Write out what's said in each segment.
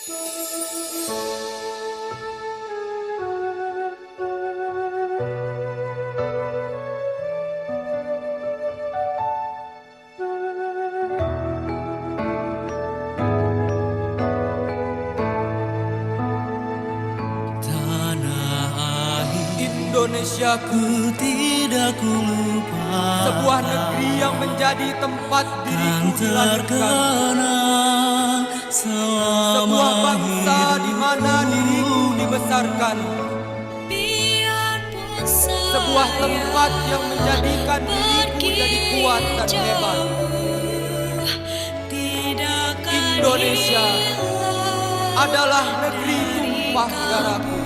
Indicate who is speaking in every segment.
Speaker 1: Indonesiaku tidak ku lupa, sebuah negeri yang menjadi tempat diriku dilahirkan, sebuah bangsa di mana diriku dibesarkan, sebuah tempat yang menjadikan diriku jadi kuat dan hebat. Indonesia adalah negeri tumpah darahku.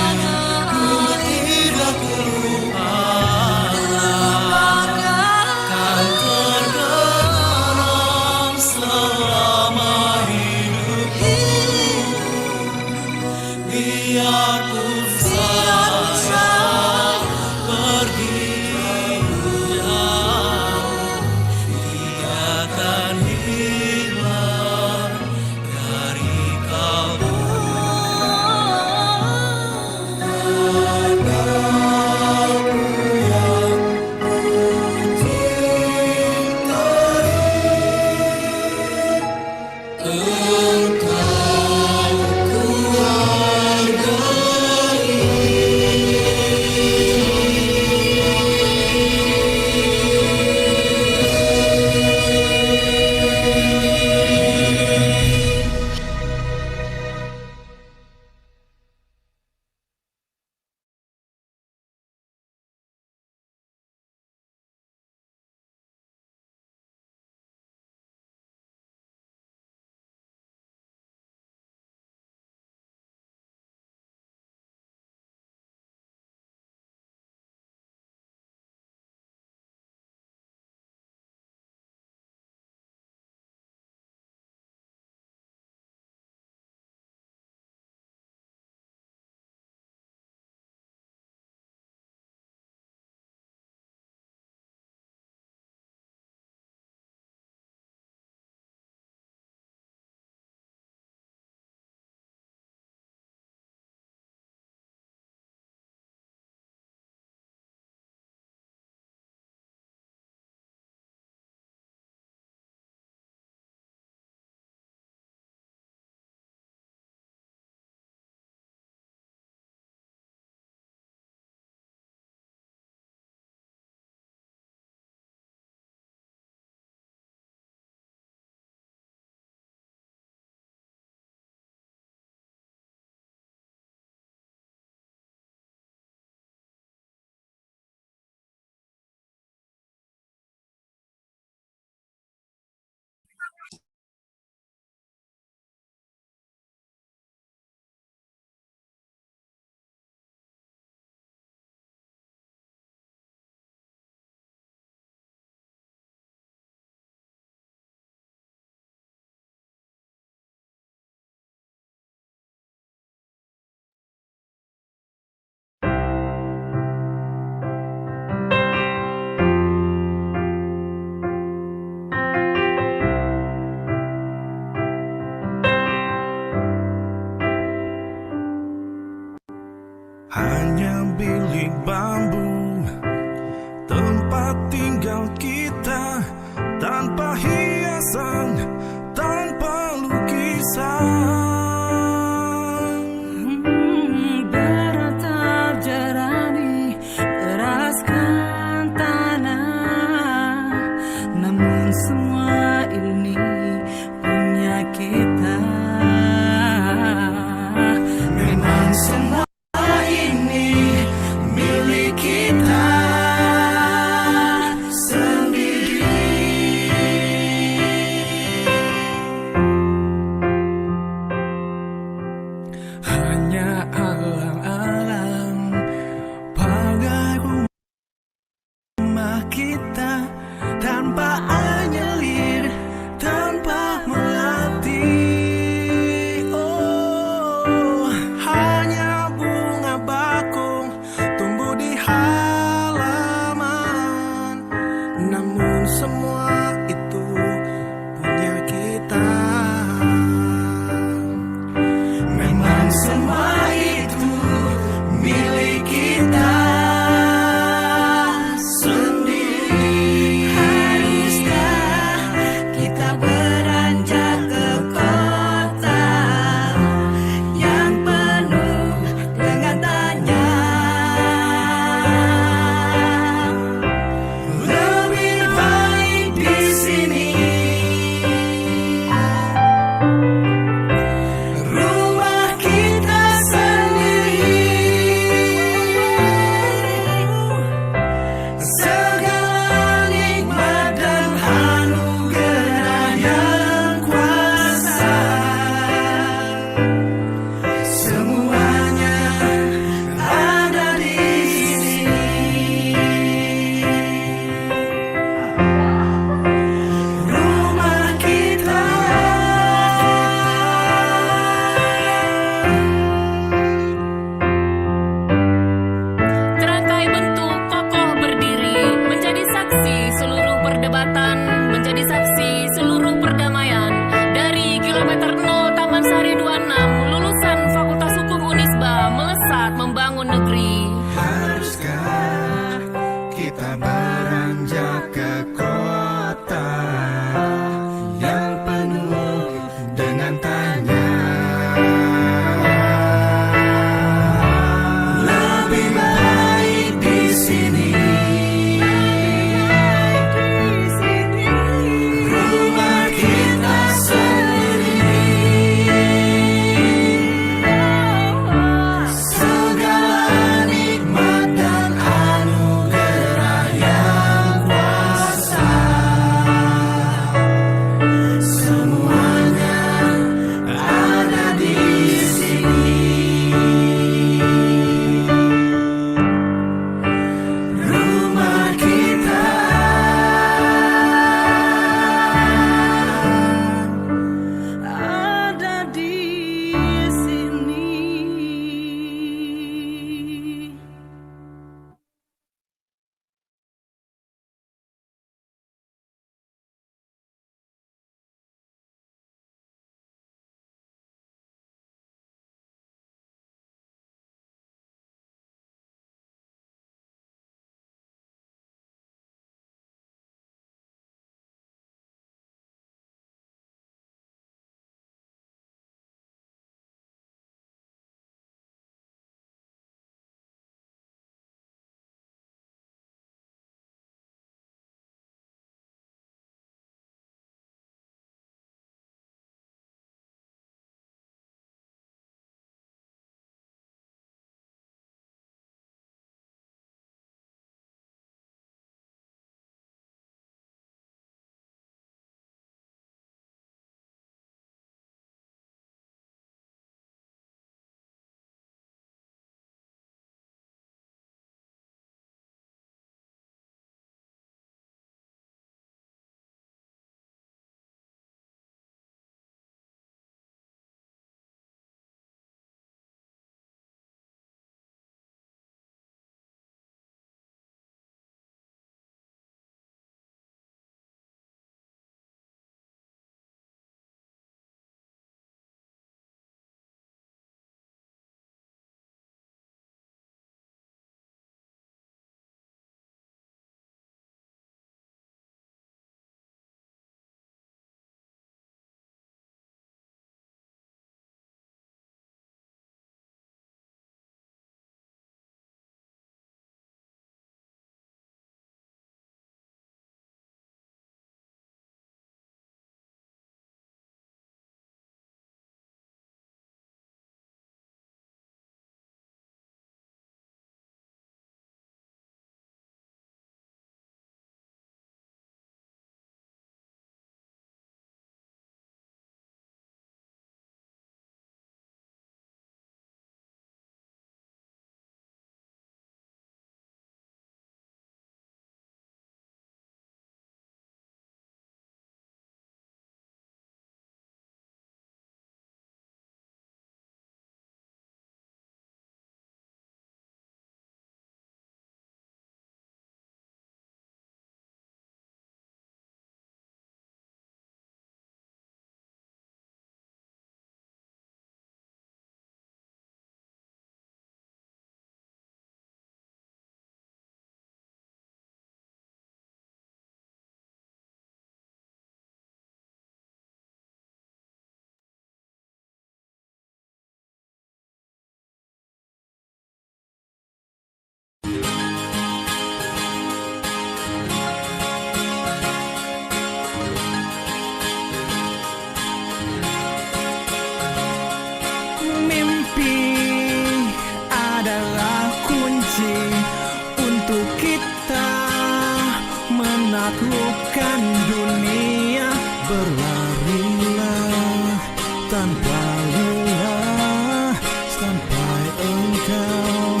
Speaker 2: tanpa lelah sampai engkau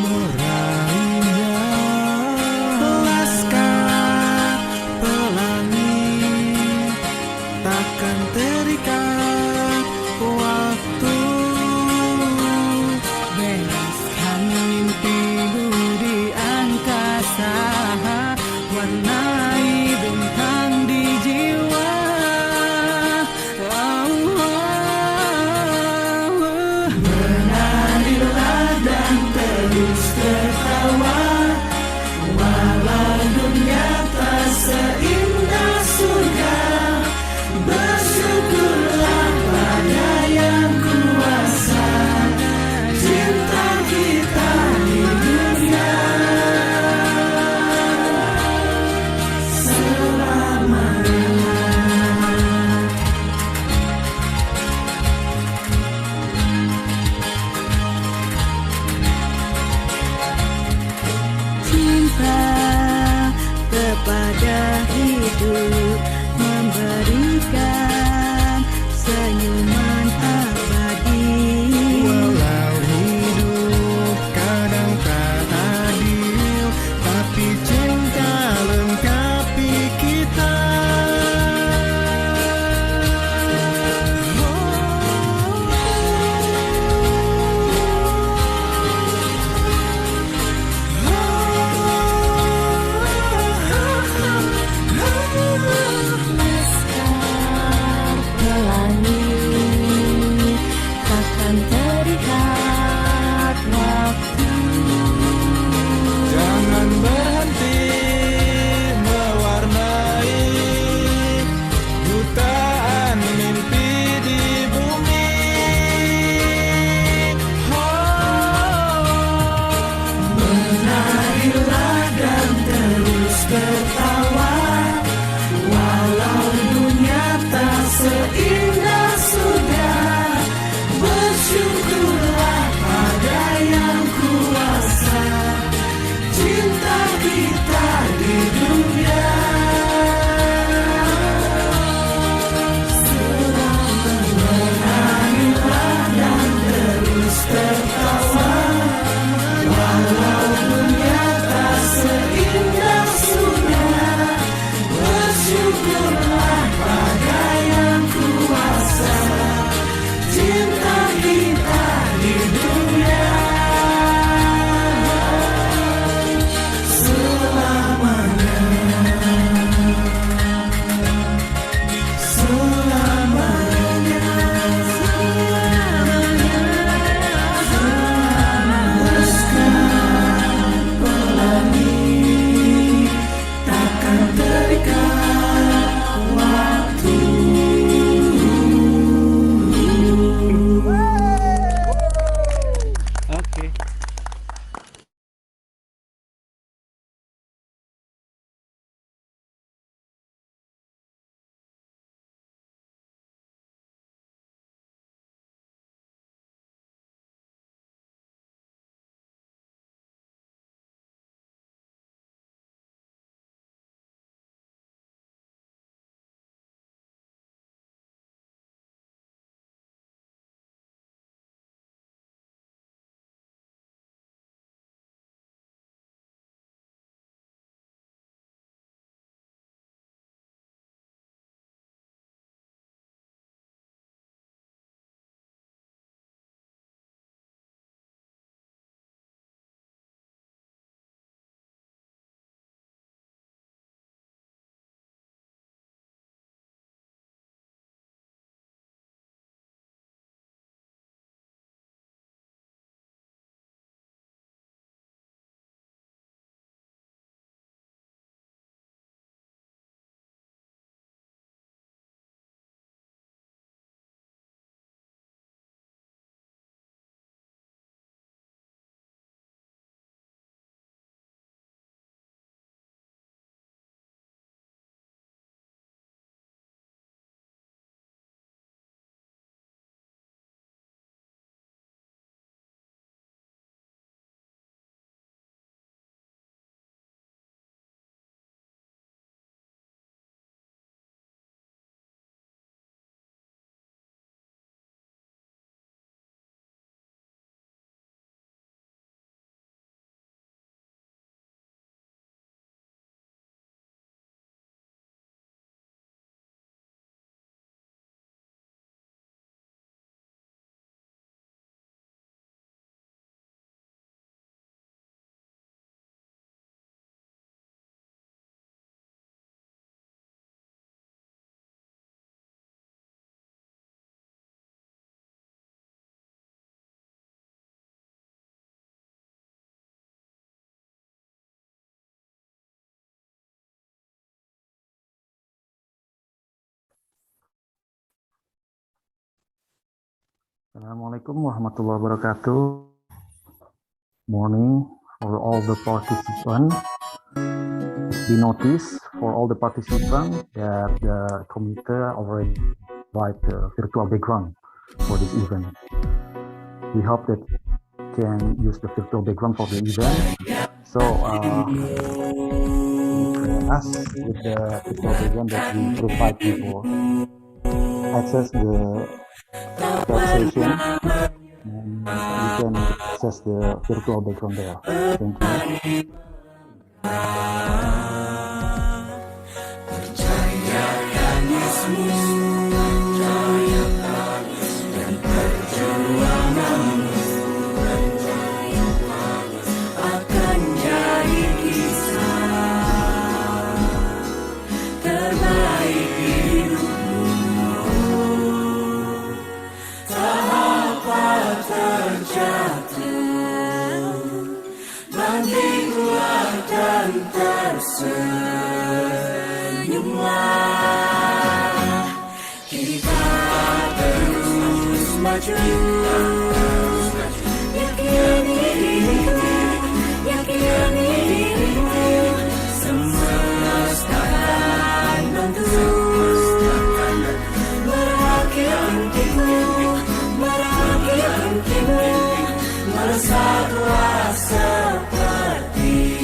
Speaker 2: meraihnya. Laskar pelangi takkan terikat waktu.
Speaker 1: Bereskan mimpimu di angkasa, warnai bintang di jiwa. Oh, oh.
Speaker 3: Assalamualaikum warahmatullahi wabarakatuh. Morning for all the participants. We notice for all the participants that the committee already provide the virtual background for this event. We hope that can use the virtual background for the event. So us with the virtual background that we provide before access the chat session, and you can access the virtual background there. Thank you.
Speaker 1: Senyumlah, kita terus maju. Yakini diriku, yakini dirimu, semesta akan bantu. Merakit impianmu, merakit impianmu, bersatulah seperti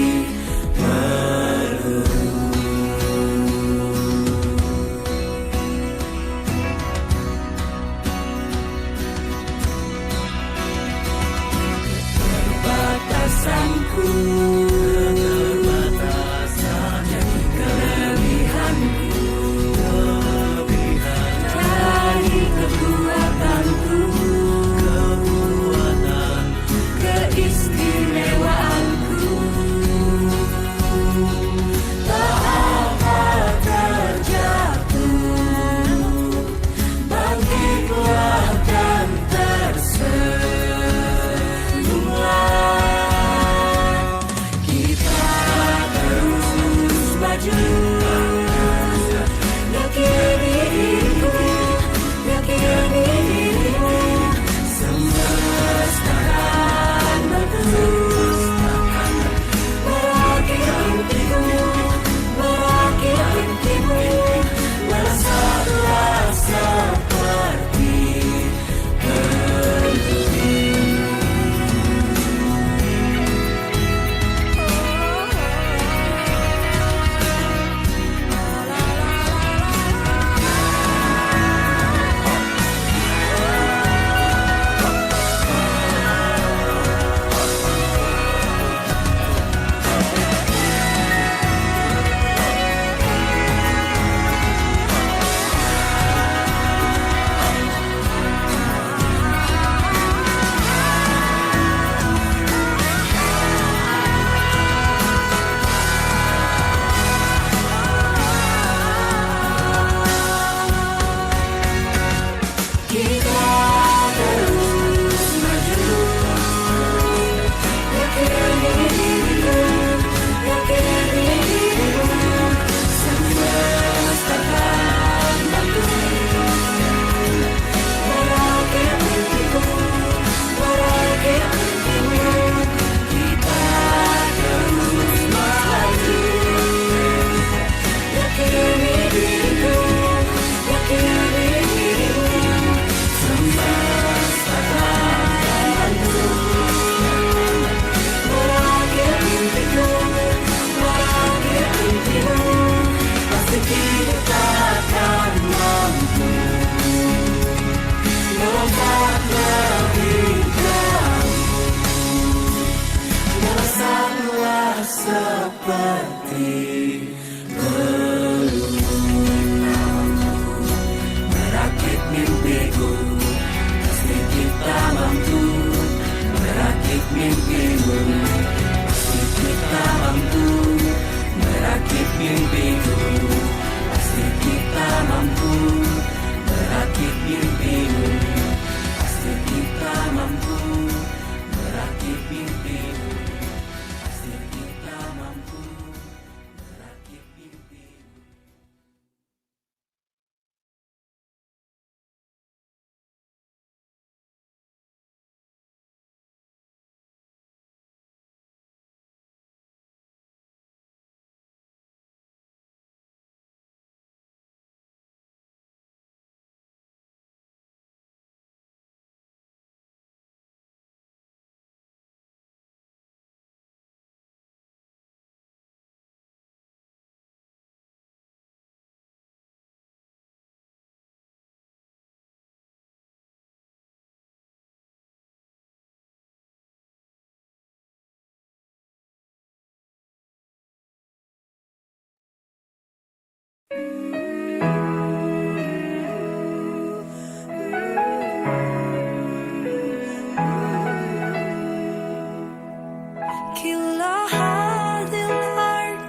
Speaker 1: كل هذه الأرض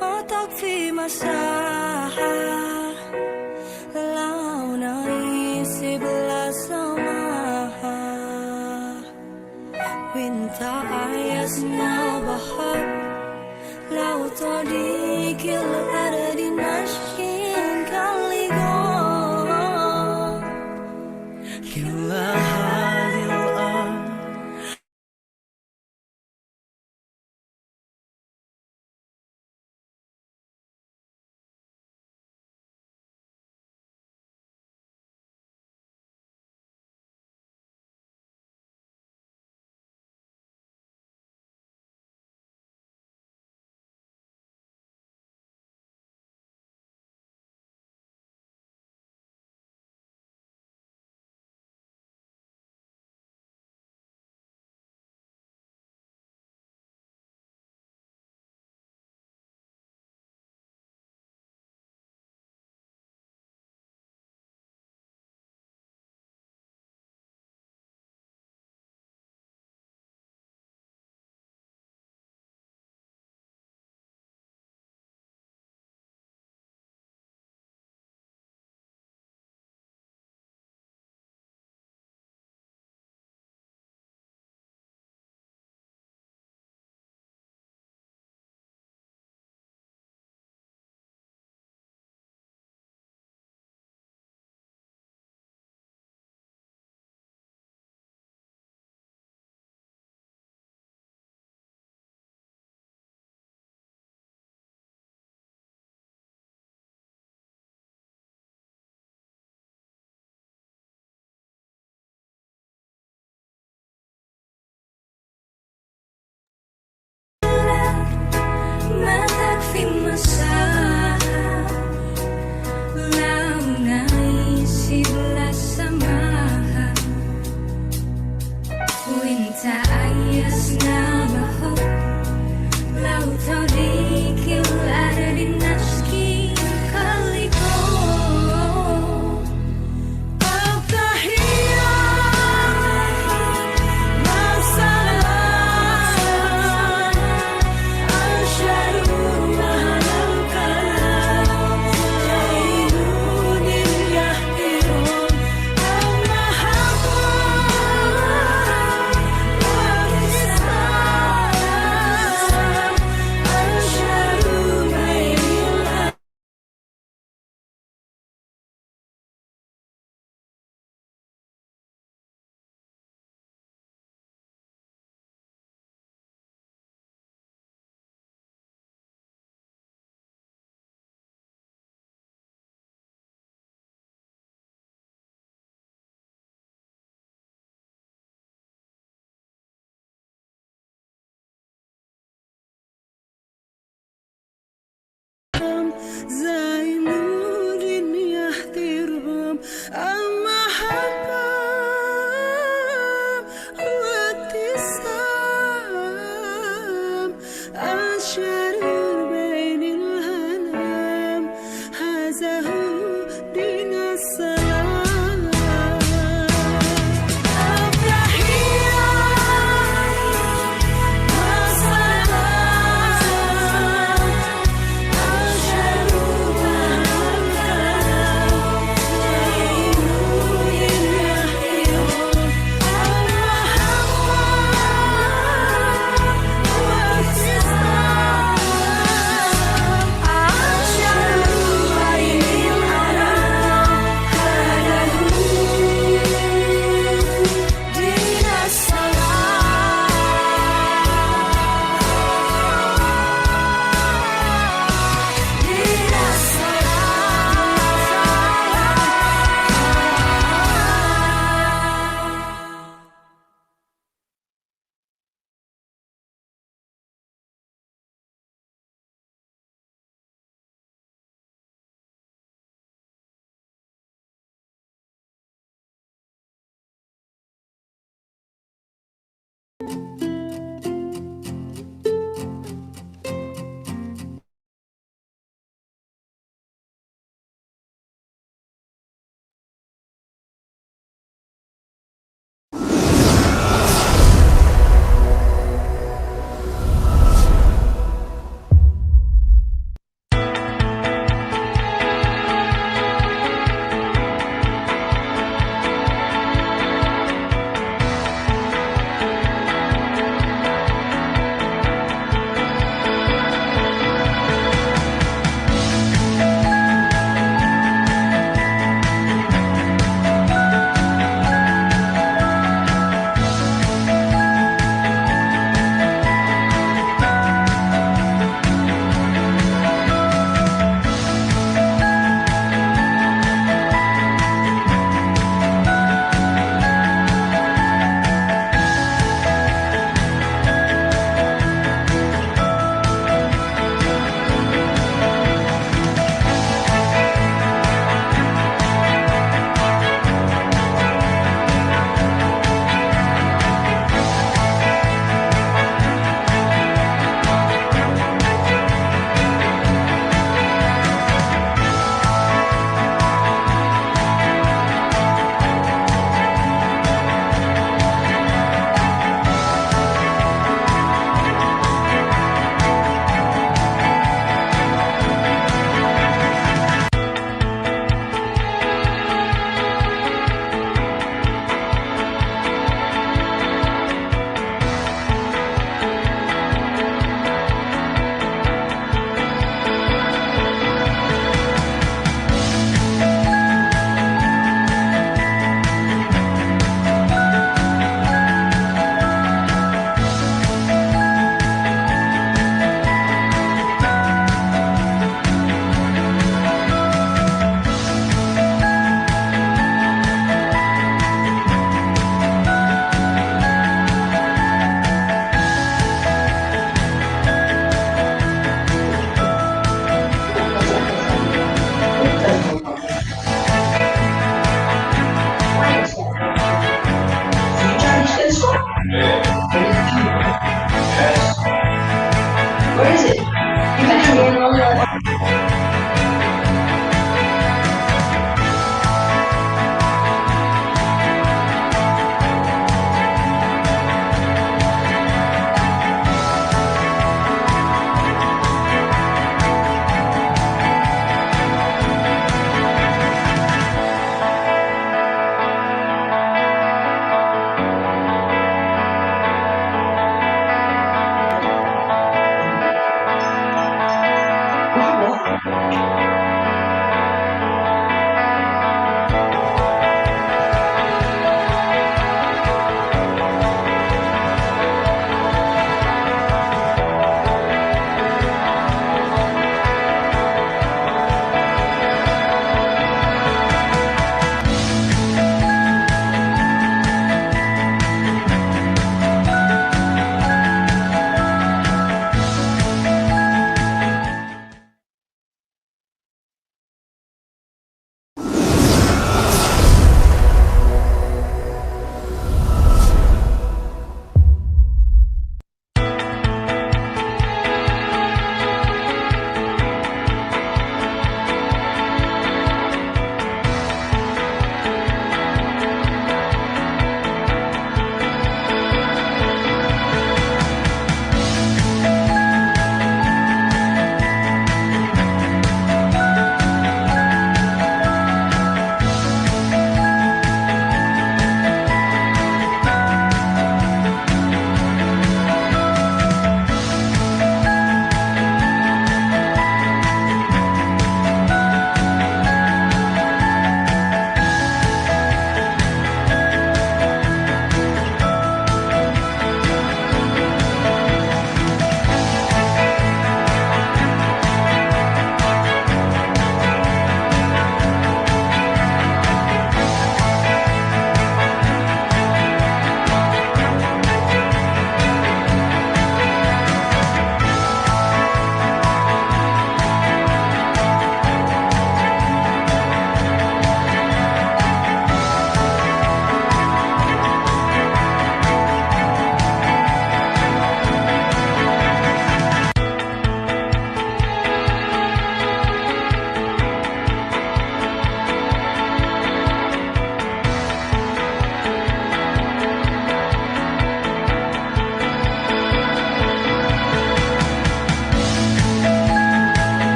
Speaker 1: ما تكفي مساحة لو نعيش بلا سماحة وانت عايزنا بحر لو تضيق الأرض نشكين كاليغون كل هذه الأرض ما تكفي مساحة لو نعيش بلا سماحة وانت عايزنا بحب لو تضيق الأرض نشكي كاليغون التحية مع السلامة أنشروا معنى الكلام جايلون يحترون المحبة والإسلام أنشروا بين الأرض
Speaker 2: زي نور يحترم المحبة والابتسام الشرور بين الهنام هذا هو دين السلام التحية مع السلام أنشروا معنى الكلام جايلون يحترون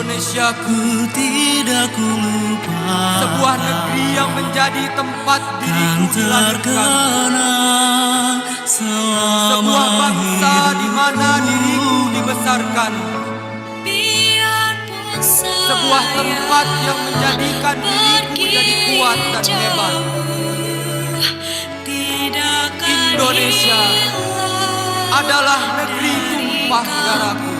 Speaker 1: Indonesiaku tidak kulupa, sebuah negeri yang menjadi tempat diriku dilahirkan, sebuah bangsa di mana diriku dibesarkan, sebuah tempat yang menjadikan diriku jadi kuat dan hebat. Indonesia adalah negeri tumpah darahku.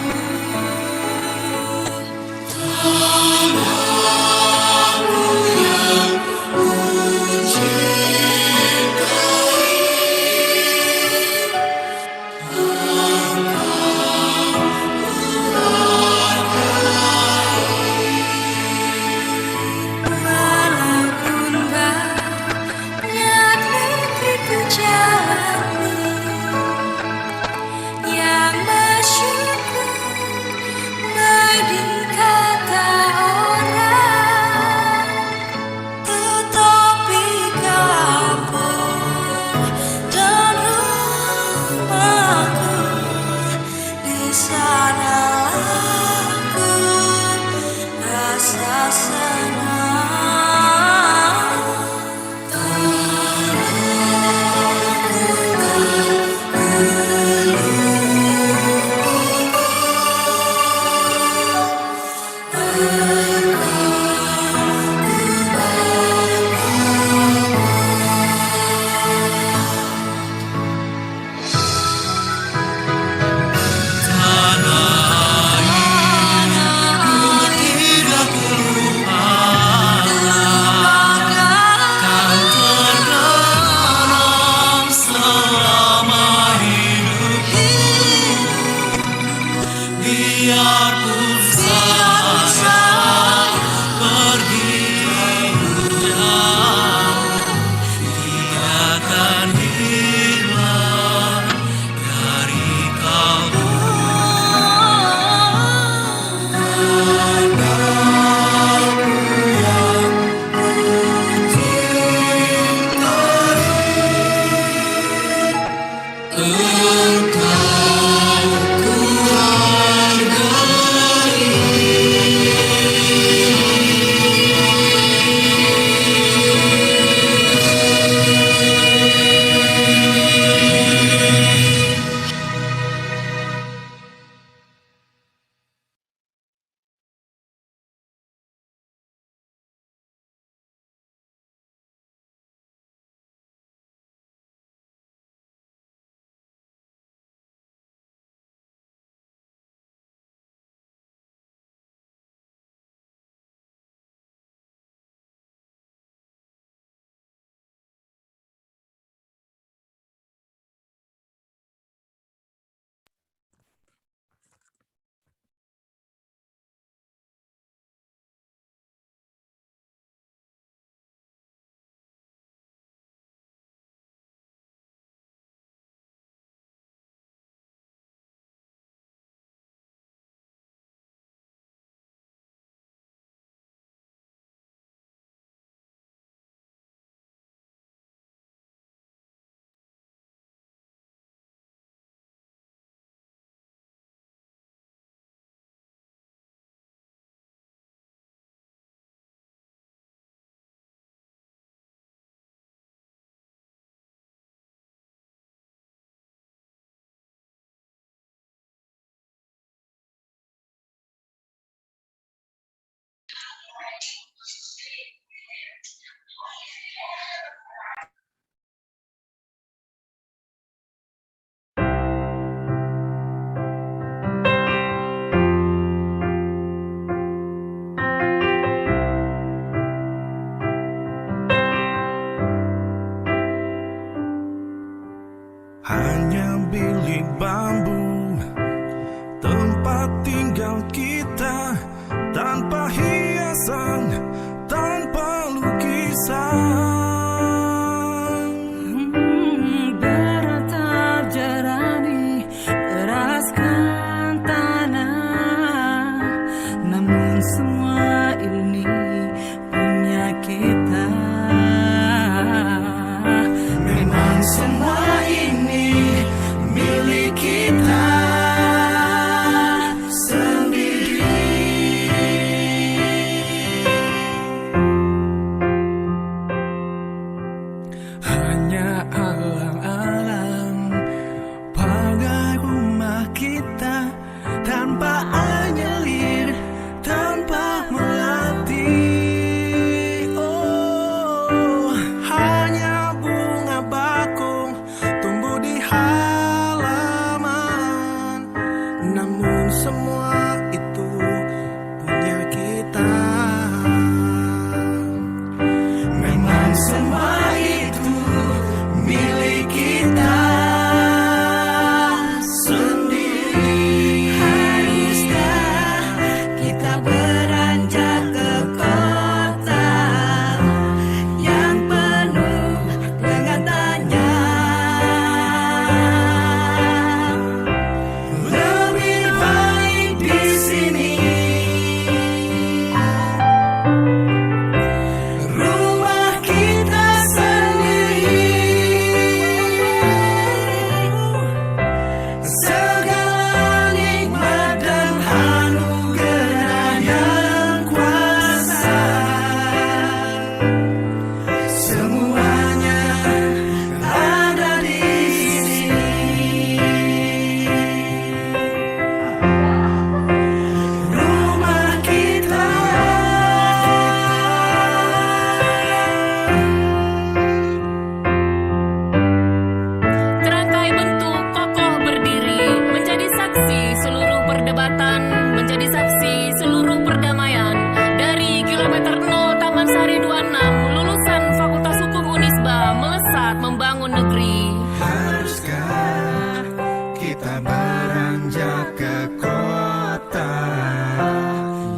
Speaker 4: Hanya bilik bambu, tempat tinggal kita, tanpa hiasan, tanpa lukisan.
Speaker 2: Beratap jalani, deraskan tanah, namun semua ini punya kita. Memang semua ini milik kita sendiri. namun semua itu punya kita. Memang semua itu milik kita sendiri. Haruskah kita beranjak ke kota yang penuh dengan tanya? Lebih baik di sini, rumah kita sendiri. Segala nikmat dan anugerah yang kuasa, semuanya ada di sini. Rumah kita.
Speaker 5: Terangkai bentuk kokoh berdiri, menjadi saksi seluruh perdebatan, menjadi saksi seluruh perdamaian. Dari kilometer 0 Taman Sari 26, lulusan Fakultas Hukum Unisba melesat membangun negeri.
Speaker 2: Haruskah kita beranjak ke kota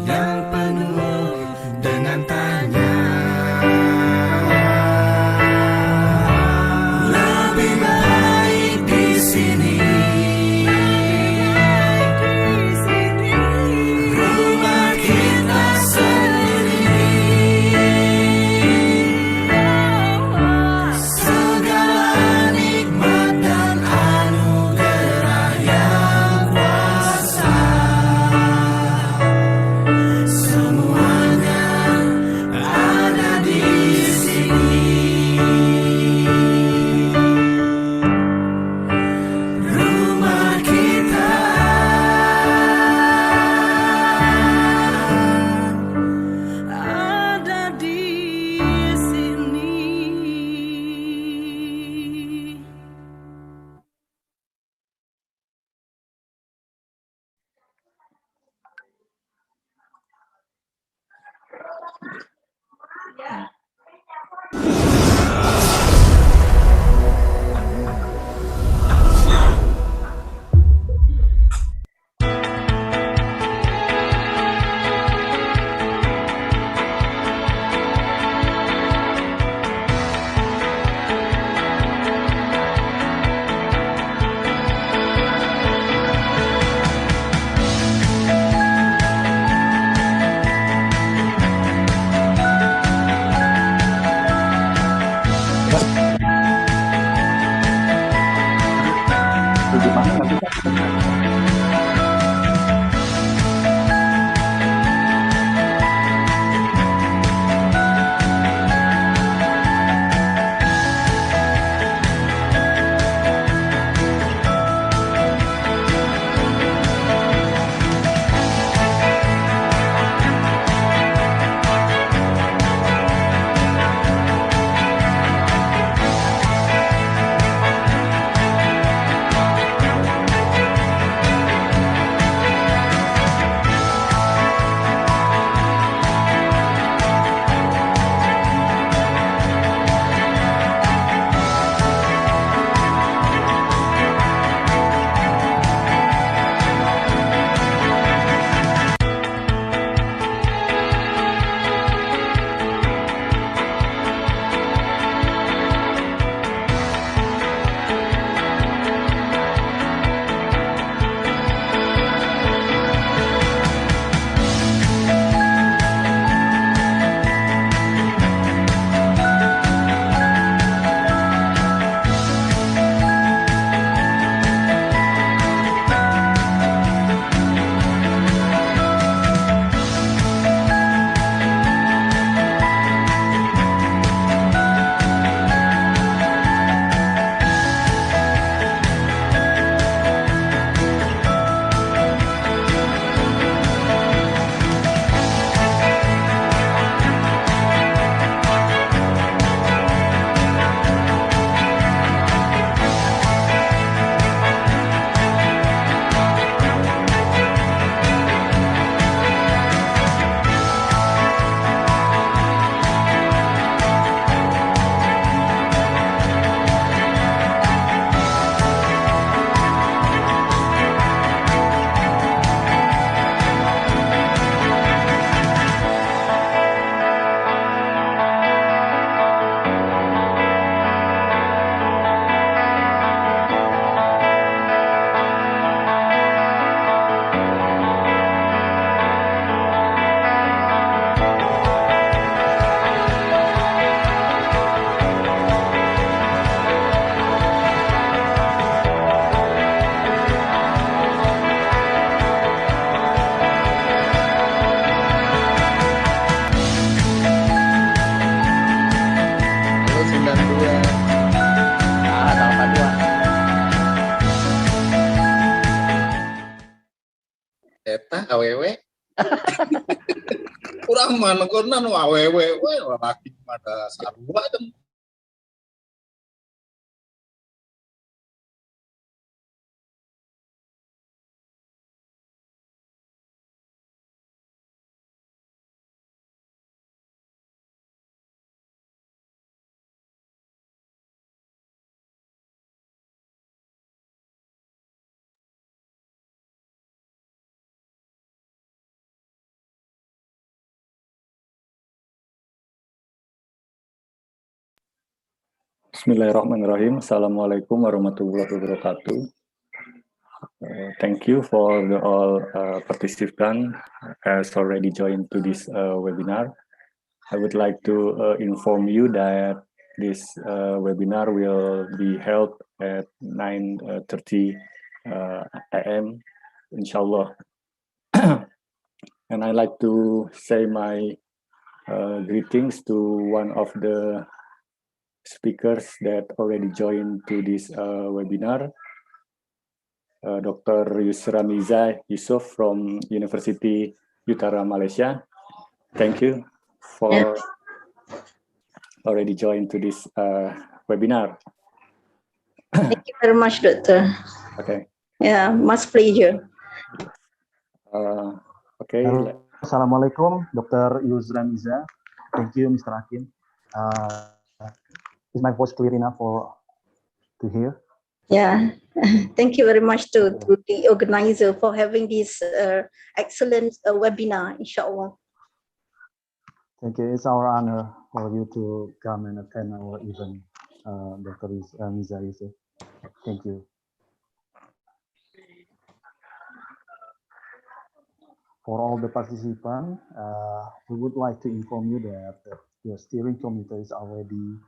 Speaker 2: yang penuh dengan tanya? Lebih baik di sini, rumah kita sendiri. Segala nikmat dan anugerah yang kuasa, semuanya ada di sini. Rumah kita ada di sini.
Speaker 3: Gimana nanti kan?
Speaker 6: Eta awewe. Kurang mana kena nu awewe, laki pada sarua dan
Speaker 7: Bismillahirrahmanirrahim. Assalamualaikum warahmatullahi wabarakatuh. Thank you for all participants as already joined to this webinar. I would like to inform you that this webinar will be held at 9:30 a.m. Inshallah. And I like to say my greetings to one of the speakers that already joined to this webinar, Dr. Yusra Miza Yusuf from University Utara Malaysia. Thank you for already joined to this webinar.
Speaker 8: Thank you very much, Doctor.
Speaker 7: Okay.
Speaker 8: Yeah, much pleasure.
Speaker 7: Okay.
Speaker 3: Assalamualaikum, Dr. Yusra Miza. Thank you, Mr. Hakim. Is my voice clear enough to hear?
Speaker 8: Yeah, thank you very much to the organizer for having this excellent webinar, inshallah.
Speaker 3: Thank you. It's our honor for you to come and attend our event, Dr. Miza Yusuf. Thank you. For all the participants, we would like to inform you that the steering committee is already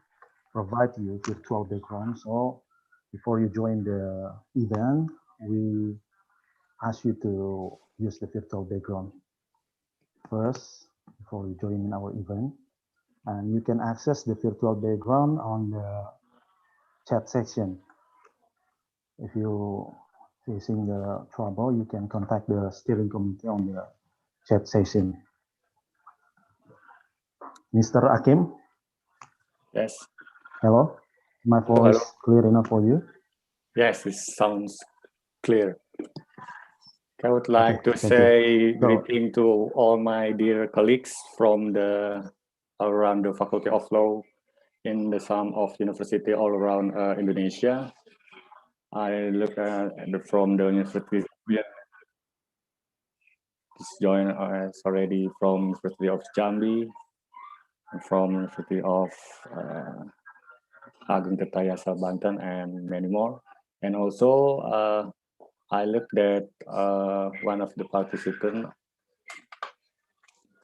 Speaker 3: provide you virtual background. So before you join the event, we ask you to use the virtual background first before you join our event. And you can access the virtual background on the chat section. If you facing the trouble, you can contact the steering committee on the chat session. Mr. Hakim?
Speaker 7: Yes.
Speaker 3: Hello? My voice clear enough for you?
Speaker 7: Yes, it sounds clear. I would like to
Speaker 3: Thank
Speaker 7: say
Speaker 3: you.
Speaker 7: greeting to all my dear colleagues from around the Faculty of Law in the some of university all around Indonesia. I look at from the university joined already from University of Jambi, from University of Agung Tirtayasa Banten, and many more. And also, I looked at one of the participants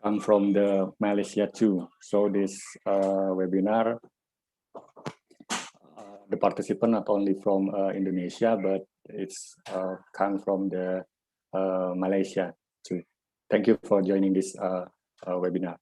Speaker 7: come from the Malaysia too. So this webinar, the participant not only from Indonesia, but it's come from the Malaysia too. Thank you for joining this webinar.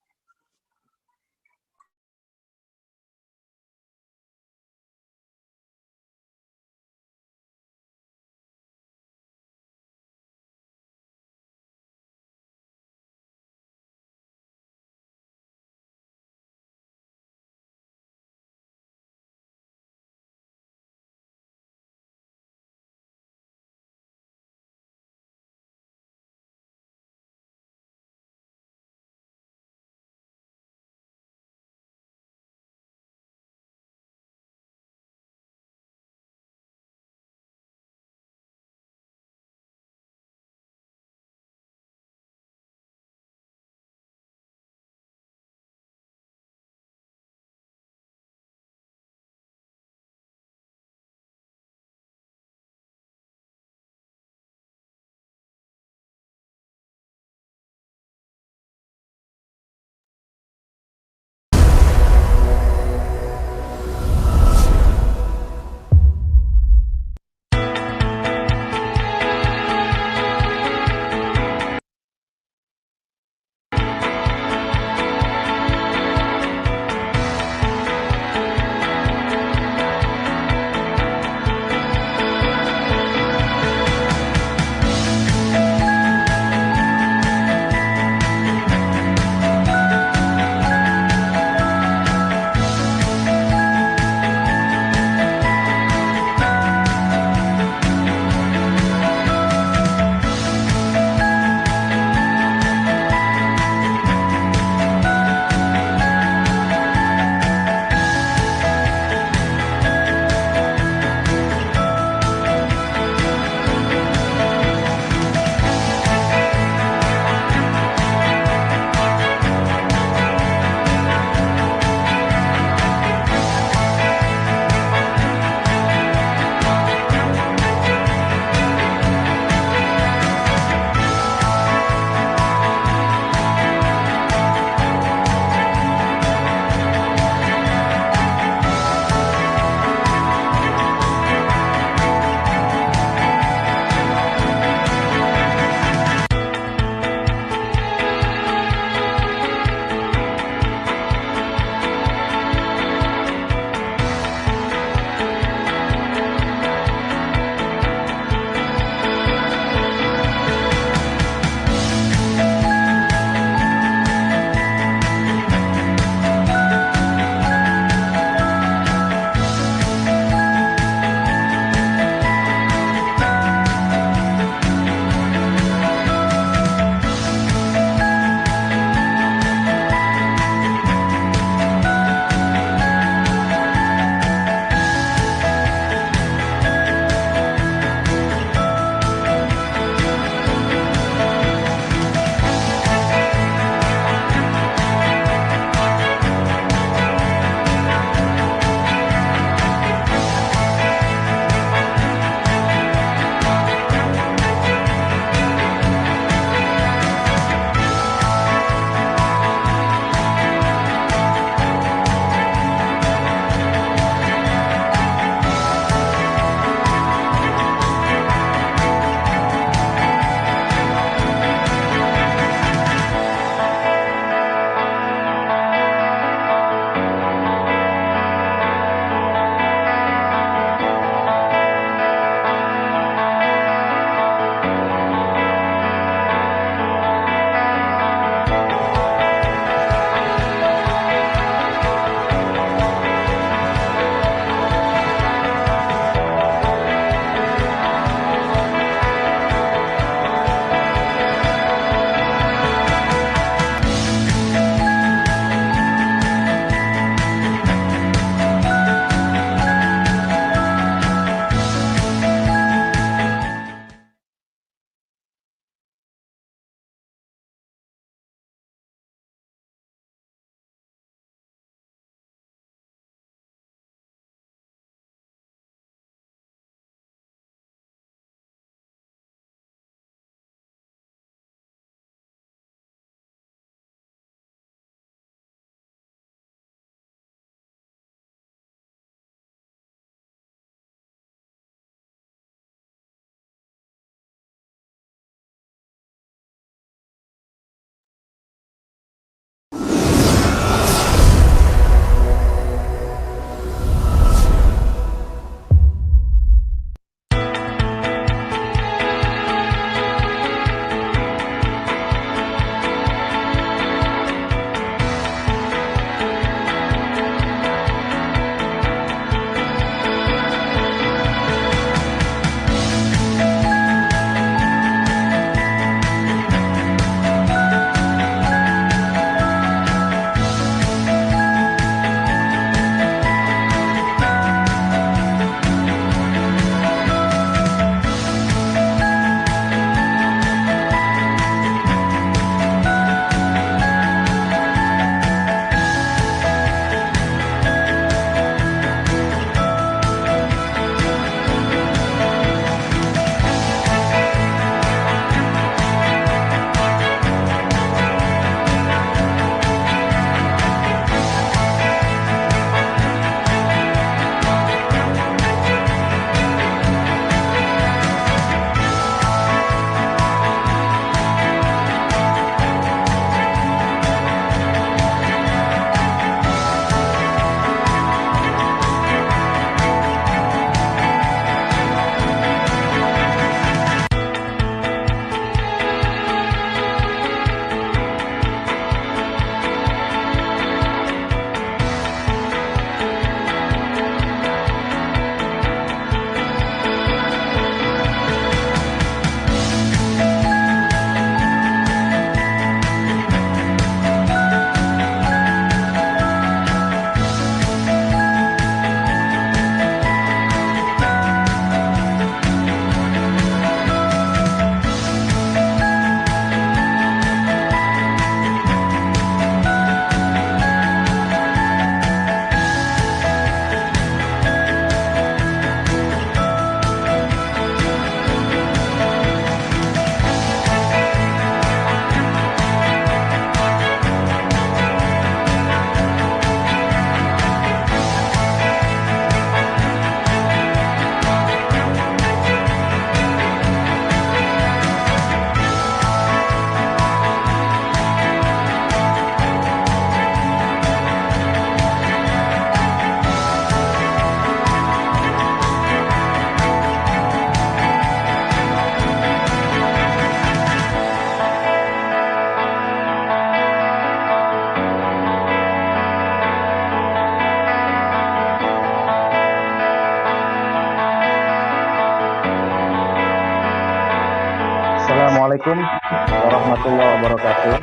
Speaker 3: Assalamualaikum warahmatullahi wabarakatuh.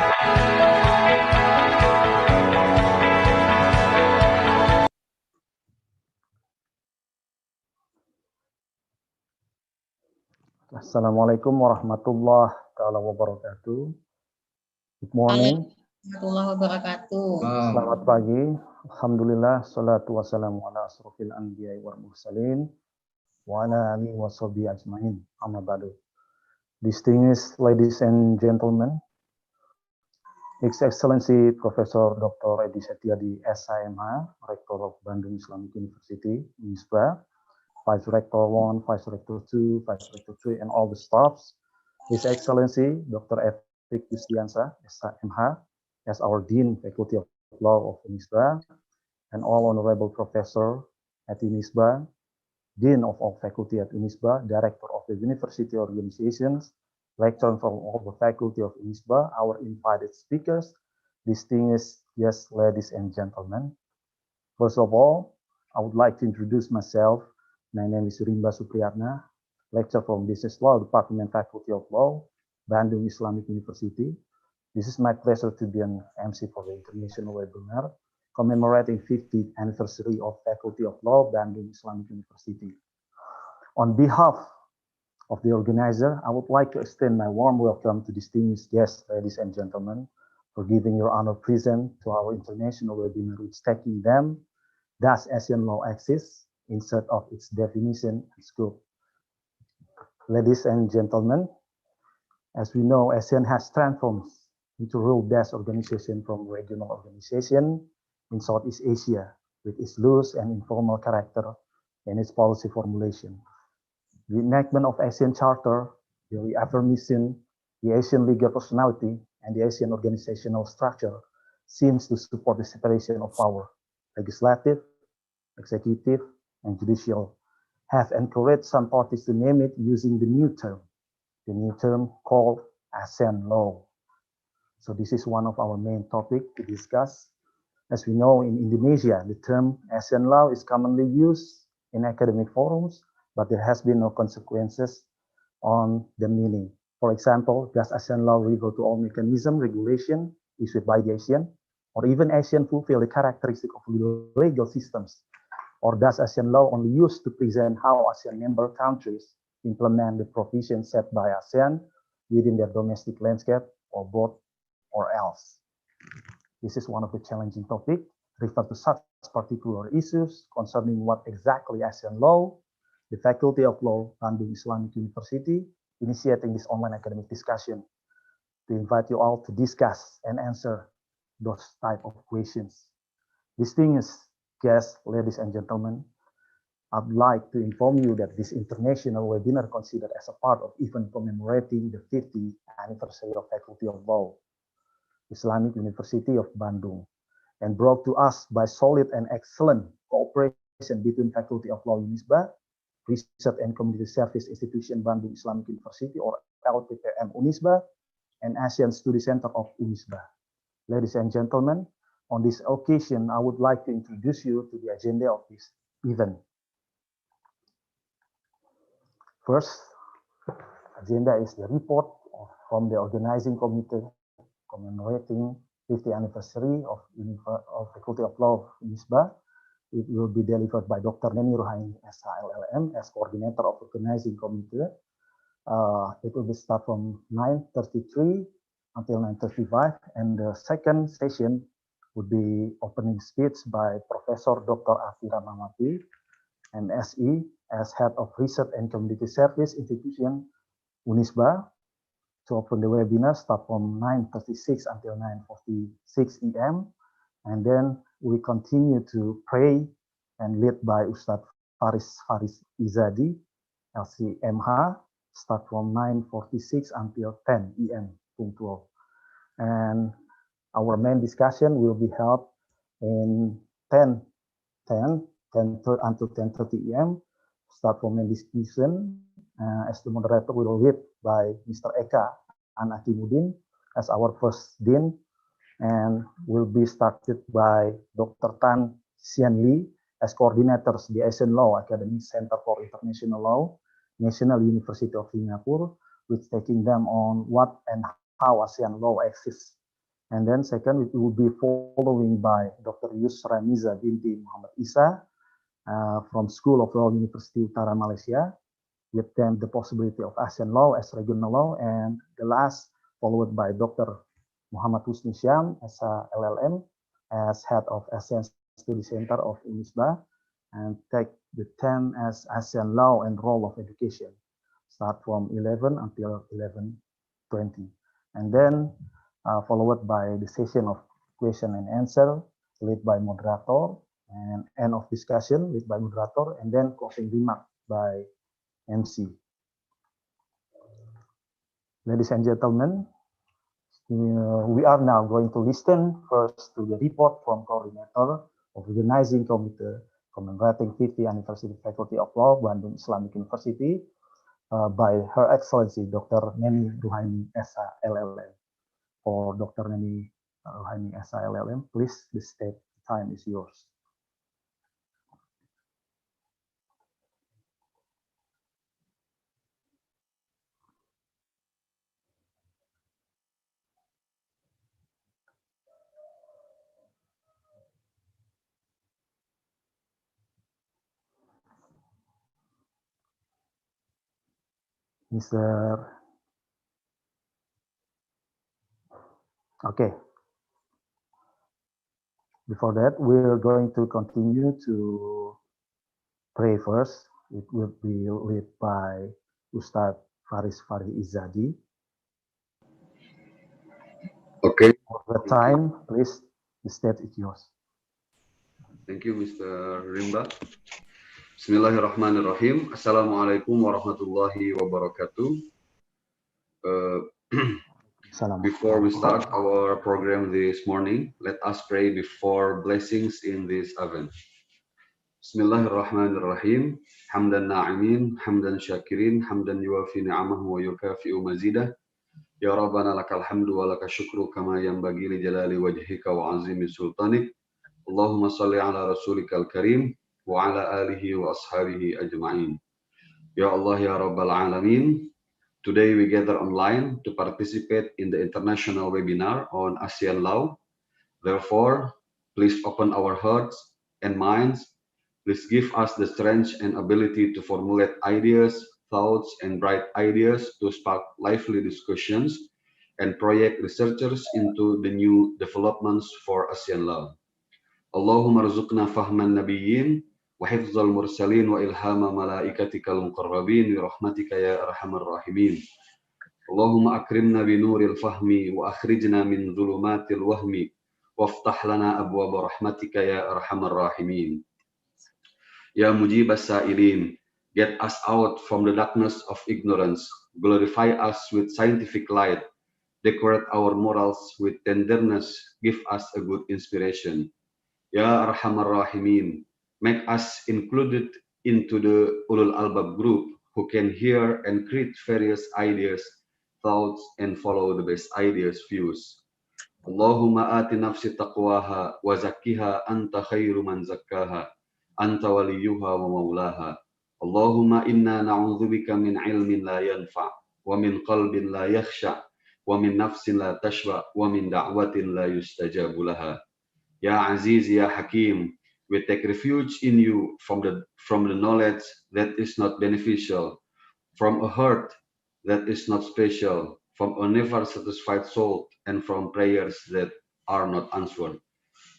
Speaker 3: Assalamualaikum warahmatullahi wabarakatuh. Good morning.
Speaker 9: Warahmatullahi wabarakatuh.
Speaker 3: Selamat pagi. Alhamdulillah, salatu wassalamu ala asrofil anbiya'i wal mursalin wa ala alihi wa sahbihi ajmain. Amma ba'du. Distinguished ladies and gentlemen, His Excellency Professor Dr. Edi Setiadi SIMH, Rector of Bandung Islamic University, Unisba, Vice Rector 1, Vice Rector 2, Vice Rector 3, and all the staffs. His Excellency Dr. Erik Yustiansa, SIMH, as our Dean, Faculty of Law of Unisba, and all honorable professor at Unisba, Dean of all faculty at Unisba, Director of the University Organizations, lecturer from all the faculty of Unisba, our invited speakers, distinguished guests, ladies and gentlemen. First of all, I would like to introduce myself. My name is Rimba Supriyatna, lecturer from Business Law Department, Faculty of Law, Bandung Islamic University. This is my pleasure to be an MC for the international webinar commemorating 50th anniversary of Faculty of Law, Bandung Islamic University. On behalf of the organizer, I would like to extend my warm welcome to distinguished guests, ladies and gentlemen, for giving your honor present to our international webinar, which taking them, does ASEAN law exist, instead of its definition and scope. Ladies and gentlemen, as we know, ASEAN has transformed into rule-based organization from regional organization in Southeast Asia, with its loose and informal character and its policy formulation. The enactment of ASEAN Charter, the reaffirmation, the ASEAN legal personality, and the ASEAN organizational structure seems to support the separation of power, legislative, executive, and judicial, have encouraged some parties to name it using the new term called ASEAN law. So this is one of our main topics to discuss. As we know, in Indonesia, the term ASEAN law is commonly used in academic forums, but there has been no consequences on the meaning. For example, does ASEAN law refer to all mechanism regulation issued by the ASEAN, or even ASEAN fulfill the characteristic of legal systems? Or does ASEAN law only used to present how ASEAN member countries implement the provisions set by ASEAN within their domestic landscape, or both or else? This is one of the challenging topics, refer to such particular issues concerning what exactly ASEAN law. The Faculty of Law, Bandung Islamic University, initiating this online academic discussion to invite you all to discuss and answer those type of questions. Distinguished guests, ladies and gentlemen, I'd like to inform you that this international webinar considered as a part of event commemorating the 50th anniversary of Faculty of Law, Islamic University of Bandung, and brought to us by solid and excellent cooperation between Faculty of Law Unisba, Research and Community Service Institution Bandung Islamic University, or LPPM Unisba, and ASEAN Study Center of Unisba. Ladies and gentlemen, on this occasion, I would like to introduce you to the agenda of this event. First, agenda is the report from the organizing committee commemorating 50th anniversary of Faculty of Law Unisba. It will be delivered by Dr. Neni Ruhaini, SHLLM, as coordinator of organizing committee. It will be start from 9:33 until 9:35, and the second session would be opening speech by Professor Dr. Afira Mamati, MSE, as Head of Research and Community Service Institution Unisba, to open the webinar start from 9:36 until 9:46 EM, and then we continue to pray and lead by Ustadz Faris Izadi, LCMH, start from 9:46 until 10 EM punctual. And our main discussion will be held in 10 until 10:30 EM, start from main discussion. As the moderator will lead by Mr. Eka Anakimuddin as our first dean, and will be started by Dr. Tan Sian Lee as coordinators the ASEAN Law Academy Center for International Law, National University of Singapore, with taking them on what and how ASEAN law exists. And then second, it will be following by Dr. Yusra Niza binti Muhammad Isa from School of Law, University Utara Malaysia, with them the possibility of ASEAN law as regional law, and the last followed by Dr. Muhammad Husni Syam as a LLM as head of ASEAN Study Center of UNISBA, and take the 10 as ASEAN law and role of education, start from 11 until 11:20, and then followed by the session of question and answer led by moderator, and end of discussion led by moderator, and then closing remark by MC. Ladies and gentlemen, we are now going to listen first to the report from coordinator of organizing committee commemorating 50th anniversary Faculty of Law, Bandung Islamic University, by Her Excellency Dr. Neni Ruhaini SH LLM. For Dr. Neni Ruhaini SH LLM, please, the stage time is yours. Mr. Okay. Before that, we're going to continue to pray first. It will be led by Ustadz Faris Fari Izadi.
Speaker 10: Okay.
Speaker 3: For the time, please, the stage is yours.
Speaker 10: Thank you, Mr. Rimba. Bismillahirrahmanirrahim. Assalamualaikum warahmatullahi wabarakatuh. Before we start our program this morning, let us pray before blessings in this event. Bismillahirrahmanirrahim. Hamdan na'imin, hamdan syakirin, hamdan yuwafi ni'amahu wa yukafi'u mazidah. Ya Rabbana lakal hamdu wa lakal syukru kama yanbaghi li jalali wajhika wa azimi sultanik. Allahumma salli ala rasulikal karim wa ala alihi wa ashabihi ajma'in. Ya Allah ya Rabbal alamin. Today we gather online to participate in the international webinar on ASEAN law. Therefore, please open our hearts and minds. Please give us the strength and ability to formulate ideas, thoughts, and bright ideas to spark lively discussions and project researchers into the new developments for ASEAN law. Allahumma rzuqna fahman nabiyyin wa hifzal mursalin wa ilhama malaikatikal muqarrabin bi rahmatika ya arhamar rahimin. Allahumma akrimna bi nuril fahmi wa akhrijna min dhulumatil wahmi waftah lana abwaaba rahmatika ya arhamar rahimin. Ya mujibas sa'ilin, get us out from the darkness of ignorance, glorify us with scientific light, decorate our morals with tenderness, give us a good inspiration. Ya Arhamar Rahimin, make us included into the Ulul Albab group who can hear and create various ideas, thoughts, and follow the best ideas, views. Allahumma ati nafsi taqwaha wa zakkiha anta khairu man zakkaha, anta waliyuha wa maulaha. Allahumma inna na'udzubika min ilmin la yanfa, wa min qalbin la yakhsha, wa min nafsin la tashwa, wa min da'watin la yustajabu laha. Ya Aziz, Ya Hakim, we take refuge in you from the knowledge that is not beneficial, from a heart that is not special, from a never satisfied soul, and from prayers that are not answered.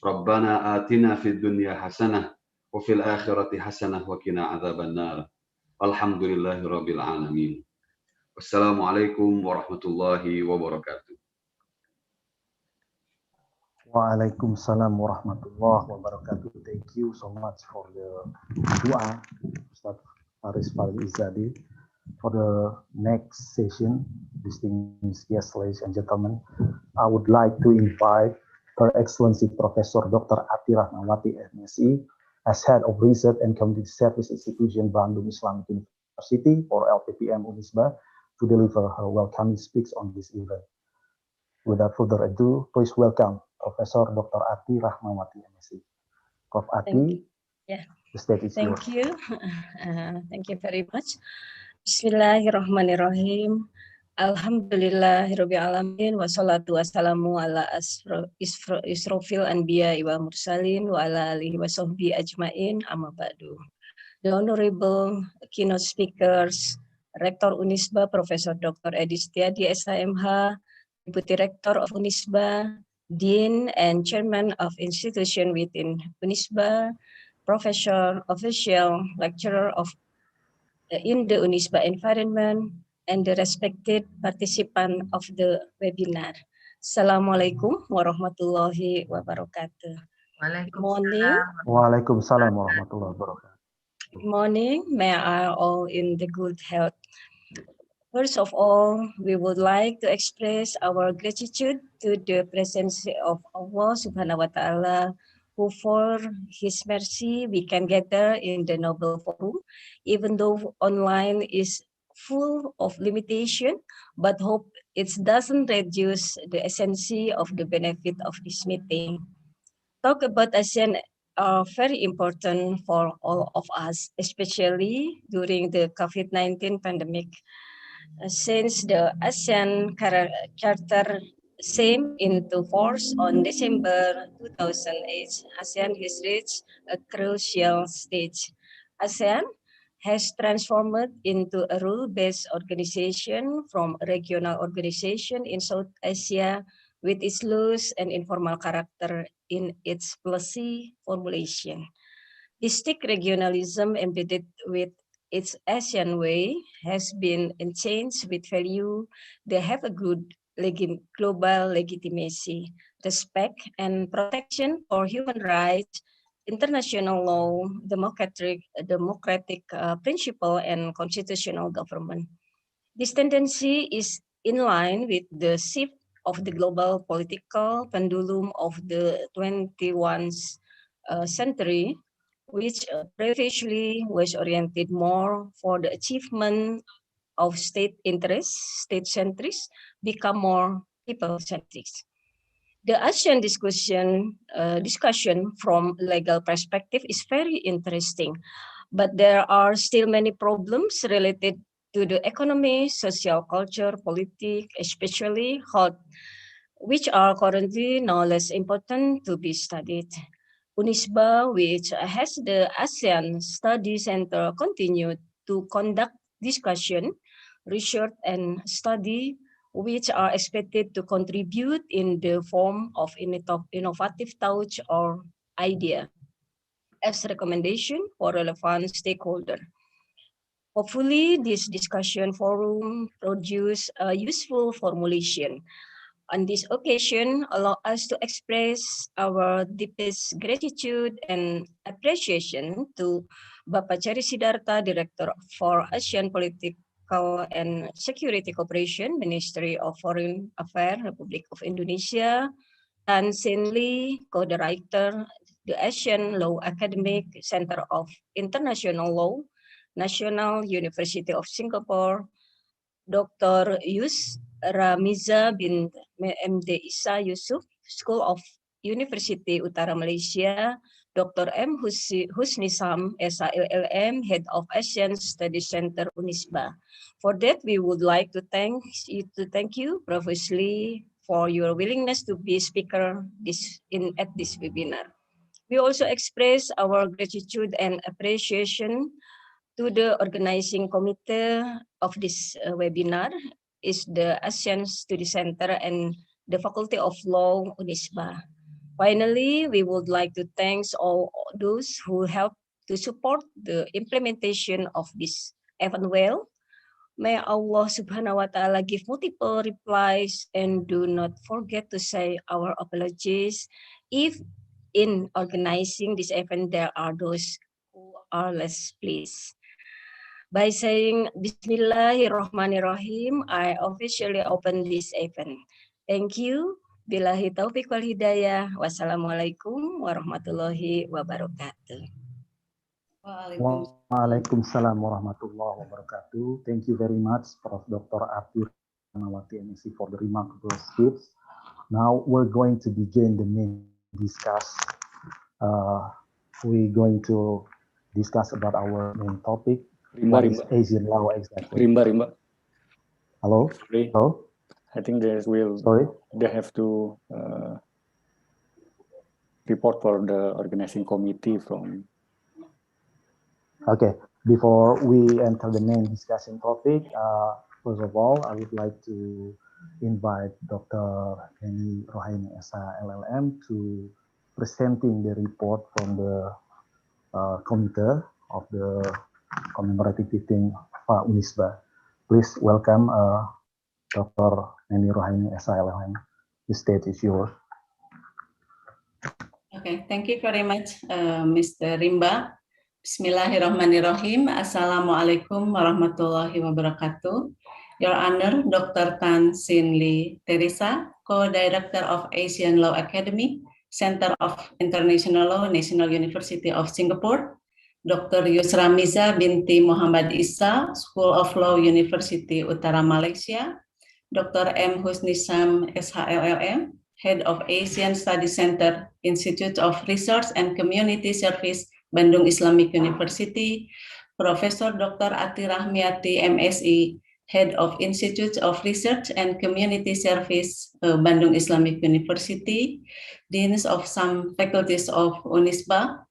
Speaker 10: Rabbana atina fid dunya hasanah, wa fil akhirati hasanah, wa qina adzaban nar. Alhamdulillahi rabbil alamin. Wassalamualaikum warahmatullahi wabarakatuh.
Speaker 3: Waalaikumsalam warahmatullahi wabarakatuh. Thank you so much for the dua, Ustadz Faris Fari Izadi. For the next session, distinguished guests, ladies and gentlemen, I would like to invite Her Excellency Professor Dr. Ati Rahmawati, MSc, as Head of Research and Community Service Institution Bandung Islamic University, or LPPM Unisba, to deliver her welcoming speech on this event. Without further ado, please welcome Professor Dr. Ati Rahmawati, MSc. Prof. Ati, the stage is yours.
Speaker 9: Thank you. Thank you very much. Bismillahirrahmanirrahim.
Speaker 11: Alhamdulillahirabbil alamin wassalatu wassalamu ala isrofil anbiya wa mursalin wa ala alihi wa sahbihi ajmain amma ba'du. The honorable keynote speakers, Rektor Unisba Profesor Dr. Edi Setiadi SHMH, Deputy Rector of Unisba, Dean and Chairman of institution within Unisba, Professor, Official Lecturer of in the Unisba environment, and the respected participant of the webinar. Assalamualaikum warahmatullahi wabarakatuh. Good morning.
Speaker 3: Waalaikumsalam warahmatullahi wabarakatuh.
Speaker 11: Good morning. May I all in the good health. First of all, we would like to express our gratitude to the presence of Allah Subhanahu wa Ta'ala, who for His mercy we can gather in the noble forum, even though online is full of limitation, but hope it doesn't reduce the essence of the benefit of this meeting. Talk about ASEAN are very important for all of us, especially during the COVID-19 pandemic. Since the ASEAN Charter came into force on December 2008, ASEAN has reached a crucial stage. ASEAN has transformed into a rule-based organization from a regional organization in South Asia with its loose and informal character in its policy formulation. This strict regionalism embedded with its ASEAN way has been enhanced with value. They have a good global legitimacy, respect and protection for human rights, international law, democratic principle, and constitutional government. This tendency is in line with the shift of the global political pendulum of the 21st century, which previously was oriented more for the achievement of state interests, state-centric, become more people-centric. The ASEAN discussion from legal perspective is very interesting, but there are still many problems related to the economy, social culture, politics, especially health, which are currently no less important to be studied. Unisba, which has the ASEAN Study Center, continued to conduct discussion, research, and study, which are expected to contribute in the form of innovative thoughts or idea as recommendation for relevant stakeholders. Hopefully, this discussion forum produce a useful formulation. On this occasion, allow us to express our deepest gratitude and appreciation to Bapak Cheri Sidarta, Director for ASEAN Political and Security Cooperation, Ministry of Foreign Affairs, Republic of Indonesia, and Sin Lee, Co-Director, the ASEAN Law Academic Center of International Law, National University of Singapore, Dr. Ramiza bin MD Isa Yusuf, School of University Utara Malaysia, Dr. M. Husni Sam, SILLM, Head of ASEAN Study Center Unisba. For that, we would like to thank you profusely for your willingness to be speaker at this webinar. We also express our gratitude and appreciation to the organizing committee of this webinar is the ASEAN Study Center and the Faculty of Law Unisba. Finally, we would like to thank all those who helped to support the implementation of this event well. May Allah Subhanahu wa Ta'ala give multiple replies, and do not forget to say our apologies if in organizing this event there are those who are less pleased. By saying Bismillahirrahmanirrahim, I officially open this event. Thank you. Billahi taufiq wal hidayah. Wassalamualaikum warahmatullahi wabarakatuh.
Speaker 3: Waalaikumsalam warahmatullahi wabarakatuh. Thank you very much, Prof. Dr. Arthur Nawati MSc, for the remarkable speech. Now we're going to begin the main discuss. We're going to discuss about our main topic. What is Asian law exactly?
Speaker 7: Rimba.
Speaker 3: Hello?
Speaker 7: Sorry.
Speaker 3: Hello?
Speaker 7: I think
Speaker 3: Sorry?
Speaker 7: they have to report for the organizing committee from.
Speaker 3: Okay, before we enter the main discussion topic, first of all, I would like to invite Dr. Eni Rohaini Esa LLM to presenting the report from the committee of the commemorative 15th of Unisba. Please welcome Dr. Eni Rohaini Esa LLM. The stage is yours.
Speaker 9: Okay, thank you very much, Mr. Rimba. Bismillahirrahmanirrahim. Assalamualaikum warahmatullahi wabarakatuh. Your Honor, Dr. Tan Sin Lee Teresa, Co-Director of ASEAN Law Academy, Center of International Law, National University of Singapore, Dr. Yusra Miza binti Muhammad Isa, School of Law, University Utara Malaysia, Dr. M. Husnisam SHLLM, Head of ASEAN Study Center, Institute of Research and Community Service, Bandung Islamic University, Professor Dr. Ati Rahmiati, MSI, Head of Institute of Research and Community Service, Bandung Islamic University, Deans of some faculties of Unisba,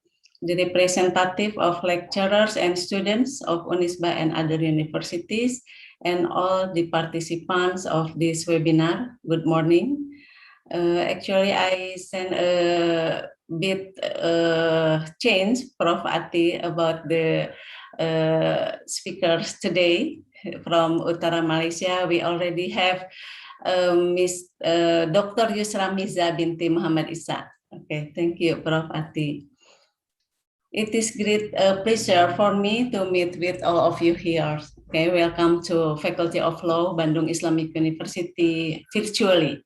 Speaker 9: the representative of lecturers and students of Unisba and other universities, and all the participants of this webinar. Good morning. Actually, I sent a bit change, Prof. Ati, about the speakers today from Utara Malaysia. We already have Miss Dr. Yusra Miza binti Muhammad Isa. Okay, thank you, Prof. Ati. It is great pleasure for me to meet with all of you here. Okay, welcome to Faculty of Law, Bandung Islamic University virtually.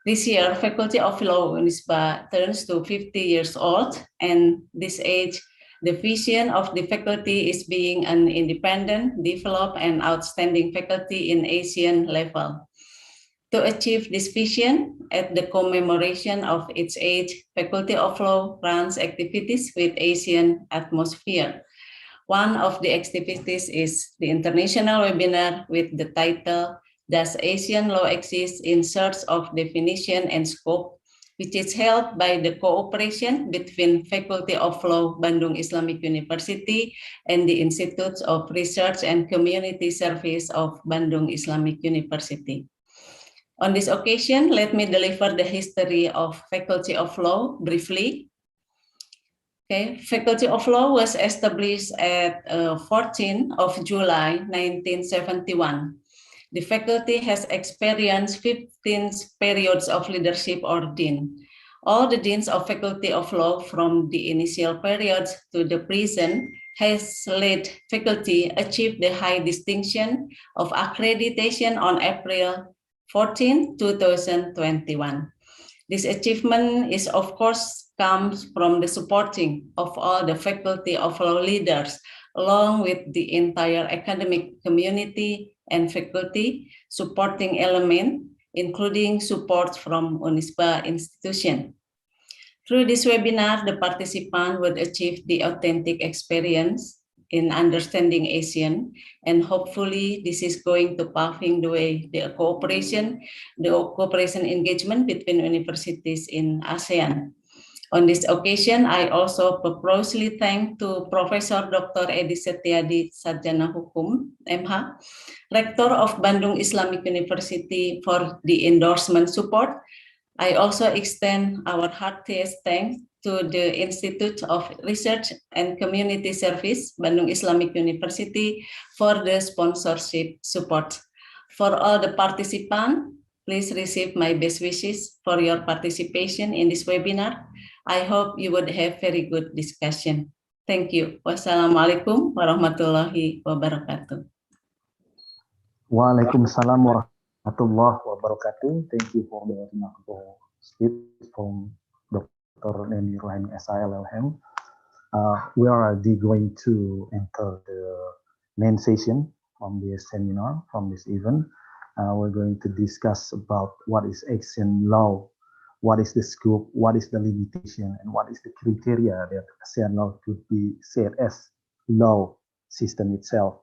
Speaker 9: This year, Faculty of Law Unisba turns to 50 years old, and this age, the vision of the faculty is being an independent, developed, and outstanding faculty in ASEAN level. To achieve this vision, at the commemoration of its age, Faculty of Law runs activities with ASEAN atmosphere. One of the activities is the international webinar with the title, Does ASEAN Law Exist in Search of Definition and Scope, which is held by the cooperation between Faculty of Law, Bandung Islamic University, and the Institute of Research and Community Service of Bandung Islamic University. On this occasion, let me deliver the history of Faculty of Law briefly. Okay, Faculty of Law was established at 14th of July 1971. The faculty has experienced 15 periods of leadership or dean. All the deans of Faculty of Law from the initial periods to the present has led faculty achieve the high distinction of accreditation on April 14, 2021. This achievement is, of course, comes from the supporting of all the Faculty of Law leaders, along with the entire academic community and faculty supporting element, including support from Unisba institution. Through this webinar, the participant would achieve the authentic experience in understanding ASEAN, and hopefully this is going to paving the way the cooperation engagement between universities in ASEAN. On this occasion, I also profusely thank to Professor Dr. Edi Setiadi Sarjana Hukum, MH, Rector of Bandung Islamic University for the endorsement support. I also extend our heartiest thanks to the Institute of Research and Community Service, Bandung Islamic University, for the sponsorship support. For all the participants, please receive my best wishes for your participation in this webinar. I hope you would have very good discussion. Thank you. Wassalamualaikum warahmatullahi wabarakatuh.
Speaker 3: Waalaikumsalam warahmatullahi wabarakatuh. Thank you for the remarkable speech from Dr. Eni Rohaini SILLM. We are going to enter the main session from this seminar, from this event. We're going to discuss about what is ASEAN law, what is the scope, what is the limitation, and what is the criteria that ASEAN law could be said as law system itself.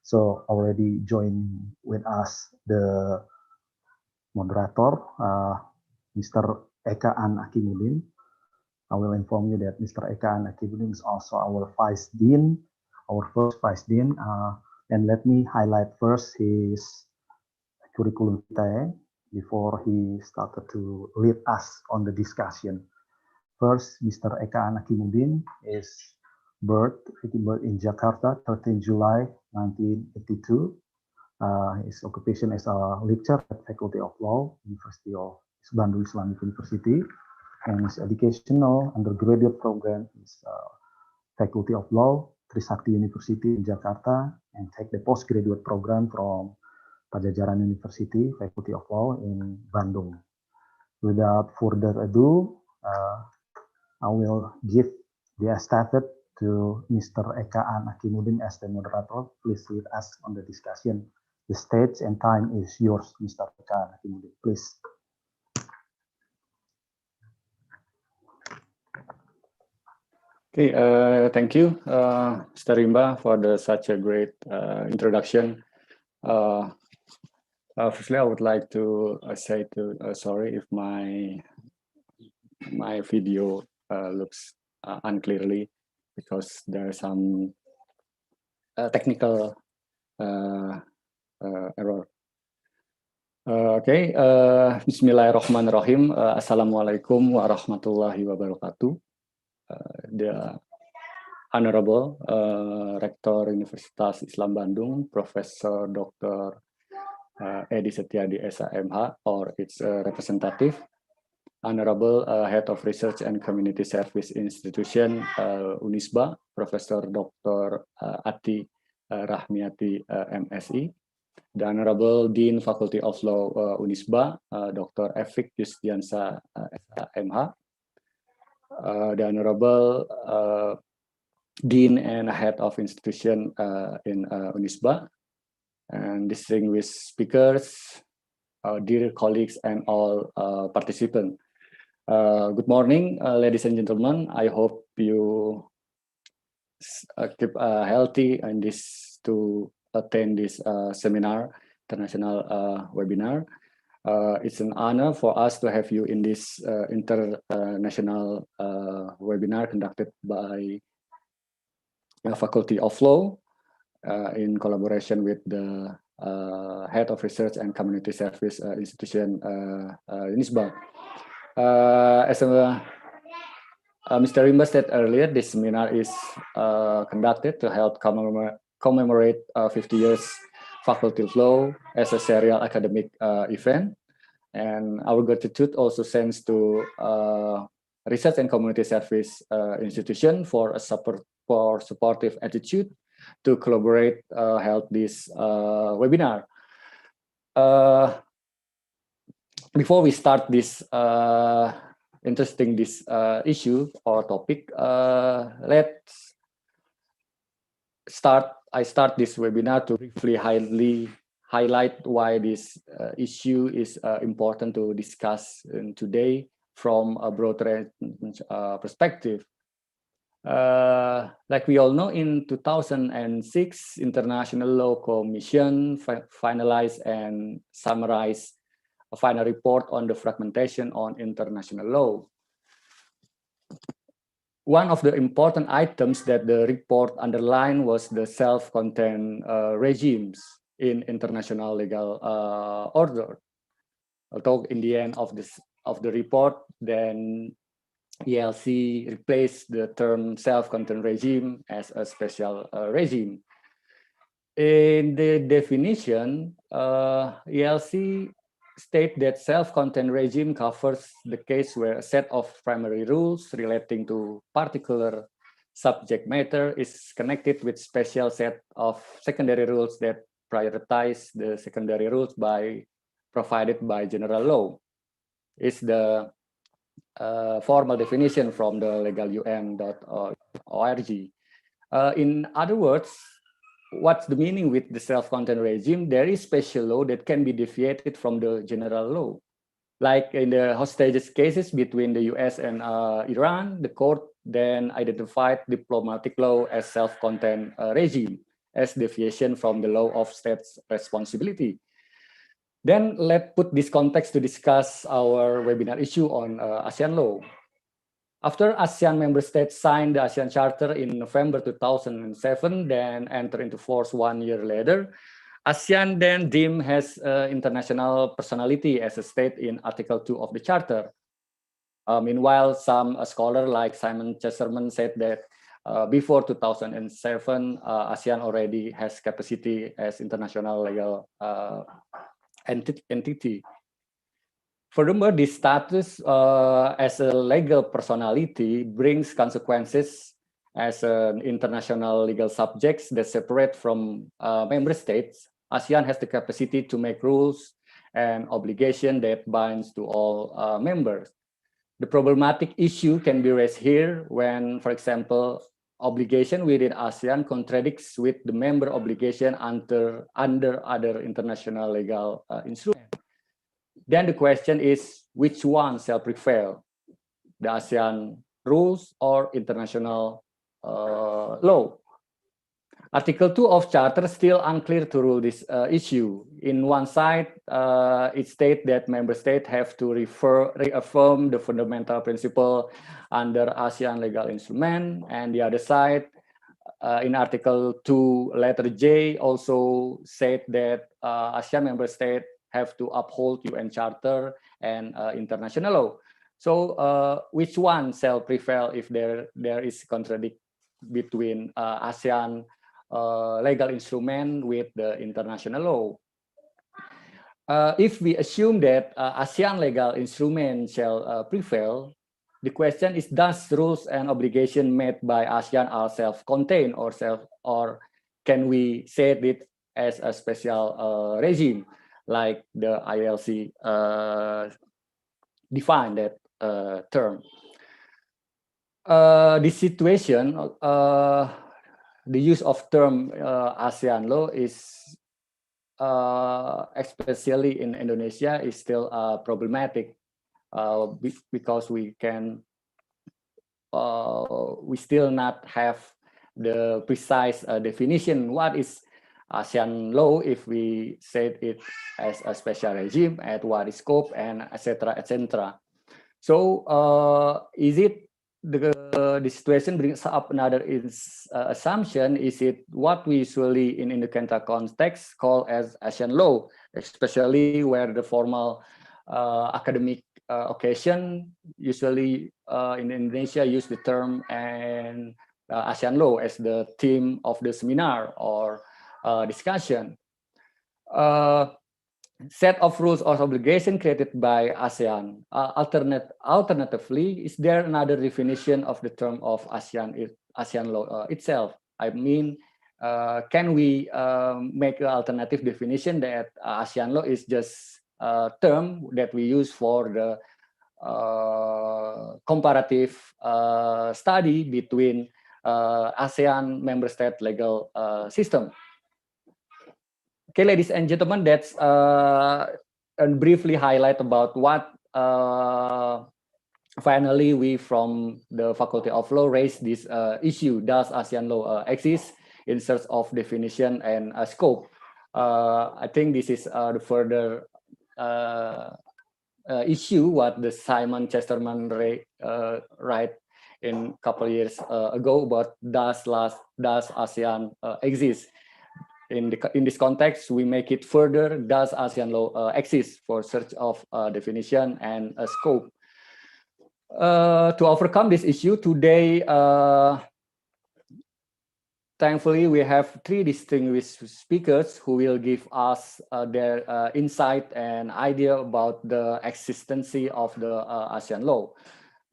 Speaker 3: So already joined with us the moderator, Mr. Eka An Akimudin. I will inform you that Mr. Eka An Akimudin is also our Vice Dean, our first Vice Dean. And let me highlight first his curriculum vitae before he started to lead us on the discussion. First, Mr. Eka An Akimudin is born in Jakarta, 13 July 1982. His occupation is a lecturer at Faculty of Law, University of Bandung Islamic University, and his educational undergraduate program is Faculty of Law, Trisakti University in Jakarta, and take the postgraduate program from Pajajaran University, Faculty of Law in Bandung. Without further ado, I will give the estafette to Mr. Eka An Akimudin as the moderator. Please lead us on the discussion. The stage and time is yours, Mr. Eka An Akimudin. Please.
Speaker 7: Okay, thank you, Mr. Rimba, for such a great introduction. Firstly, I would like to say sorry if my video looks unclearly because there are some technical error. Okay, Bismillahirrahmanirrahim. Assalamualaikum warahmatullahi wabarakatuh. The Honorable Rektor Universitas Islam Bandung, Professor Dr. Edi Setiadi SAMH or its representative, Honorable Head of Research and Community Service Institution Unisba, Professor Dr. Ati Rahmiati MSI, the Honorable Dean Faculty of Law Unisba, Dr. Efik Yustiansa SAMH, the Honorable Dean and Head of Institution in Unisba, and distinguished speakers, dear colleagues, and all participants. Good morning, ladies and gentlemen. I hope you keep healthy and to attend this seminar, international webinar. It's an honor for us to have you in this international webinar conducted by the Faculty of Law in collaboration with the Head of Research and Community Service Institution Unisba. As Mr. Rimba said earlier, this seminar is conducted to help commemorate 50 years Faculty of Law as a serial academic event. And our gratitude also sends to Research and Community Service Institution for a supportive attitude to collaborate, held this webinar. Before we start this interesting issue or topic, let's start. I start this webinar to briefly highlight why this issue is important to discuss today from a broad perspective. Like we all know, in 2006, International Law Commission finalized and summarized a final report on the fragmentation on international law. One of the important items that the report underlined was the self-contained regimes in international legal order. Although in the end of the report, then ELC replaced the term self-contained regime as a special regime. In the definition, ELC state that self-contained regime covers the case where a set of primary rules relating to particular subject matter is connected with special set of secondary rules that prioritize the secondary rules provided by general law. Is the formal definition from the legalum.org. In other words, what's the meaning with the self-contained regime? There is special law that can be deviated from the general law. Like in the hostages cases between the US and Iran, the court then identified diplomatic law as self-contained regime. as deviation from the law of states responsibility. Then let's put this context to discuss our webinar issue on ASEAN law. After ASEAN member states signed the ASEAN Charter in November 2007, then entered into force 1 year later, ASEAN then deemed has international personality as a state in Article 2 of the Charter. Meanwhile, some scholar like Simon Chesterman said that before 2007, ASEAN already has capacity as international legal entity. Furthermore, this status as a legal personality brings consequences as an international legal subjects that separate from member states. ASEAN has the capacity to make rules and obligation that binds to all members. The problematic issue can be raised here when, for example, obligation within ASEAN contradicts with the member obligation under other international legal instruments. Then the question is, which one shall prevail, the ASEAN rules or international law? Article 2 of Charter still unclear to rule this issue. In one side, it states that member states have to reaffirm the fundamental principle under ASEAN legal instrument, and the other side, in Article 2, letter J, also said that ASEAN member states have to uphold UN Charter and international law. So which one shall prevail if there is contradict between ASEAN legal instrument with the international law? If we assume that ASEAN legal instrument shall prevail, the question is, does rules and obligation made by ASEAN are self-contained or can we say it as a special regime, like the ILC defined that term? This situation, the use of term ASEAN law is, especially in Indonesia, is still problematic because we still not have the precise definition what is ASEAN law if we said it as a special regime, at what is scope, and etc. etc. So is it the situation brings up another assumption? Is it what we usually in the Kenta context call as ASEAN law, especially where the formal academic occasion usually in Indonesia use the term and ASEAN law as the theme of the seminar or discussion. Set of rules or obligation created by ASEAN. Alternatively, is there another definition of the term of ASEAN law itself? I mean, can we make an alternative definition that ASEAN law is just a term that we use for the comparative study between ASEAN member state legal system? Okay, ladies and gentlemen, that's and briefly highlight about what finally we from the Faculty of Law raised this issue. Does ASEAN law exist in search of definition and scope? I think this is the further issue what the Simon Chesterman write in couple years ago about does ASEAN exist? In this context, we make it further, does ASEAN law exist for search of definition and scope? To overcome this issue today, thankfully, we have three distinguished speakers who will give us their insight and idea about the existence of the ASEAN law.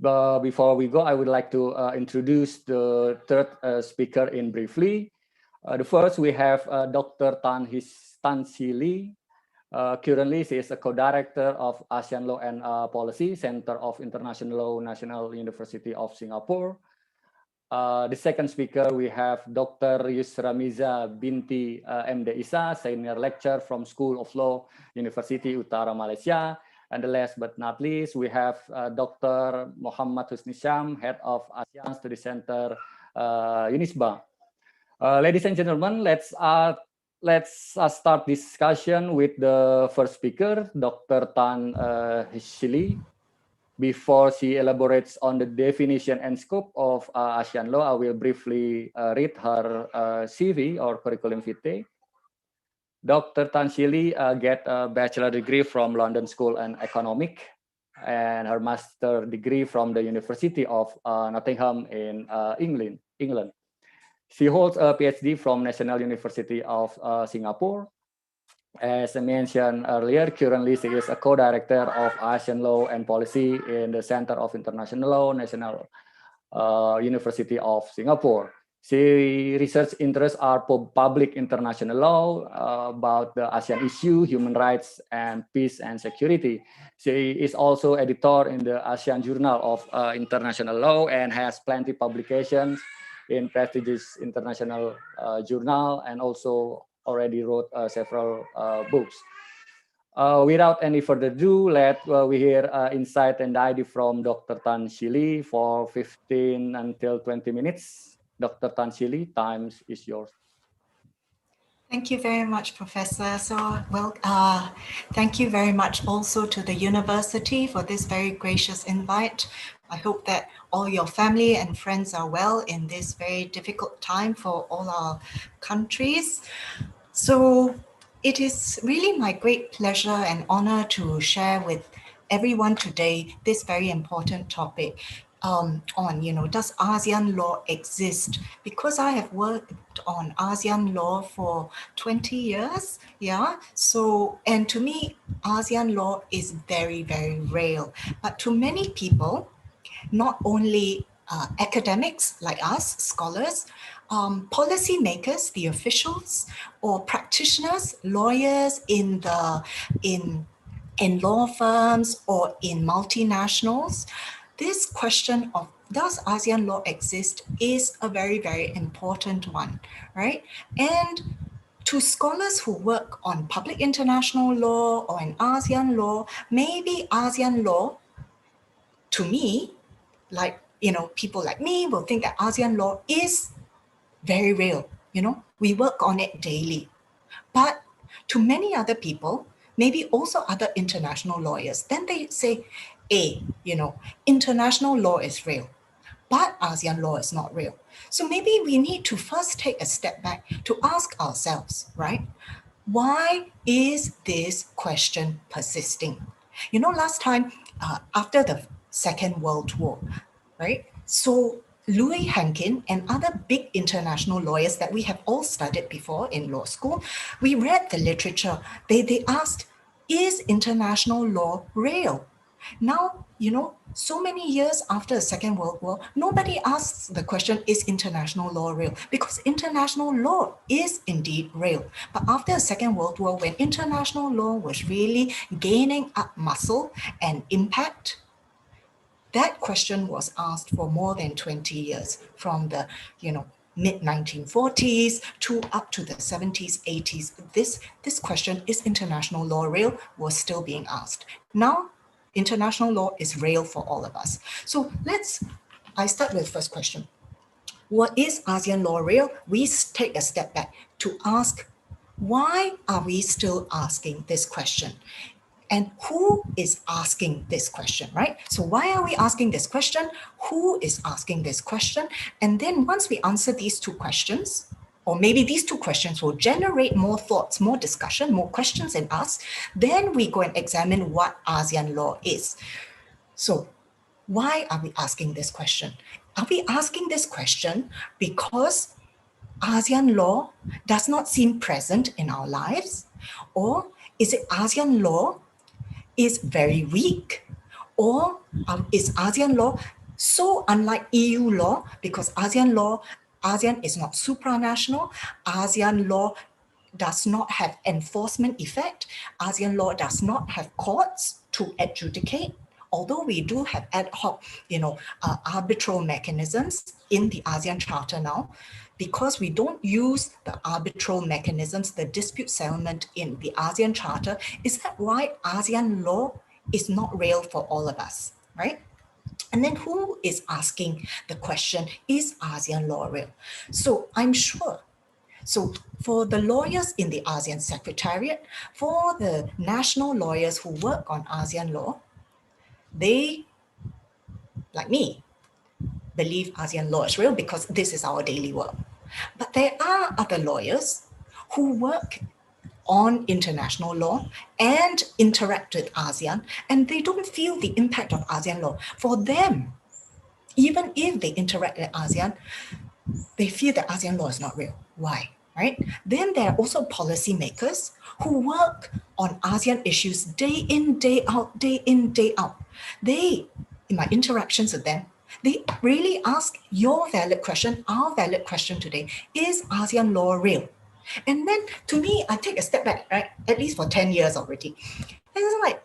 Speaker 7: But before we go, I would like to introduce the third speaker in briefly. The first, we have Dr. Tan Si Lee. Currently, she is a co-director of ASEAN Law and Policy, Center of International Law, National University of Singapore. The second speaker, we have Dr. Yusramiza Binti MD Isa, Senior Lecturer from School of Law, University Utara Malaysia. And the last but not least, we have Dr. Muhammad Husni Syam, Head of ASEAN Study Center, Unisba. Ladies and gentlemen, let's start discussion with the first speaker, Dr. Tan Shili. Before she elaborates on the definition and scope of ASEAN law, I will briefly read her CV or curriculum vitae. Dr. Tan Shili get a bachelor degree from London School and Economic and her master degree from the University of Nottingham in England. She holds a PhD from National University of Singapore. As I mentioned earlier, currently she is a co-director of ASEAN Law and Policy in the Center of International Law, National University of Singapore. She research interests are public international law, about the ASEAN issue, human rights, and peace and security. She is also editor in the ASEAN Journal of International Law and has plenty publications in prestigious international journal, and also already wrote several books. Without any further ado, we hear insight and idea from Dr. Tan Shili for 15 until 20 minutes. Dr. Tan Shili, time is yours.
Speaker 12: Thank you very much, Professor. Thank you very much also to the university for this very gracious invite. I hope that all your family and friends are well in this very difficult time for all our countries. So it is really my great pleasure and honor to share with everyone today this very important topic on, does ASEAN law exist? Because I have worked on ASEAN law for 20 years, and to me, ASEAN law is very, very real. But to many people, not only academics like us, scholars, policymakers, the officials, or practitioners, lawyers in law firms or in multinationals, this question of does ASEAN law exist is a very, very important one, right? And to scholars who work on public international law or in ASEAN law, maybe ASEAN law, to me, people like me will think that ASEAN law is very real. We work on it daily. But to many other people, maybe also other international lawyers, then they say, international law is real, but ASEAN law is not real. So maybe we need to first take a step back to ask ourselves, right? Why is this question persisting? Last time, after the Second World War, right? So Louis Hankin and other big international lawyers that we have all studied before in law school, we read the literature. They asked, is international law real? Now, so many years after the Second World War, nobody asks the question, is international law real? Because international law is indeed real. But after the Second World War, when international law was really gaining up muscle and impact, that question was asked for more than 20 years, from the mid-1940s to up to the 70s, 80s. This question, is international law real, was still being asked. Now, international law is real for all of us. So I start with the first question. What is ASEAN law real? We take a step back to ask, why are we still asking this question? And who is asking this question, right? So why are we asking this question? Who is asking this question? And then once we answer these two questions, or maybe these two questions will generate more thoughts, more discussion, more questions in us, then we go and examine what ASEAN law is. So why are we asking this question? Are we asking this question because ASEAN law does not seem present in our lives? Or is it ASEAN law is very weak? Or is ASEAN law so unlike EU law, because ASEAN is not supranational, ASEAN law does not have enforcement effect, ASEAN law does not have courts to adjudicate, although we do have ad hoc, arbitral mechanisms in the ASEAN Charter now. Because we don't use the arbitral mechanisms, the dispute settlement in the ASEAN Charter, is that why ASEAN law is not real for all of us, right? And then who is asking the question, is ASEAN law real? So I'm sure So for the lawyers in the ASEAN Secretariat, for the national lawyers who work on ASEAN law, they, like me, believe ASEAN law is real because this is our daily work. But there are other lawyers who work on international law and interact with ASEAN, and they don't feel the impact of ASEAN law. For them, even if they interact with ASEAN, they feel that ASEAN law is not real. Why? Right? Then there are also policymakers who work on ASEAN issues day in, day out, day in, day out. They, in my interactions with them, they really ask your valid question, our valid question today, is ASEAN law real? And then to me, I take a step back, right? At least for 10 years already. And it's like,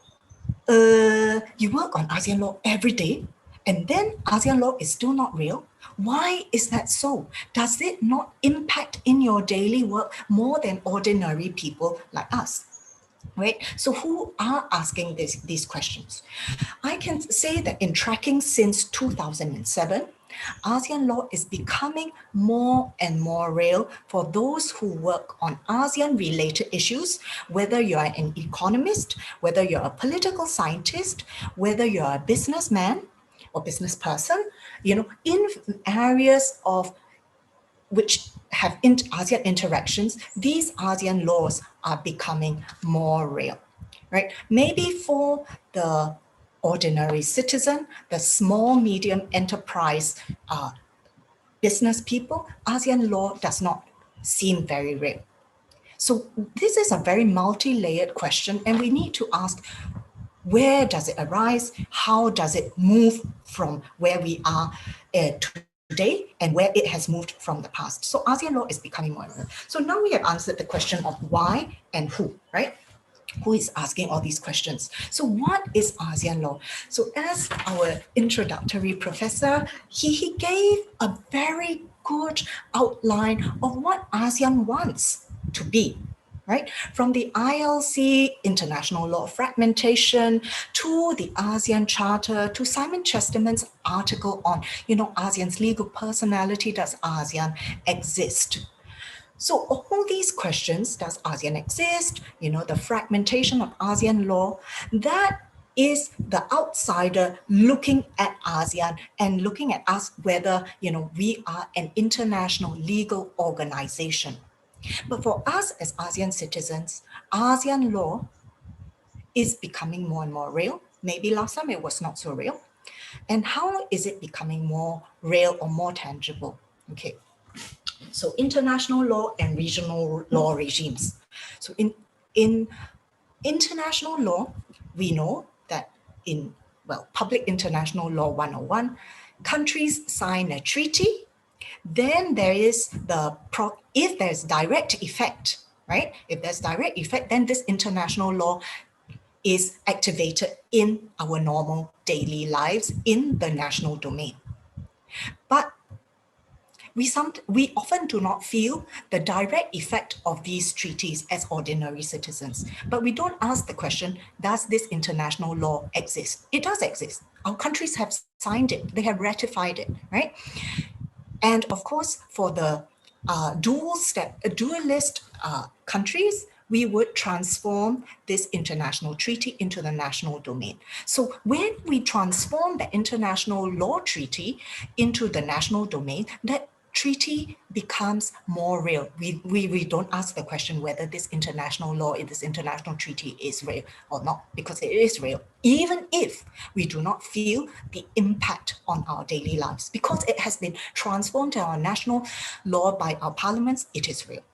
Speaker 12: you work on ASEAN law every day, and then ASEAN law is still not real. Why is that so? Does it not impact in your daily work more than ordinary people like us? Right? So who are asking these questions? I can say that in tracking since 2007, ASEAN law is becoming more and more real for those who work on ASEAN-related issues, whether you're an economist, whether you're a political scientist, whether you're a businessman or business person, in areas of which have ASEAN interactions, these ASEAN laws are becoming more real, right? Maybe for the ordinary citizen, the small, medium enterprise business people, ASEAN law does not seem very real. So this is a very multi-layered question, and we need to ask, where does it arise? How does it move from where we are today and where it has moved from the past? So ASEAN law is becoming more real. So now we have answered the question of why and who, right? Who is asking all these questions? So what is ASEAN law? So as our introductory professor, he gave a very good outline of what ASEAN wants to be, right? From the ILC international law fragmentation to the ASEAN Charter to Simon Chesterman's article on, ASEAN's legal personality, does ASEAN exist? So all these questions, does ASEAN exist? The fragmentation of ASEAN law, that is the outsider looking at ASEAN and looking at us whether, we are an international legal organization. But for us as ASEAN citizens, ASEAN law is becoming more and more real. Maybe last time it was not so real. And how is it becoming more real or more tangible? Okay. So international law and regional law regimes. So in international law, we know that in, Public International Law 101, countries sign a treaty, then there is if there's direct effect, right? If there's direct effect, then this international law is activated in our normal daily lives in the national domain. But we often do not feel the direct effect of these treaties as ordinary citizens. But we don't ask the question, does this international law exist? It does exist. Our countries have signed it. They have ratified it, right? And of course, for the dualist countries, we would transform this international treaty into the national domain. So when we transform the international law treaty into the national domain, that treaty becomes more real. We don't ask the question whether this international law in this international treaty is real or not, because it is real, even if we do not feel the impact on our daily lives. Because it has been transformed to our national law by our parliaments, it is real.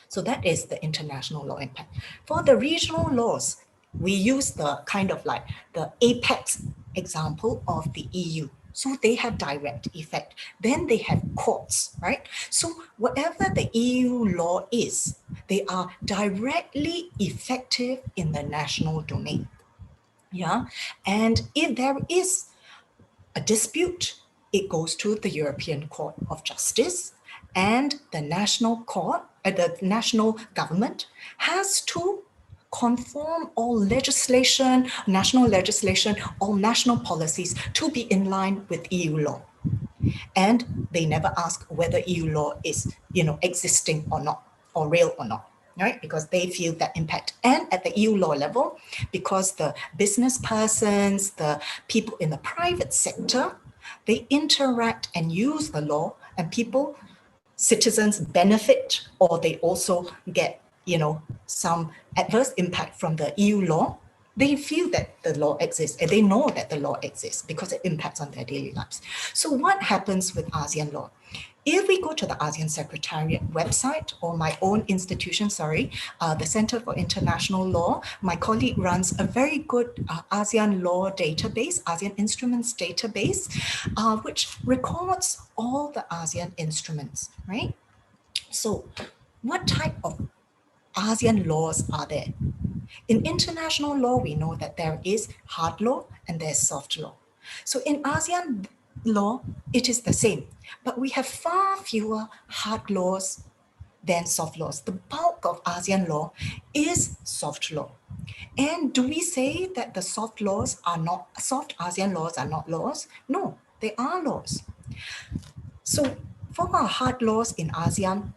Speaker 12: So that is the international law impact. For the regional laws, we use the kind of like the apex example of the EU. So they have direct effect. Then they have courts, right? So whatever the EU law is, they are directly effective in the national domain. Yeah. And if there is a dispute, it goes to the European Court of Justice, and the national court, the national government has to conform all legislation, national legislation, all national policies to be in line with EU law. And they never ask whether EU law is, existing or not, or real or not, right? Because they feel that impact. And at the EU law level, because the business persons, the people in the private sector, they interact and use the law, and people, citizens benefit, or they also get, some adverse impact from the EU law. They feel that the law exists, and they know that the law exists because it impacts on their daily lives. So what happens with ASEAN law? If we go to the ASEAN Secretariat website, or my own institution, the Center for International Law, my colleague runs a very good ASEAN law database, ASEAN instruments database, which records all the ASEAN instruments, right? So what type of ASEAN laws are there? In international law, we know that there is hard law and there's soft law. So in ASEAN law, it is the same, but we have far fewer hard laws than soft laws. The bulk of ASEAN law is soft law. And do we say that the soft ASEAN laws are not laws? No, they are laws. So for our hard laws in ASEAN,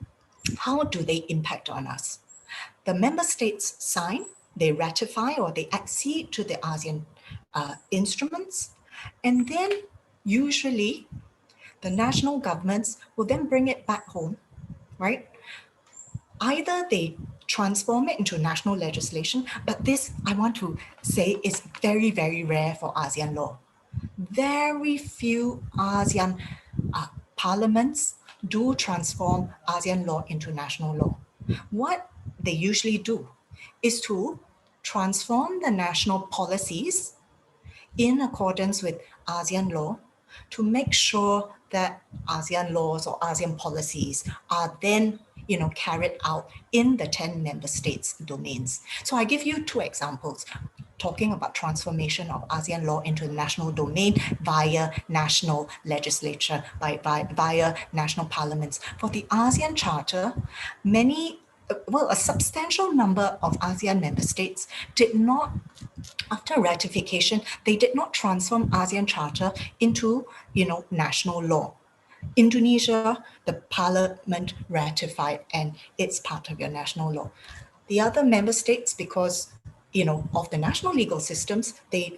Speaker 12: how do they impact on us? The member states sign, they ratify, or they accede to the ASEAN instruments, and then usually the national governments will then bring it back home, right? Either they transform it into national legislation, but this, I want to say, is very, very rare for ASEAN law. Very few ASEAN parliaments do transform ASEAN law into national law. What they usually do is to transform the national policies in accordance with ASEAN law to make sure that ASEAN laws or ASEAN policies are then carried out in the 10 member states domains. So I give you two examples talking about transformation of ASEAN law into the national domain via national legislature, via national parliaments. For the ASEAN Charter, a substantial number of ASEAN member states did not, after ratification, they did not transform ASEAN Charter into, national law. Indonesia, the parliament ratified, and it's part of your national law. The other member states, because of the national legal systems,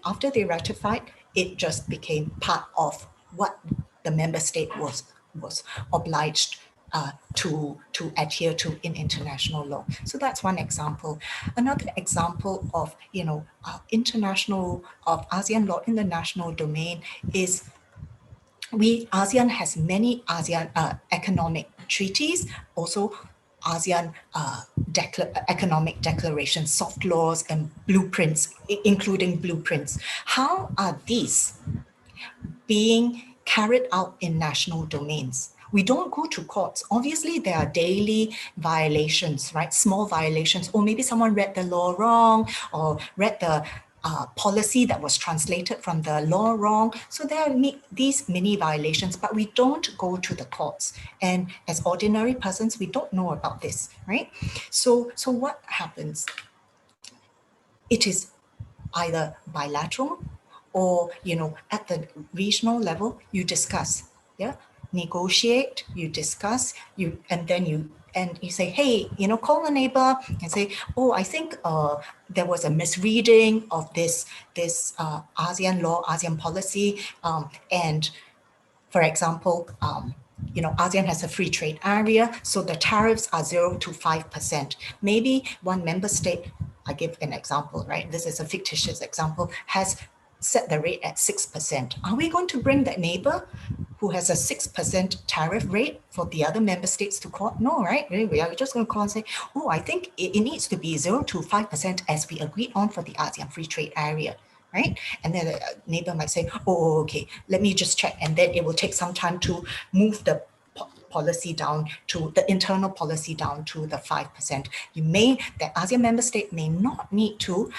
Speaker 12: after they ratified, it just became part of what the member state was obliged to adhere to in international law. So that's one example. Another example of of ASEAN law in the national domain is ASEAN has many ASEAN economic treaties, also ASEAN economic declarations, soft laws, and blueprints, including blueprints. How are these being carried out in national domains? We don't go to courts. Obviously, there are daily violations, right? Small violations, or maybe someone read the law wrong, or read the policy that was translated from the law wrong. So there are these mini violations, but we don't go to the courts. And as ordinary persons, we don't know about this, right? So what happens? It is either bilateral or, at the regional level, you discuss, negotiate, you discuss, and you say, hey, call a neighbor and say, oh, I think there was a misreading of this ASEAN law, ASEAN policy, and for example, ASEAN has a free trade area, so the tariffs are 0 to 5%. Maybe one member state, I give an example, right? This is a fictitious example, has set the rate at 6%. Are we going to bring that neighbor who has a 6% tariff rate for the other member states to court? No, right? We are just going to call and say, oh, I think it needs to be 0 to 5% as we agreed on for the ASEAN free trade area, right? And then the neighbor might say, oh, okay, let me just check. And then it will take some time to move the policy down to the internal policy down to the 5%. The ASEAN member state may not need to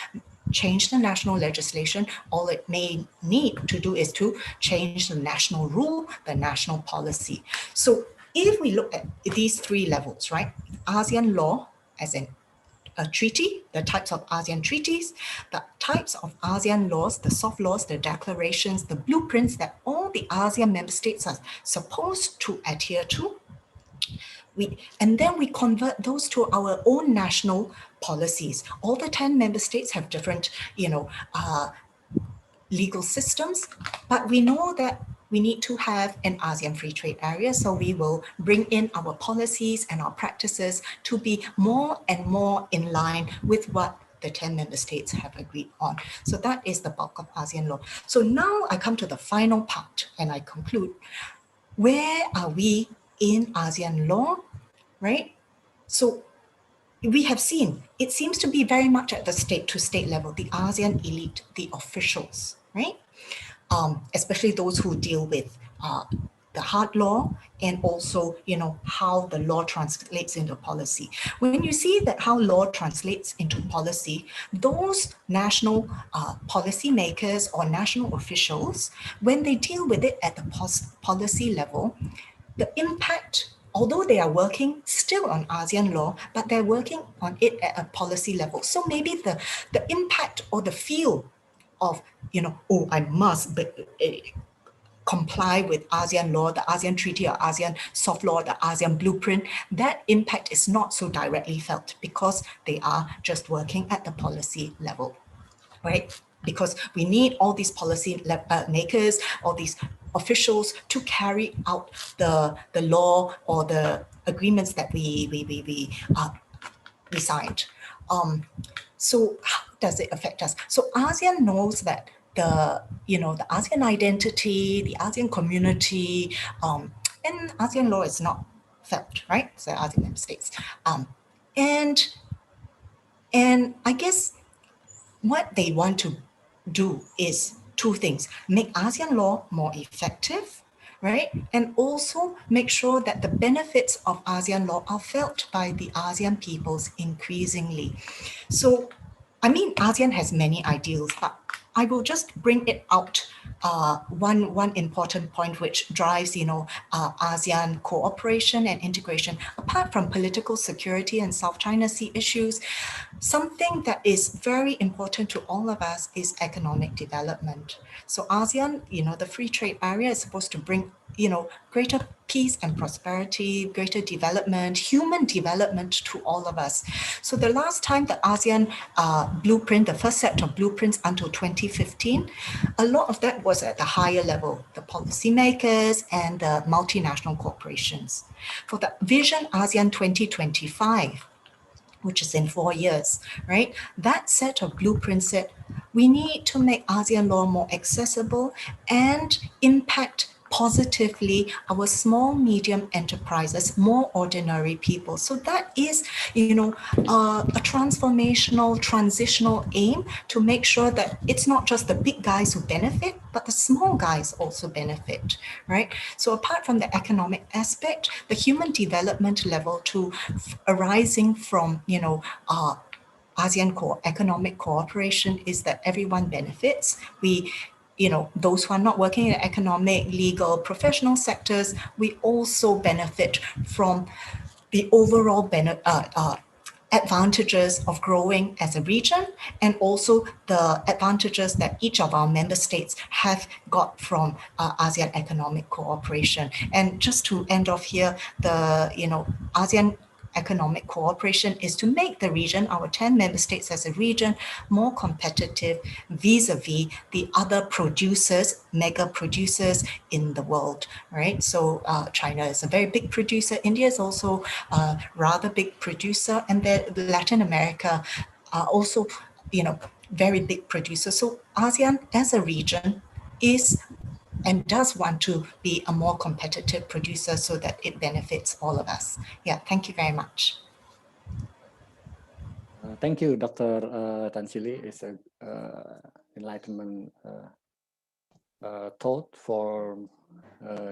Speaker 12: change the national legislation. All it may need to do is to change the national rule, the national policy. So if we look at these three levels, right? ASEAN law as in treaty, the types of ASEAN treaties, the types of ASEAN laws, the soft laws, the declarations, the blueprints that all the ASEAN member states are supposed to adhere to. And then we convert those to our own national policies. All the 10 member states have different, legal systems, but we know that we need to have an ASEAN free trade area, so we will bring in our policies and our practices to be more and more in line with what the 10 member states have agreed on. So that is the bulk of ASEAN law. So now I come to the final part and I conclude. Where are we in ASEAN law, right? So we have seen, it seems to be very much at the state to state level, the ASEAN elite, the officials, right? Especially those who deal with the hard law and also, how the law translates into policy. When you see that how law translates into policy, those national policy makers or national officials, when they deal with it at the policy level, the impact, although they are working still on ASEAN law, but they're working on it at a policy level. So maybe the impact or the feel of, I must comply with ASEAN law, the ASEAN treaty or ASEAN soft law, the ASEAN blueprint, that impact is not so directly felt because they are just working at the policy level, right? Because we need all these policy makers, all these officials to carry out the law or the agreements that we signed. So how does it affect us? So ASEAN knows that the ASEAN identity, the ASEAN community, and ASEAN law is not felt, right? So ASEAN member states, and I guess what they want to do is two things: make ASEAN law more effective, right? And also make sure that the benefits of ASEAN law are felt by the ASEAN peoples increasingly. So, I mean, ASEAN has many ideals, but I will just bring it out. One important point which drives, ASEAN cooperation and integration, apart from political security and South China Sea issues, something that is very important to all of us is economic development. So ASEAN, the free trade area is supposed to bring, greater peace and prosperity, greater development, human development to all of us. So the last time the ASEAN blueprint, the first set of blueprints until 2015, a lot of that was at the higher level, the policymakers and the multinational corporations. For the Vision ASEAN 2025, which is in 4 years, right? That set of blueprints said we need to make ASEAN law more accessible and impact positively our small, medium enterprises, more ordinary people. So that is, a transformational, transitional aim to make sure that it's not just the big guys who benefit, but the small guys also benefit, right? So apart from the economic aspect, the human development level to arising from, ASEAN economic cooperation is that everyone benefits. We, those who are not working in economic, legal, professional sectors, we also benefit from the overall advantages of growing as a region, and also the advantages that each of our member states have got from ASEAN economic cooperation. And just to end off here, the ASEAN economic cooperation is to make the region, our 10 member states as a region, more competitive vis-a-vis the other producers, mega producers in the world, right? So China is a very big producer. India is also a rather big producer, and then Latin America are also, very big producers. So ASEAN as a region is and does want to be a more competitive producer so that it benefits all of us. Yeah, thank you very much.
Speaker 7: Thank you, Dr. Tansili. It's an enlightenment thought for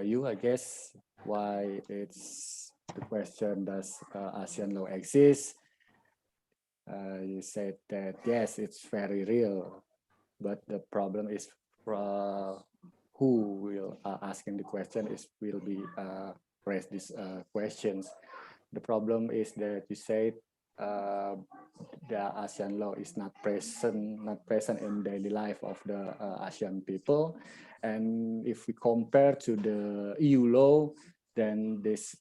Speaker 7: you, I guess, why it's the question, does ASEAN law exist? You said that, yes, it's very real, but the problem is who will asking the question will be raise these questions. The problem is that you said the ASEAN law is not present in daily life of the ASEAN people. And if we compare to the EU law, then this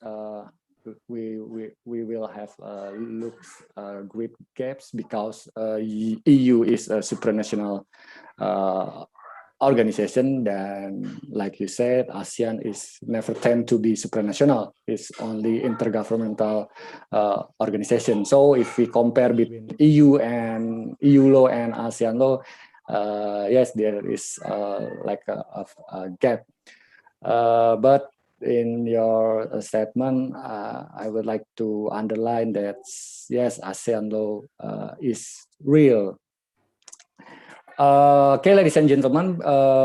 Speaker 7: we will have great gaps, because EU is a supranational organization. Then, like you said, ASEAN is never tend to be supranational. It's only intergovernmental organization. So if we compare between EU law and ASEAN law, yes, there is like a gap. But in your statement, I would like to underline that yes, ASEAN law is real. Okay, ladies and gentlemen,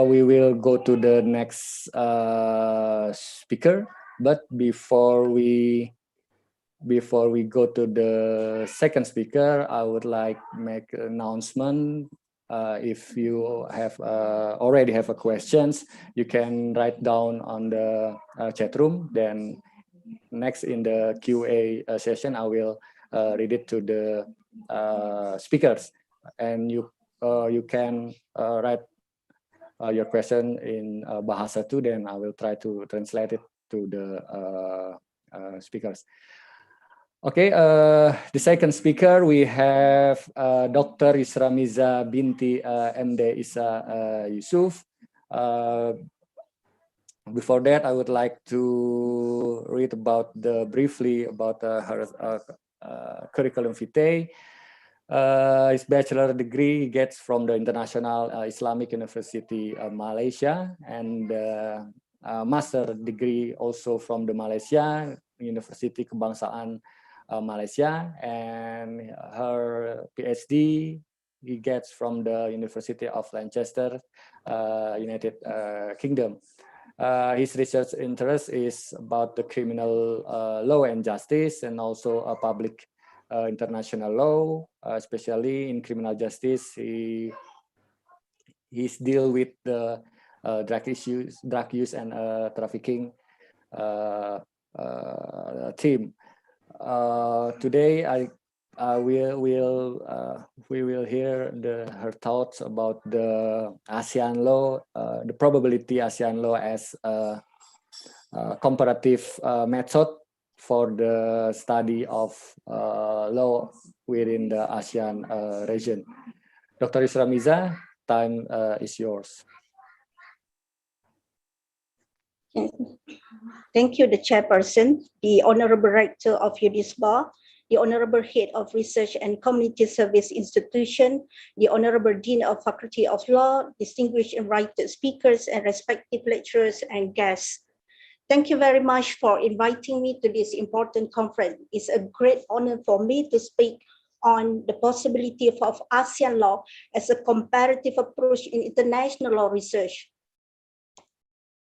Speaker 7: we will go to the next speaker. But before we go to the second speaker, I would like to make an announcement. If you have already have a questions, you can write down on the chat room. Then next in the QA session, I will read it to the speakers, and you can write your question in Bahasa too, then I will try to translate it to the speakers. Okay, the second speaker, we have Dr. Isramiza binti MD Isa Yusuf. Before that, I would like to read briefly about her curriculum vitae. His bachelor degree gets from the International Islamic University Malaysia, and master degree also from the Malaysia University Kebangsaan Malaysia, and her PhD he gets from the University of Lancaster, United Kingdom. His research interest is about the criminal law and justice, and also public international law, especially in criminal justice. He's deal with the drug use and trafficking team. Today, we will hear her thoughts about the ASEAN law, the probability ASEAN law as a comparative method for the study of law within the ASEAN region. Dr. Isramiza, time is yours.
Speaker 8: Thank you, the chairperson, the honorable rector of UNISBA, the honorable head of research and community service institution, the honorable dean of faculty of law, distinguished invited speakers and respective lecturers and guests. Thank you very much for inviting me to this important conference. It's a great honor for me to speak on the possibility of ASEAN law as a comparative approach in international law research.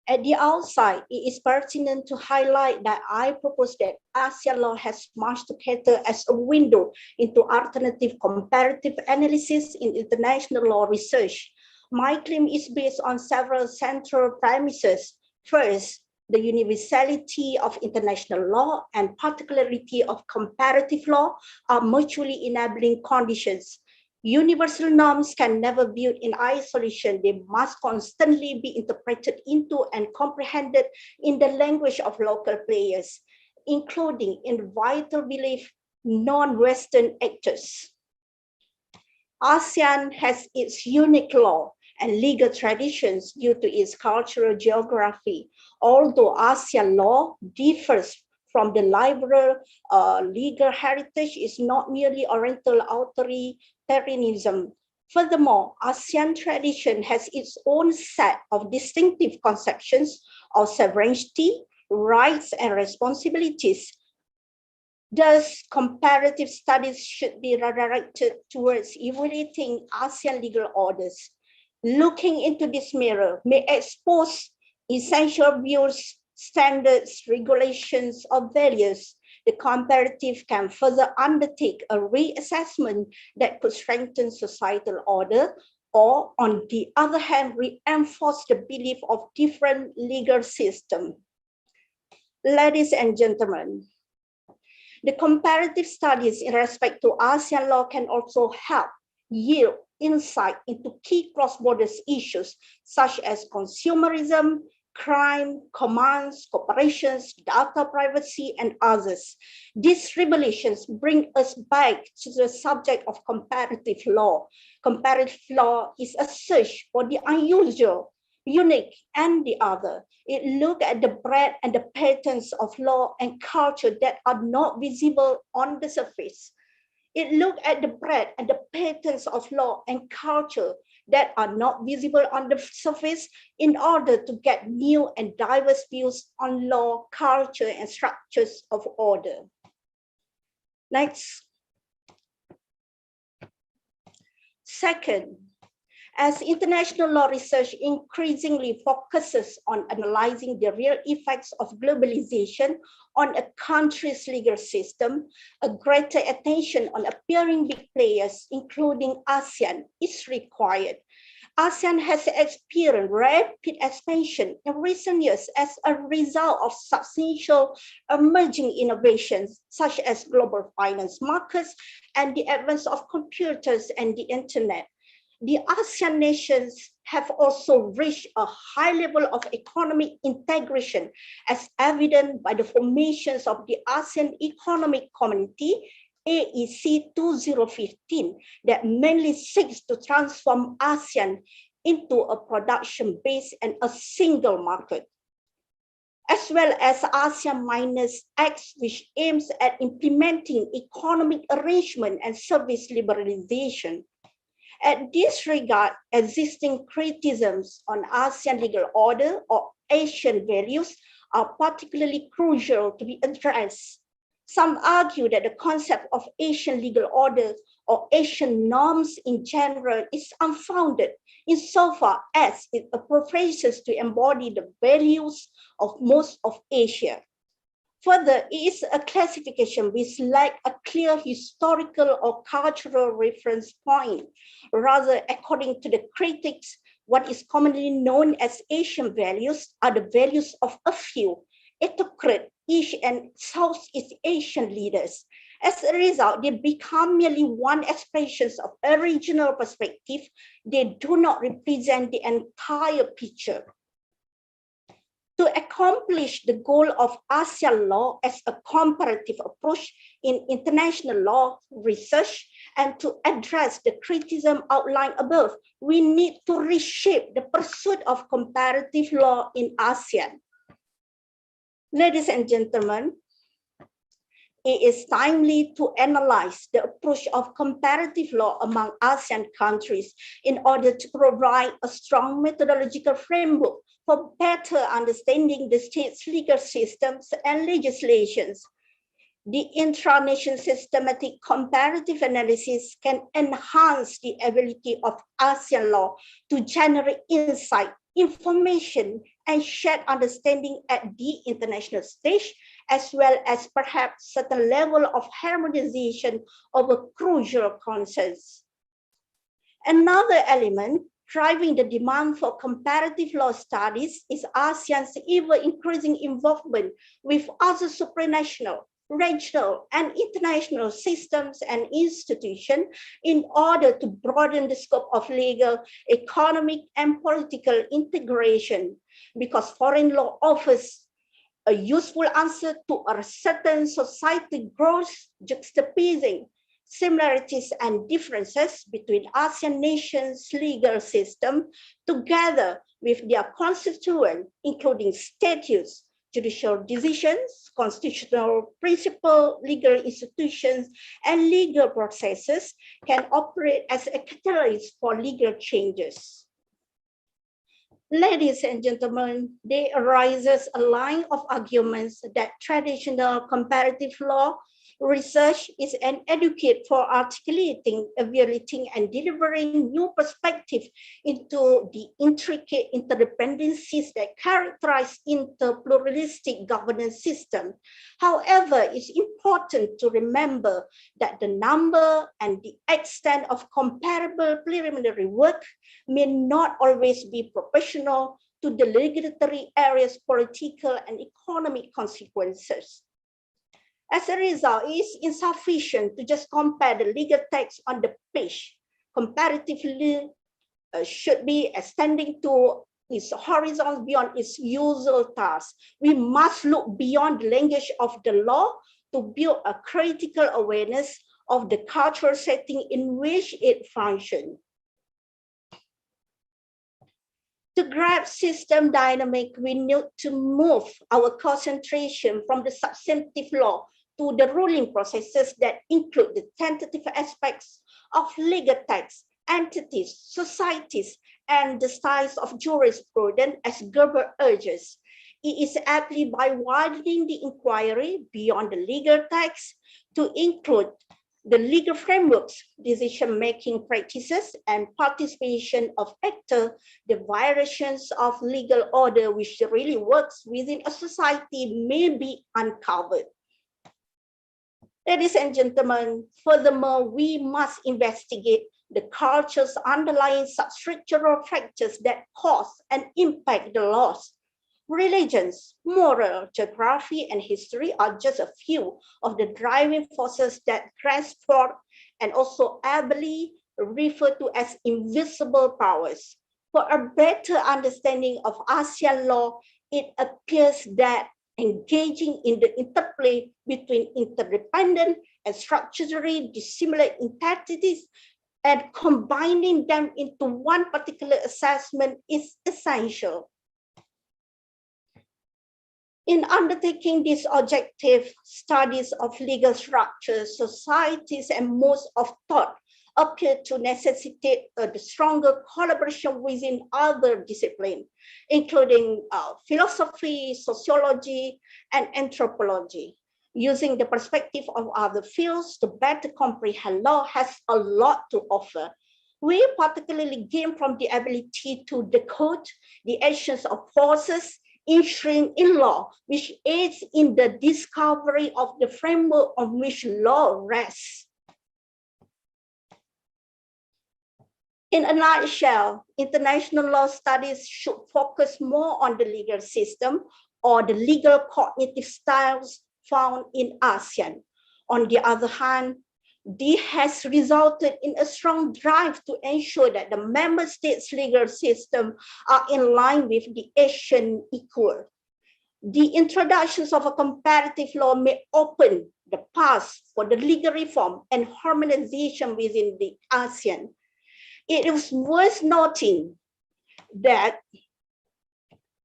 Speaker 8: At the outside, it is pertinent to highlight that I propose that ASEAN law has much to cater as a window into alternative comparative analysis in international law research. My claim is based on several central premises. First, the universality of international law and particularity of comparative law are mutually enabling conditions. Universal norms can never be viewed in isolation. They must constantly be interpreted into and comprehended in the language of local players, including in vital belief non-Western actors. ASEAN has its unique law and legal traditions due to its cultural geography. Although ASEAN law differs from the liberal legal heritage, is not merely Oriental authoritarianism. Furthermore, ASEAN tradition has its own set of distinctive conceptions of sovereignty, rights, and responsibilities. Thus, comparative studies should be directed towards evaluating ASEAN legal orders. Looking into this mirror may expose essential views, standards, regulations, or values. The comparative can further undertake a reassessment that could strengthen societal order, or on the other hand, reinforce the belief of different legal systems. Ladies and gentlemen, The comparative studies in respect to ASEAN law can also help yield insight into key cross-border issues such as consumerism, crime, commands, corporations, data privacy, and others. These revelations bring us back to the subject of comparative law. Comparative law is a search for the unusual, unique, and the other. It looks at the breadth and the patterns of law and culture that are not visible on the surface. It looks at the breadth and the patterns of law and culture that are not visible on the surface in order to get new and diverse views on law, culture, and structures of order. Next. Second, as international law research increasingly focuses on analyzing the real effects of globalization on a country's legal system, a greater attention on appearing big players, including ASEAN, is required. ASEAN has experienced rapid expansion in recent years as a result of substantial emerging innovations, such as global finance markets and the advance of computers and the internet. The ASEAN nations have also reached a high level of economic integration, as evident by the formations of the ASEAN Economic Community, AEC 2015, that mainly seeks to transform ASEAN into a production base and a single market, as well as ASEAN-X, which aims at implementing economic arrangement and service liberalization. At this regard, existing criticisms on ASEAN legal order or Asian values are particularly crucial to be addressed. Some argue that the concept of Asian legal order or Asian norms in general is unfounded insofar as it professes to embody the values of most of Asia. Further, it is a classification which lacks a clear historical or cultural reference point. Rather, according to the critics, what is commonly known as Asian values are the values of a few autocrat East and Southeast Asian leaders. As a result, they become merely one expression of a regional perspective. They do not represent the entire picture. To accomplish the goal of ASEAN law as a comparative approach in international law research and to address the criticism outlined above, we need to reshape the pursuit of comparative law in ASEAN. Ladies and gentlemen, it is timely to analyze the approach of comparative law among ASEAN countries in order to provide a strong methodological framework for better understanding the state's legal systems and legislations. The intra-nation systematic comparative analysis can enhance the ability of ASEAN law to generate insight, information, and shared understanding at the international stage, as well as perhaps certain level of harmonization over crucial concerns. Another element driving the demand for comparative law studies is ASEAN's ever-increasing involvement with other supranational, regional, and international systems and institutions in order to broaden the scope of legal, economic, and political integration, because foreign law offers a useful answer to a certain society growth, juxtaposing similarities and differences between ASEAN nations' legal system together with their constituents, including statutes, judicial decisions, constitutional principles, legal institutions, and legal processes can operate as a catalyst for legal changes. Ladies and gentlemen, there arises a line of arguments that traditional comparative law research is inadequate for articulating, evaluating, and delivering new perspective into the intricate interdependencies that characterize interpluralistic governance system. However, it's important to remember that the number and the extent of comparable preliminary work may not always be proportional to the regulatory area's political and economic consequences. As a result, it is insufficient to just compare the legal text on the page. Comparatively, should be extending to its horizons beyond its usual task. We must look beyond the language of the law to build a critical awareness of the cultural setting in which it functions. To grasp system dynamic, we need to move our concentration from the substantive law to the ruling processes that include the tentative aspects of legal text, entities, societies, and the styles of jurisprudence, as Gerber urges. It is aptly by widening the inquiry beyond the legal text to include the legal frameworks, decision-making practices, and participation of actors, the violations of legal order which really works within a society may be uncovered. Ladies and gentlemen, furthermore, we must investigate the culture's underlying substructural factors that cause and impact the laws. Religions, moral, geography, and history are just a few of the driving forces that transport and also ably referred to as invisible powers. For a better understanding of ASEAN law, it appears that engaging in the interplay between interdependent and structurally dissimilar entities and combining them into one particular assessment is essential. In undertaking these objective studies of legal structures, societies, and modes of thought appear to necessitate a stronger collaboration within other disciplines, including philosophy, sociology, and anthropology. Using the perspective of other fields to better comprehend law has a lot to offer. We particularly gain from the ability to decode the actions of forces enshrined in law, which aids in the discovery of the framework on which law rests. In a nutshell, international law studies should focus more on the legal system or the legal cognitive styles found in ASEAN. On the other hand, this has resulted in a strong drive to ensure that the member states' legal system are in line with the Asian equal. The introductions of a comparative law may open the path for the legal reform and harmonization within the ASEAN. It is worth noting that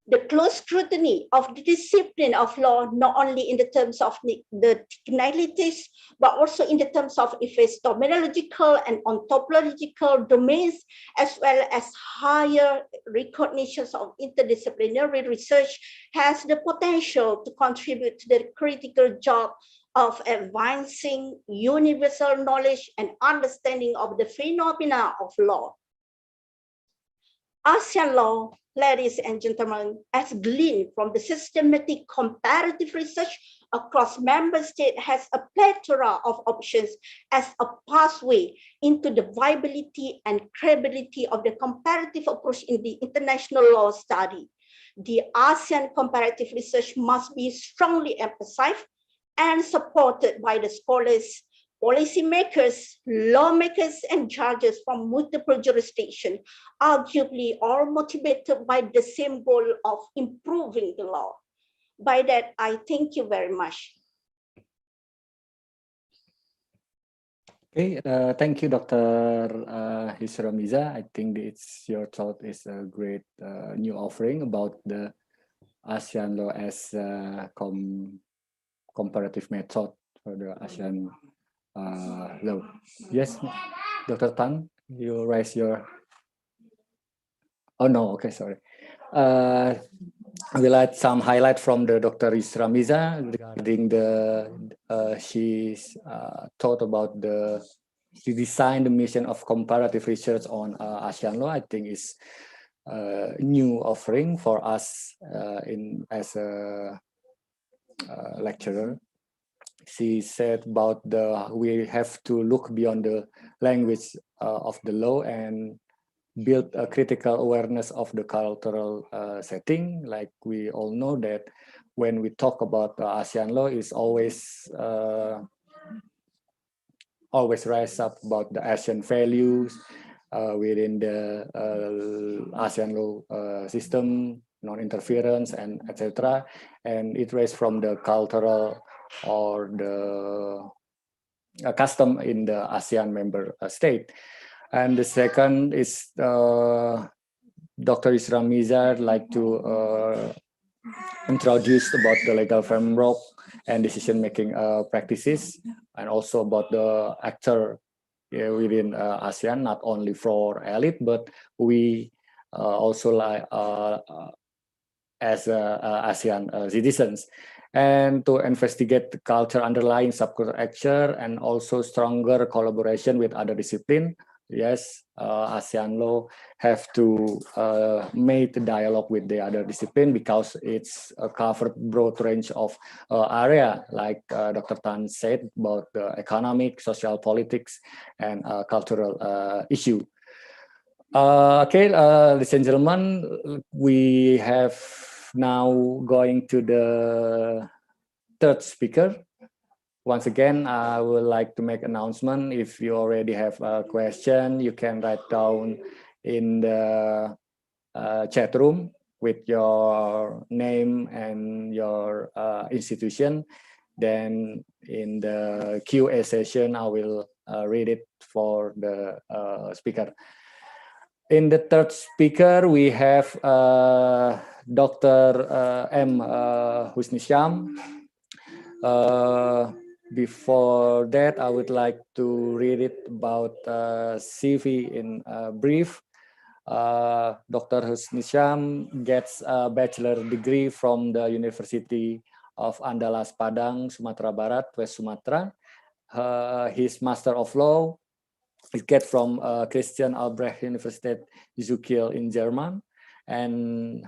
Speaker 8: the close scrutiny of the discipline of law, not only in the terms of the technicalities, but also in the terms of epistemological and ontological domains, as well as higher recognitions of interdisciplinary research, has the potential to contribute to the critical job of advancing universal knowledge and understanding of the phenomena of law. ASEAN law, ladies and gentlemen, as gleaned from the systematic comparative research across member states, has a plethora of options as a pathway into the viability and credibility of the comparative approach in the international law study. The ASEAN comparative research must be strongly emphasized and supported by the scholars, policymakers, lawmakers, and judges from multiple jurisdictions, arguably all motivated by the same goal of improving the law. By that, I thank you very much.
Speaker 7: Okay, thank you, Dr. Hisramiza. I think your thought is a great new offering about the ASEAN law as a comparative method for the ASEAN law. Yes, Dr. Tan, you raise your... Oh no, okay, sorry. I will add some highlight from the Dr. Hisramiza regarding she's thought about she designed the mission of comparative research on ASEAN law. I think is a new offering for us as a lecturer. She said about we have to look beyond the language of the law and build a critical awareness of the cultural setting. Like we all know that when we talk about ASEAN law, it's always rise up about the ASEAN values within the ASEAN law system, non-interference, and etc. And it raised from the cultural or the custom in the ASEAN member state. And the second is Dr. Isra Mizar like to introduce about the legal framework and decision-making practices, and also about the actor within ASEAN, not only for elite, but we also like as ASEAN citizens, and to investigate the culture underlying subculture and also stronger collaboration with other discipline. Yes, ASEAN law have to make the dialogue with the other discipline because it's covered broad range of area, like Dr. Tan said, about the economic, social, politics, and cultural issue. Okay, ladies and gentlemen, we have now going to the third speaker. Once again, I would like to make announcement. If you already have a question, you can write down in the chat room with your name and your institution. Then in the Q&A session, I will read it for the speaker. In the third speaker, we have Dr. M. Husni Syam. Before that, I would like to read it about CV in brief. Dr. Husni Syam gets a bachelor degree from the University of Andalas Padang, Sumatera Barat, West Sumatra. His Master of Law is get from Christian Albrecht University Zurich in German, and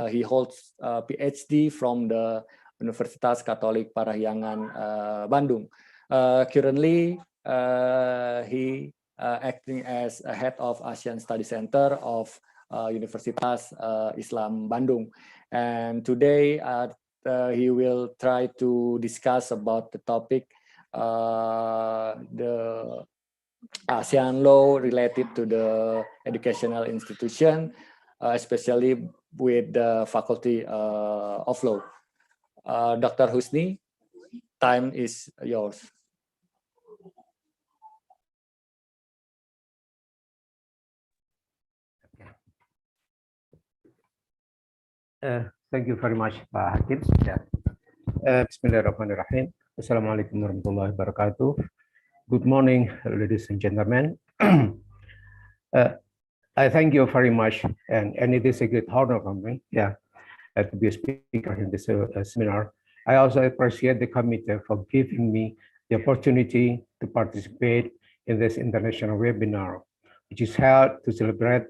Speaker 7: he holds a PhD from the Universitas Katolik Parahyangan Bandung. Currently, he acting as a head of ASEAN Study Center of Universitas Islam Bandung. And today, he will try to discuss about the topic, the ASEAN law related to the educational institution, especially with the Faculty of Law. Dr. Husni, time is yours.
Speaker 13: Thank you very much, Pak Hakim. Bismillahirrahmanirrahim. Assalamualaikum warahmatullahi wabarakatuh. Good morning, ladies and gentlemen. I thank you very much, and it is a great honor for me, to be a speaker in this seminar. I also appreciate the committee for giving me the opportunity to participate in this international webinar, which is held to celebrate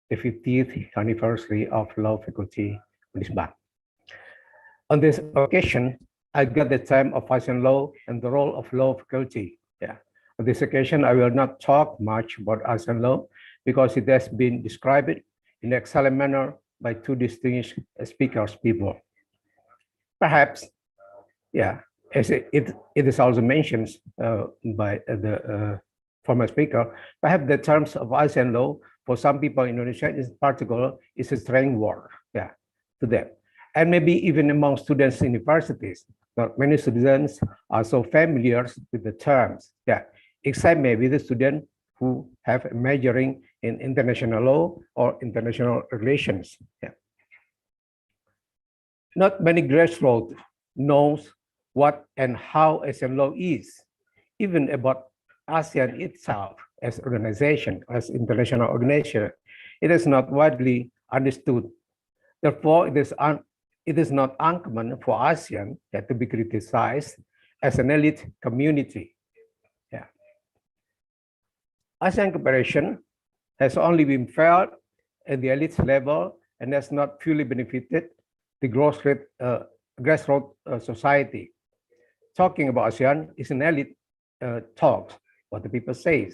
Speaker 13: the 50th anniversary of Law Faculty Unisba. On this occasion, I got the theme of ASEAN law and the role of law faculty. On this occasion, I will not talk much about ASEAN law because it has been described in an excellent manner by two distinguished speakers before. Perhaps, as it is also mentioned by the former speaker, perhaps the terms of ASEAN law for some people in Indonesia in particular is a strange word to them. And maybe even among students in universities, not many students are so familiar with the terms, except maybe the student who have a majoring in international law or international relations. Not many grassroots knows what and how ASEAN law is, even about ASEAN itself as organization, as international organization. It is not widely understood. Therefore, it is not uncommon for ASEAN to be criticized as an elite community. ASEAN cooperation has only been felt at the elite level and has not fully benefited the grassroots society. Talking about ASEAN is an elite talk, what the people say.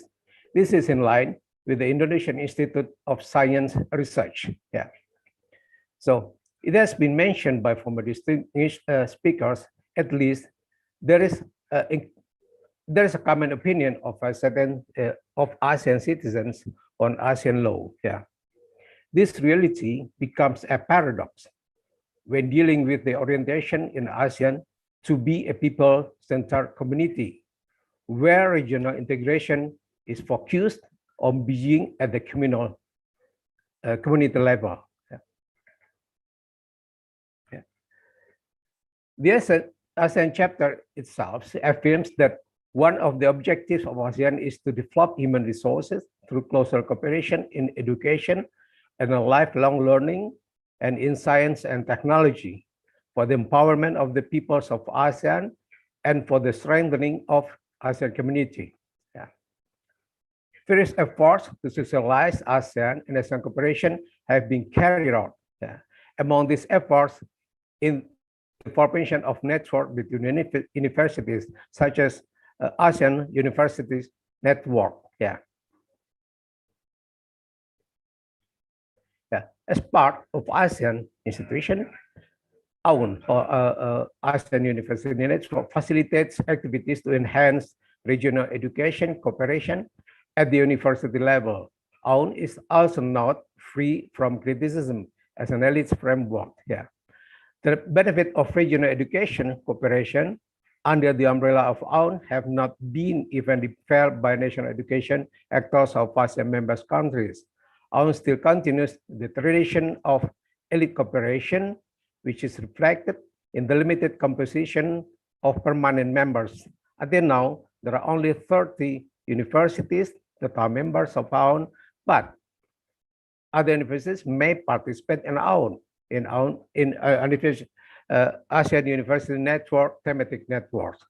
Speaker 13: This is in line with the Indonesian Institute of Science Research. Yeah. So it has been mentioned by former distinguished speakers, at least there is a common opinion of a certain of ASEAN citizens on ASEAN law. Yeah. This reality becomes a paradox when dealing with the orientation in ASEAN to be a people-centered community, where regional integration is focused on being at the communal community level. Yeah. Yeah. The ASEAN chapter itself affirms that one of the objectives of ASEAN is to develop human resources through closer cooperation in education and a lifelong learning and in science and technology for the empowerment of the peoples of ASEAN and for the strengthening of ASEAN community. Yeah. Various efforts to socialize ASEAN and ASEAN cooperation have been carried out. Yeah. Among these efforts, in the formation of network between universities, such as ASEAN Universities Network. Yeah. Yeah. As part of ASEAN institution, AUN, or ASEAN University Network, facilitates activities to enhance regional education cooperation at the university level. AUN is also not free from criticism as an elite framework. Yeah. The benefit of regional education cooperation under the umbrella of AUN have not been evenly felt by national education actors of ASEAN members countries. AUN still continues the tradition of elite cooperation, which is reflected in the limited composition of permanent members. Until now, there are only 30 universities that are members of AUN, but other universities may participate in AUN, ASEAN University Network thematic networks.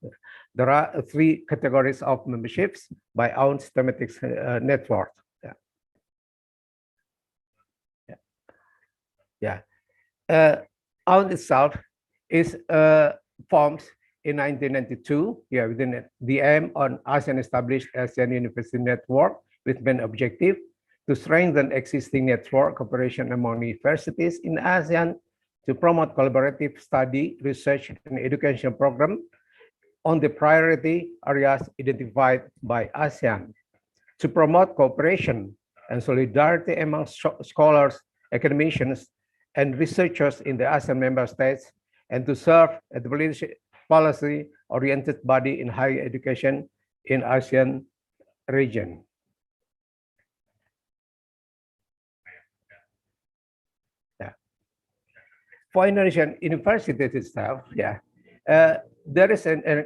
Speaker 13: There are 3 categories of memberships by AUN's thematic network. Yeah. Yeah. Yeah. AUN itself is formed in 1992. Yeah, within the aim on ASEAN established ASEAN University Network with main objective to strengthen existing network cooperation among universities in ASEAN, to promote collaborative study, research, and education program on the priority areas identified by ASEAN, to promote cooperation and solidarity among scholars, academicians, and researchers in the ASEAN member states, and to serve as the policy-oriented body in higher education in ASEAN region. For Indonesian universities itself, yeah, there is an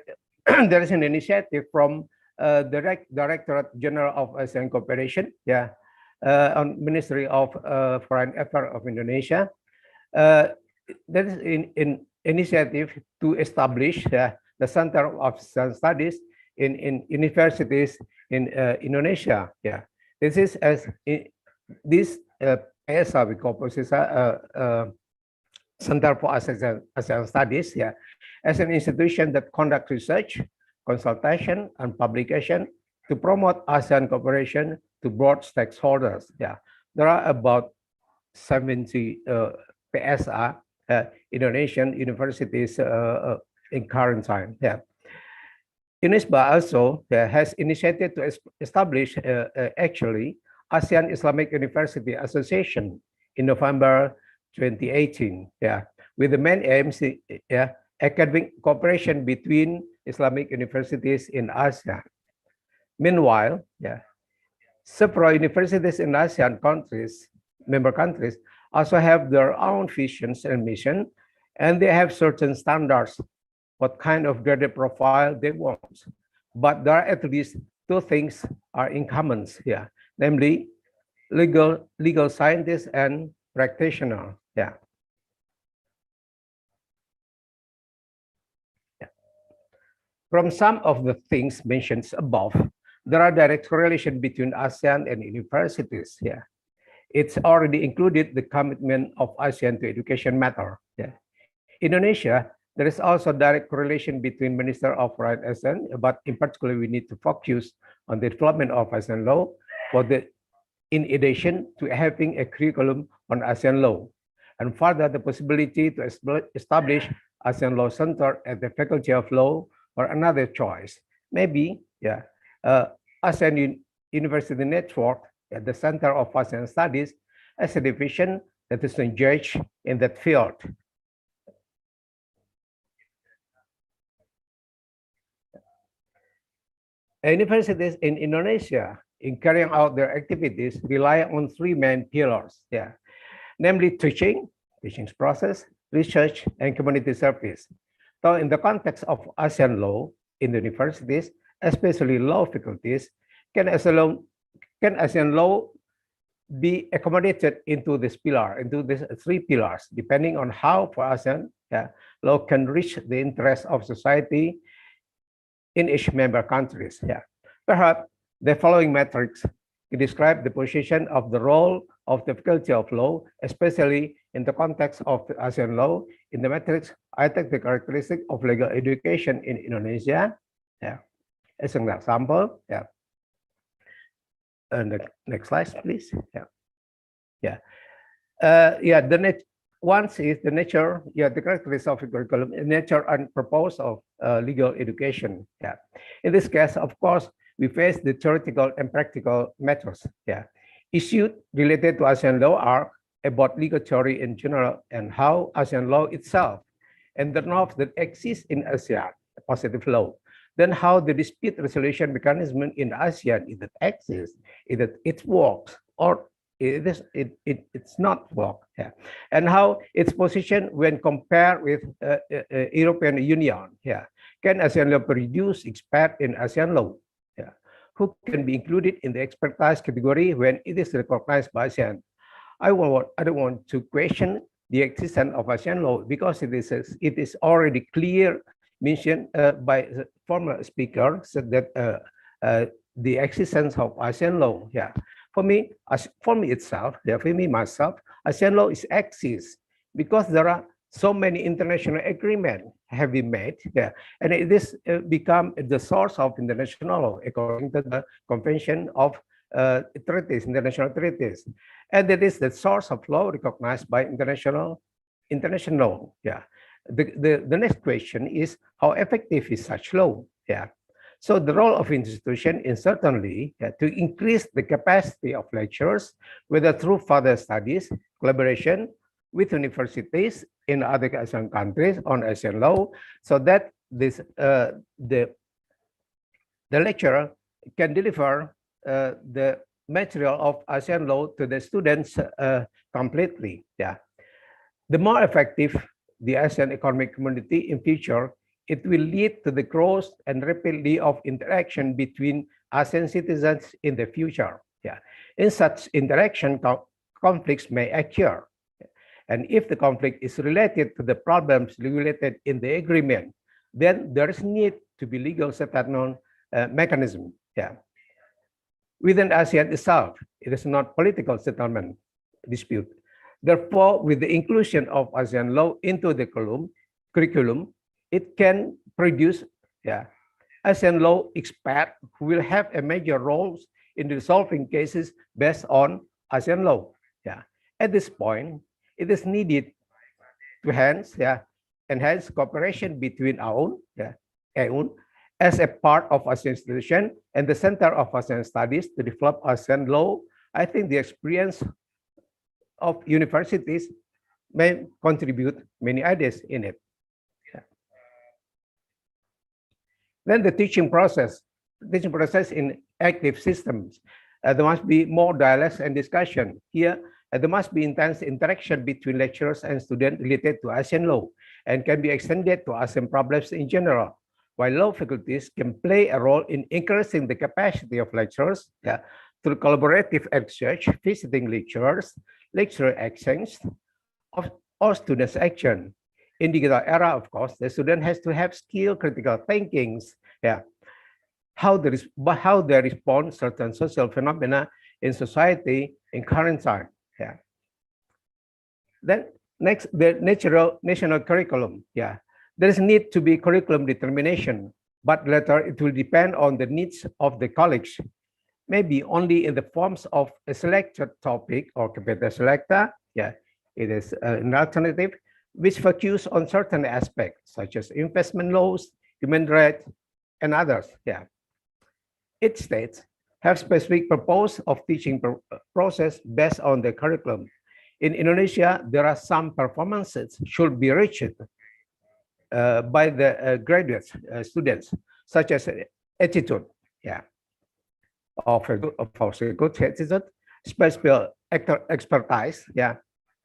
Speaker 13: there is an initiative from Directorate General of ASEAN Cooperation, yeah, on Ministry of Foreign Affairs of Indonesia. There is an initiative to establish the Center of ASEAN Studies in universities in Indonesia. Yeah, this is as this PSA, we call Center for ASEAN Studies, yeah, as an institution that conducts research, consultation, and publication to promote ASEAN cooperation to broad stakeholders. Yeah, there are about 70 PSA Indonesian universities in current time. Yeah, UNISBA also has initiated to establish actually ASEAN Islamic University Association in November 2018, yeah, with the main aims, yeah, academic cooperation between Islamic universities in ASEAN. Meanwhile, yeah, several universities in ASEAN countries, member countries, also have their own visions and mission, and they have certain standards, what kind of graded profile they want. But there are at least 2 things are in common here, namely legal scientists and practitioner. Yeah. Yeah. From some of the things mentioned above, there are direct correlation between ASEAN and universities. Yeah. It's already included the commitment of ASEAN to education matter. Yeah. Indonesia, there is also direct correlation between Minister of Foreign ASEAN, but in particular, we need to focus on the development of ASEAN law for the in addition to having a curriculum on ASEAN law, and further the possibility to establish ASEAN Law Center at the Faculty of Law or another choice. Maybe, yeah, ASEAN University Network at the Center of ASEAN Studies as a division that is engaged in that field. Universities in Indonesia, in carrying out their activities, rely on three main pillars, yeah, namely teaching process, research, and community service. So in the context of ASEAN law in the universities, especially law faculties, can ASEAN law be accommodated into this pillar, into these three pillars, depending on how for ASEAN, yeah, law can reach the interests of society in each member countries. Yeah, perhaps the following metrics describe the position of the role of the Faculty of Law, especially in the context of the ASEAN law. In the metrics, I take the characteristic of legal education in Indonesia, yeah, as an example. Yeah. And the next slide, please. Yeah. Yeah. Yeah. Once is the nature, yeah, the characteristics of the curriculum, nature and purpose of legal education. Yeah. In this case, of course, we face the theoretical and practical matters. Yeah. Issues related to ASEAN law are about legal theory in general and how ASEAN law itself and the norms that exist in ASEAN, positive law. Then how the dispute resolution mechanism in ASEAN, if it exists, if it works, or it's not work, yeah, and how its position when compared with European Union, yeah, can ASEAN law produce expert in ASEAN law, yeah, who can be included in the expertise category when it is recognized by ASEAN. I don't want to question the existence of ASEAN law because it is already clear mentioned by the former speaker, said that the existence of ASEAN law, yeah. For me itself, yeah, for me myself, ASEAN law is exists because there are so many international agreements have been made, yeah, and it is become the source of international law according to the Convention of treaties, international treaties, and that is the source of law recognized by international law, yeah. The next question is how effective is such law, yeah. So the role of institution is certainly to increase the capacity of lecturers, whether through further studies, collaboration with universities in other ASEAN countries on ASEAN law, so that this the lecturer can deliver the material of ASEAN law to the students completely. Yeah, the more effective the ASEAN economic community in future, it will lead to the growth and rapidly of interaction between ASEAN citizens in the future. Yeah, in such interaction, conflicts may occur, and if the conflict is related to the problems regulated in the agreement, then there is need to be legal settlement mechanism. Yeah, within ASEAN itself, it is not political settlement dispute. Therefore, with the inclusion of ASEAN law into the curriculum, it can produce, yeah, ASEAN law expert who will have a major role in resolving cases based on ASEAN law. Yeah, at this point, it is needed to enhance cooperation between AUN, as a part of ASEAN institution and the Center of ASEAN Studies to develop ASEAN law. I think the experience of universities may contribute many ideas in it. Yeah. Then the teaching process in active systems. There must be more dialogues and discussion. Here, there must be intense interaction between lecturers and students related to ASEAN law and can be extended to ASEAN problems in general. While law faculties can play a role in increasing the capacity of lecturers, yeah, through collaborative research, visiting lecturers, lecturer exchange, or students' action. In digital era, of course, the student has to have skill, critical thinking, yeah, how they respond to certain social phenomena in society in current time. Yeah. Then next, the national curriculum. Yeah, there is need to be curriculum determination, but later it will depend on the needs of the college. maybe only in the forms of a selected topic or computer selector. Yeah, it is an alternative which focus on certain aspects such as investment laws, human rights, and others. Yeah, each state have specific purpose of teaching process based on the curriculum. In Indonesia, there are some performances should be reached by the graduates, students, such as attitude, yeah, of a good attitude, special expertise, yeah,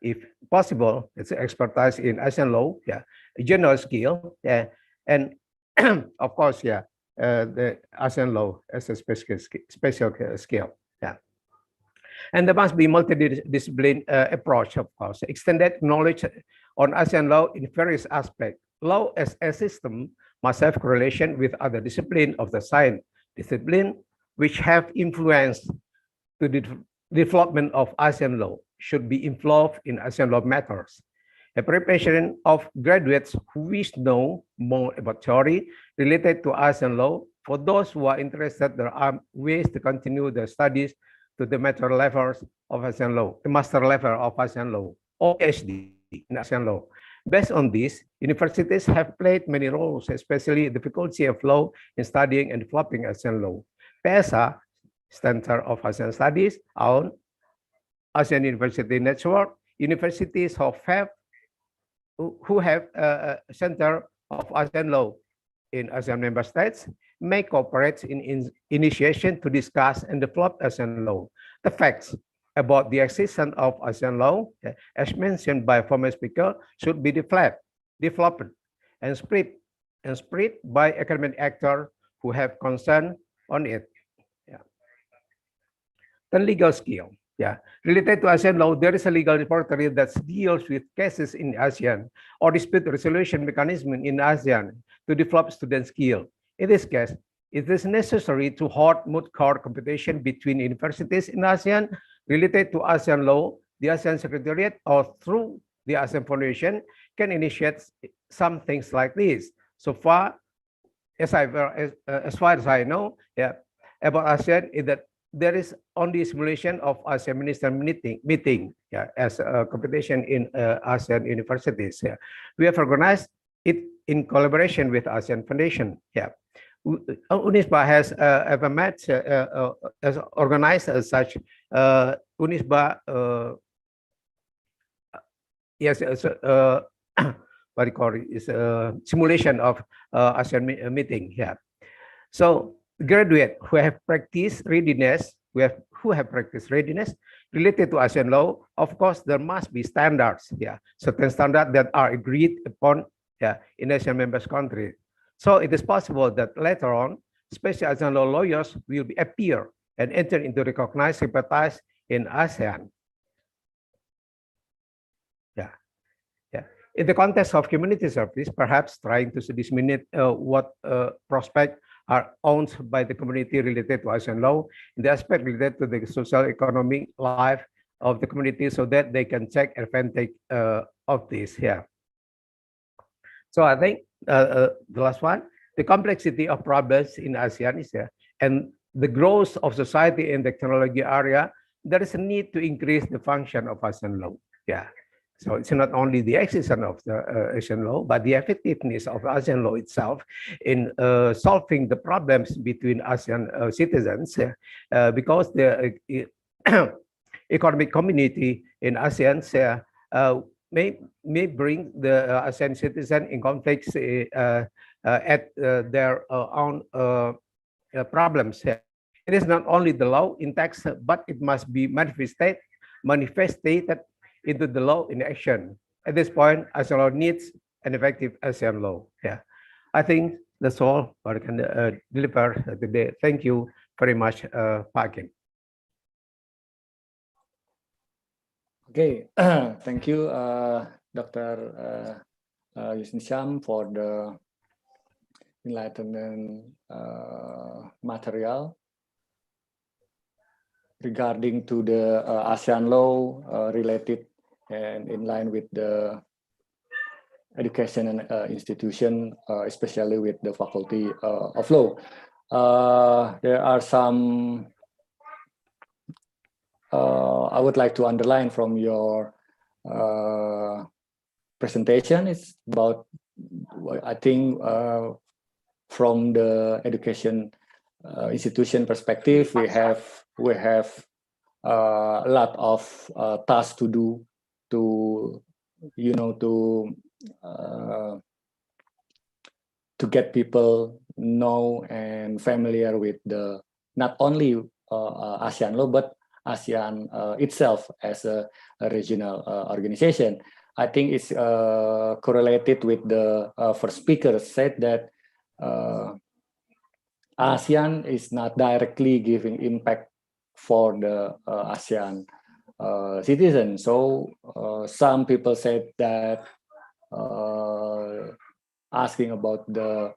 Speaker 13: if possible, it's expertise in ASEAN law, yeah, general skill, yeah, and of course, yeah, the ASEAN law as a special skill, yeah. And there must be multidisciplinary approach, of course, extended knowledge on ASEAN law in various aspects. Law as a system must have correlation with other disciplines of the science discipline, which have influence to the development of ASEAN law, should be involved in ASEAN law matters. A preparation of graduates who wish to know more about theory related to ASEAN law. For those who are interested, there are ways to continue their studies to the master levels of ASEAN law, the master level of ASEAN law, or PhD in ASEAN law. Based on this, universities have played many roles, especially the faculty of law in studying and developing ASEAN law. PSA, Center of ASEAN Studies, on ASEAN University Network, universities who have a Center of ASEAN law in ASEAN member states may cooperate in initiation to discuss and develop ASEAN law. The facts about the existence of ASEAN law, as mentioned by former speaker, should be developed and spread by academic actors who have concern on it. Yeah. The legal skill. Yeah, related to ASEAN law, there is a legal repository that deals with cases in ASEAN or dispute resolution mechanism in ASEAN to develop student skill. In this case, it is necessary to hold moot court competition between universities in ASEAN related to ASEAN law. The ASEAN Secretariat or through the ASEAN Foundation can initiate some things like this. So far, as far as I know, yeah, about ASEAN is that there is only simulation of ASEAN minister meeting, yeah, as a competition in ASEAN universities. Yeah. We have organized it in collaboration with ASEAN Foundation. Yeah. UNISBA has ever met, has organized such UNISBA, yes, what do you call it, is a simulation of ASEAN meeting. Yeah. So graduate who have practiced readiness, who have practiced readiness related to ASEAN law, of course, there must be standards, yeah, certain standards that are agreed upon, yeah, in ASEAN members countries. So it is possible that later on, special ASEAN law lawyers will appear and enter into recognized expertise in ASEAN. Yeah, yeah. In the context of community service, perhaps trying to disseminate what prospects are owned by the community related to ASEAN law, in the aspect related to the social economic life of the community, so that they can take advantage of this here. So I think the last one, the complexity of problems in ASEAN is there, and the growth of society in the technology area, there is a need to increase the function of ASEAN law. Yeah. So it's not only the existence of the ASEAN law, but the effectiveness of ASEAN law itself in solving the problems between ASEAN citizens, because the economic community in ASEAN may bring the ASEAN citizen in conflicts at their own problems. It is not only the law in text, but it must be manifested into the law in action. At this point, ASEAN law needs an effective ASEAN law. Yeah, I think that's all I can deliver today. Thank you very much, Pak Hakim.
Speaker 7: Okay, thank you, Dr. Yusni Syam, for the enlightenment material regarding to the ASEAN law related and in line with the education and institution, especially with the Faculty of Law. There are some I would like to underline from your presentation is about, I think, from the education institution perspective, we have a lot of tasks to do to get people know and familiar with the not only ASEAN law but ASEAN itself as a regional organization. I think it's correlated with the first speaker said that ASEAN is not directly giving impact for the ASEAN citizens. So some people said that asking about the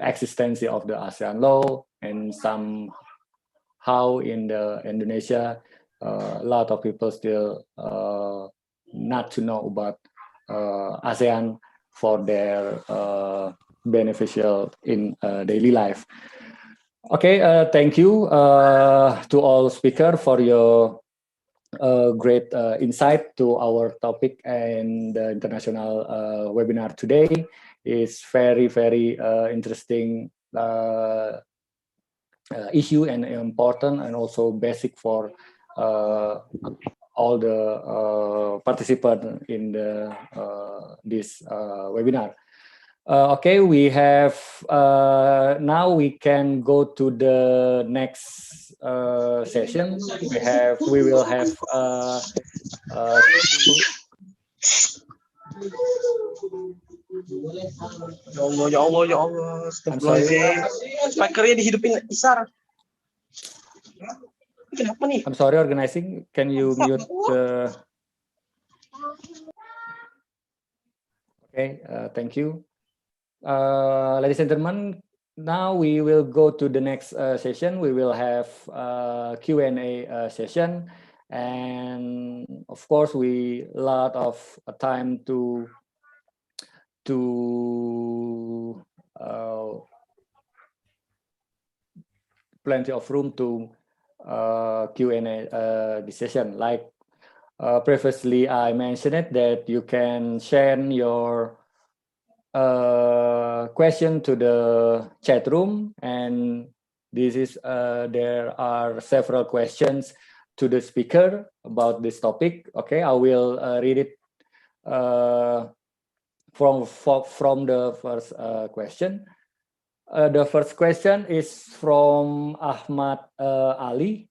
Speaker 7: existence of the ASEAN law, and somehow in the Indonesia, a lot of people still not to know about ASEAN for their beneficial in daily life. Okay, thank you to all speakers for your great insight to our topic, and the international webinar today is very interesting issue and important, and also basic for all the participants in the this webinar. Okay, we have now we can go to the next session. We will have
Speaker 14: Ya Allah, Speakernya dihidupin Isar. Kenapa nih?
Speaker 7: I'm sorry, organizing. Can you mute the? Okay, thank you. Ladies and gentlemen, now we will go to the next session. We will have Q&A session, and of course, we lot of time to plenty of room to Q&A this session. Like previously, I mentioned it that you can share your question to the chat room, and this is there are several questions to the speaker about this topic. Okay, I will read it from the first question. The first question is from Ahmad Ali.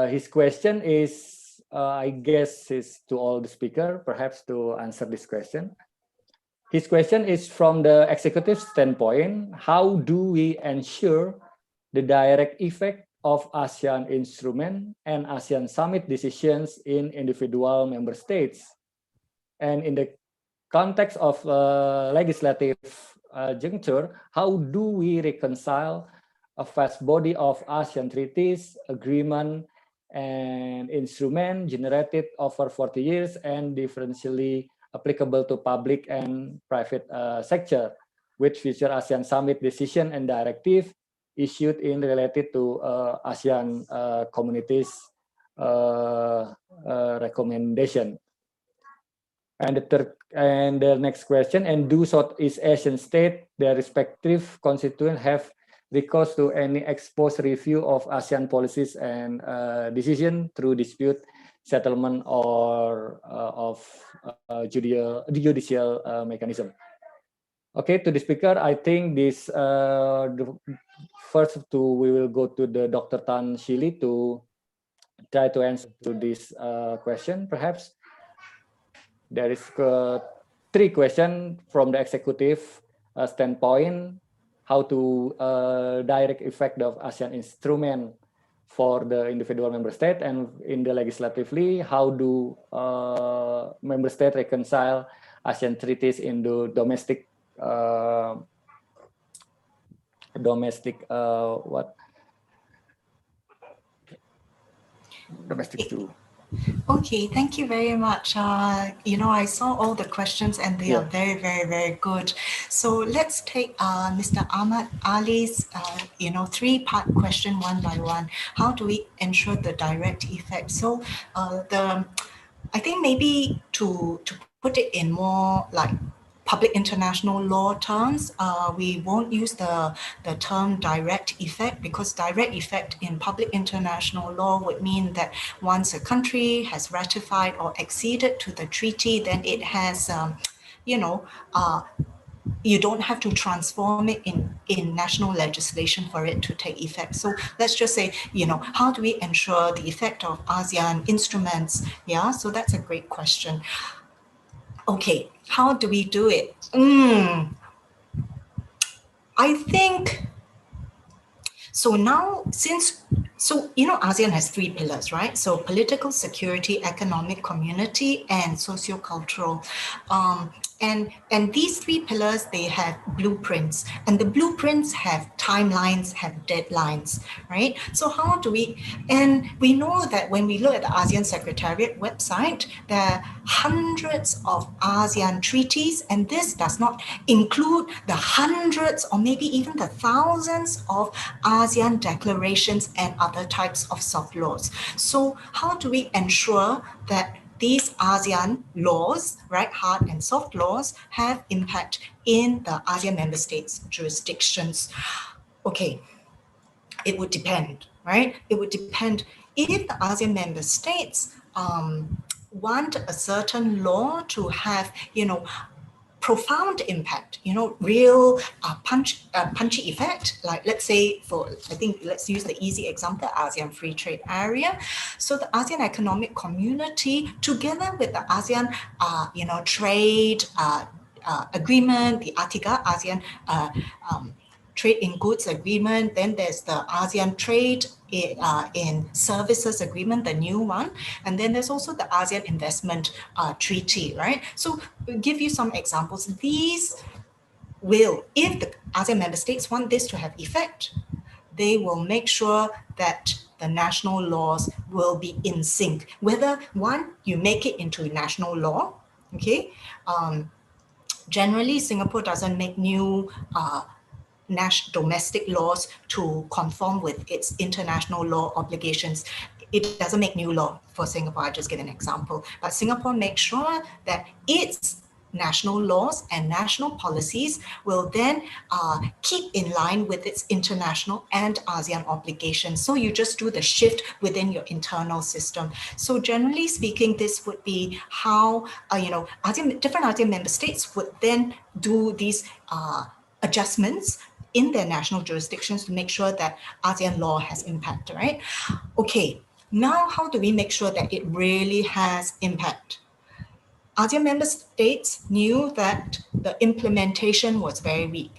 Speaker 7: His question is, I guess, is to all the speaker, perhaps to answer this question. His question is from the executive standpoint: how do we ensure the direct effect of ASEAN instrument and ASEAN summit decisions in individual member states? And in the context of legislative juncture, how do we reconcile a vast body of ASEAN treaties, agreement, and instrument generated over 40 years and differentially applicable to public and private sector, with future ASEAN summit decision and directive issued in related to ASEAN communities recommendation? And the next question: and do Southeast Asian states, their respective constituents, have recourse to any ex-post review of ASEAN policies and decision through dispute settlement or of judicial mechanism? Okay, to the speaker, I think this the first two we will go to the Dr. Tan Shili to try to answer to this question. Perhaps there is three questions from the executive standpoint: how to direct effect of ASEAN instrument for the individual member state, and in the legislatively, how do member state reconcile ASEAN treaties into domestic domestic too.
Speaker 12: Okay, thank you very much. I saw all the questions and they are very, very, very good. So let's take Mr. Ahmad Ali's, three-part question one by one. How do we ensure the direct effect? So I think maybe to put it in more like public international law terms, we won't use the term direct effect, because direct effect in public international law would mean that once a country has ratified or acceded to the treaty, then it has, you don't have to transform it in national legislation for it to take effect. So let's just say, how do we ensure the effect of ASEAN instruments? Yeah, so that's a great question. Okay, how do we do it? I think, so now ASEAN has three pillars, right? So political, security, economic, community, and socio-cultural. And these three pillars, they have blueprints, and the blueprints have timelines, have deadlines, right? So how do we, and we know that when we look at the ASEAN Secretariat website, there are hundreds of ASEAN treaties, and this does not include the hundreds or maybe even the thousands of ASEAN declarations and other types of soft laws. So how do we ensure that these ASEAN laws, right, hard and soft laws, have impact in the ASEAN member states' jurisdictions? Okay, it would depend, right? It would depend if the ASEAN member states want a certain law to have, profound impact, real punchy effect. Like let's say let's use the easy example, ASEAN Free Trade Area. So the ASEAN Economic Community, together with the ASEAN, trade agreement, the ATIGA, ASEAN Trade in Goods Agreement, then there's the ASEAN Trade in Services Agreement, the new one, and then there's also the ASEAN Investment Treaty, right? So we'll give you some examples. These will, if the ASEAN member states want this to have effect, they will make sure that the national laws will be in sync. Whether one, you make it into national law, okay? Generally, Singapore doesn't make new domestic laws to conform with its international law obligations. It doesn't make new law for Singapore. I just give an example. But Singapore makes sure that its national laws and national policies will then keep in line with its international and ASEAN obligations. So you just do the shift within your internal system. So generally speaking, this would be how different ASEAN member states would then do these adjustments in their national jurisdictions to make sure that ASEAN law has impact, right? Okay, now how do we make sure that it really has impact? ASEAN member states knew that the implementation was very weak.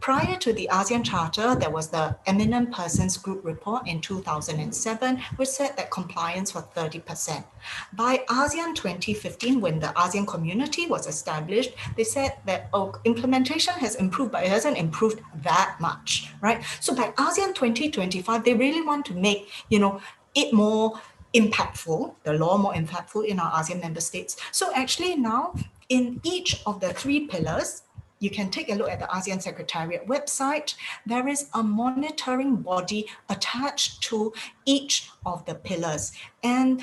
Speaker 12: Prior to the ASEAN Charter, there was the Eminent Persons Group report in 2007, which said that compliance was 30%. By ASEAN 2015, when the ASEAN community was established, they said that implementation has improved, but it hasn't improved that much, right? So by ASEAN 2025, they really want to make, it more impactful, the law more impactful in our ASEAN member states. So actually now, in each of the three pillars, you can take a look at the ASEAN Secretariat website. There is a monitoring body attached to each of the pillars. And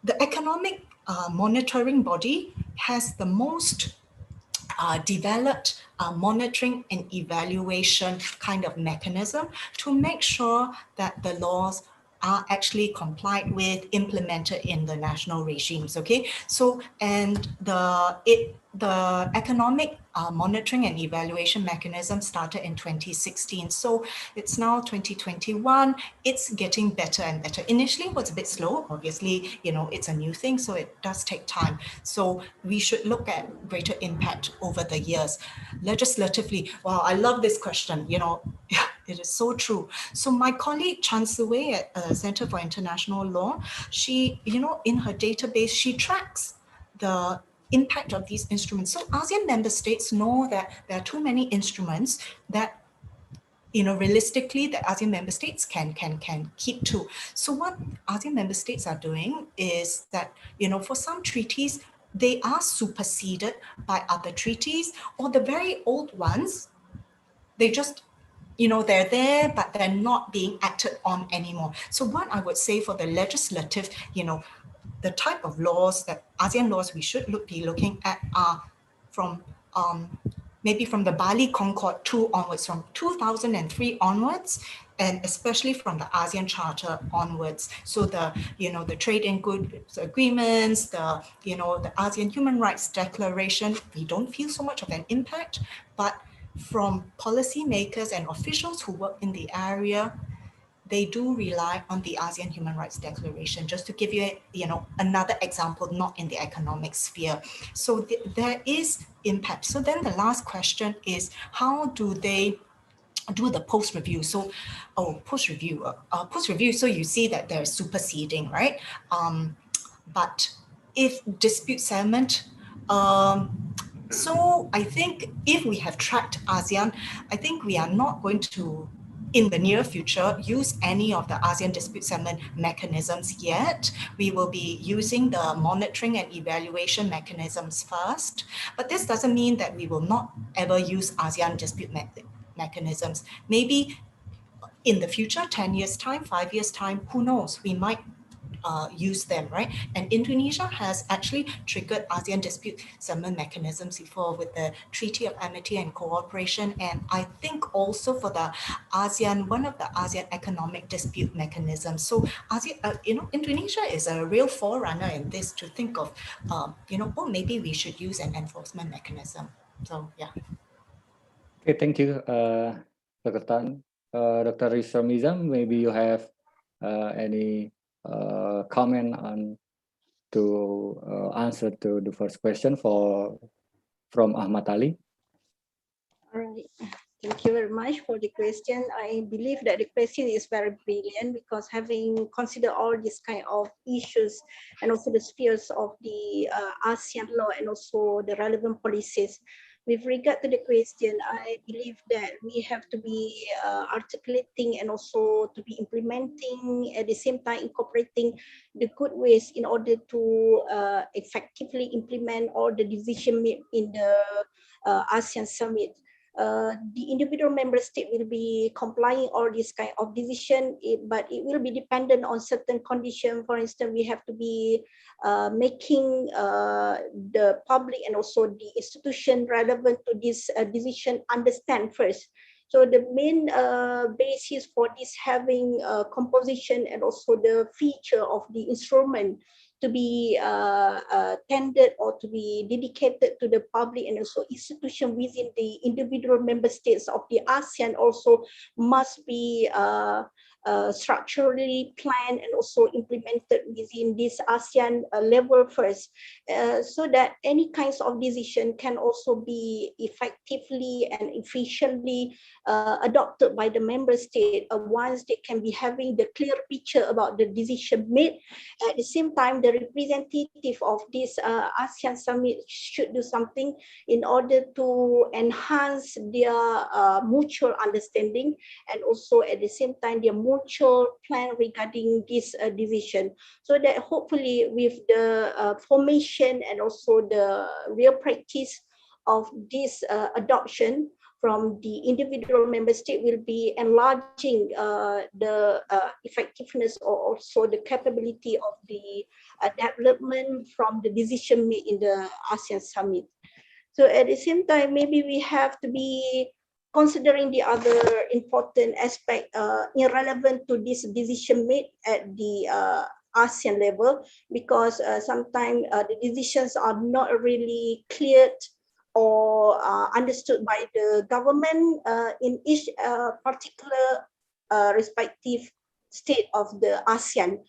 Speaker 12: the economic monitoring body has the most developed monitoring and evaluation kind of mechanism to make sure that the laws are actually complied with, implemented in the national regimes, okay? So, and the economic monitoring and evaluation mechanism started in 2016. So it's now 2021, it's getting better and better. Initially it was a bit slow, obviously, it's a new thing, so it does take time. So we should look at greater impact over the years. Legislatively, wow, I love this question, it is so true. So my colleague Chan Sui at Center for International Law, she, in her database, she tracks the impact of these instruments. So ASEAN member states know that there are too many instruments that realistically, the ASEAN member states can keep to. So what ASEAN member states are doing is that, for some treaties, they are superseded by other treaties, or the very old ones, they just, they're there, but they're not being acted on anymore. So what I would say for the legislative, the type of laws that ASEAN laws we should be looking at are from maybe from the Bali Concord 2 onwards, from 2003 onwards, and especially from the ASEAN Charter onwards. So the, the trade and goods agreements, the ASEAN Human Rights Declaration, we don't feel so much of an impact, but from policymakers and officials who work in the area, they do rely on the ASEAN Human Rights Declaration, just to give you, another example, not in the economic sphere. So there is impact. So then the last question is, how do they do the post-review? So, post-review, so you see that they're superseding, right? But if dispute settlement, so I think if we have tracked ASEAN, I think we are not going to, in the near future, use any of the ASEAN dispute settlement mechanisms yet. We will be using the monitoring and evaluation mechanisms first, but this doesn't mean that we will not ever use ASEAN dispute mechanisms. Maybe in the future, 10 years time, 5 years time, who knows, we might use them, right? And Indonesia has actually triggered ASEAN dispute settlement mechanisms before with the Treaty of Amity and Cooperation, and I think also for the ASEAN, one of the ASEAN economic dispute mechanisms. So ASEAN, Indonesia is a real forerunner in this, to think of, maybe we should use an enforcement mechanism. So yeah.
Speaker 7: Okay, thank you, Dr. Tan. Dr. Rizal Mizam, maybe you have any comment on to answer to the first question from Ahmad Ali.
Speaker 8: All right. Thank you very much for the question. I believe that the question is very brilliant, because having considered all these kind of issues and also the spheres of the ASEAN law and also the relevant policies, with regard to the question, I believe that we have to be articulating and also to be implementing, at the same time incorporating the good ways in order to effectively implement all the decision made in the ASEAN summit. The individual member state will be complying all this kind of decision, but it will be dependent on certain condition. For instance, we have to be making the public and also the institution relevant to this decision understand first. So the main basis for this having composition and also the feature of the instrument to be tendered or to be dedicated to the public and also institution within the individual member states of the ASEAN also must be structurally planned and also implemented within this ASEAN level first, so that any kinds of decision can also be effectively and efficiently adopted by the member state once they can be having the clear picture about the decision made. At the same time, the representative of this ASEAN summit should do something in order to enhance their mutual understanding and also at the same time their mutual plan regarding this decision, so that hopefully with the formation and also the real practice of this adoption from the individual member state will be enlarging the effectiveness or also the capability of the development from the decision made in the ASEAN summit. So at the same time, maybe we have to be considering the other important aspect irrelevant to this decision made at the ASEAN level, because sometimes the decisions are not really cleared or understood by the government in each particular respective state of the ASEAN.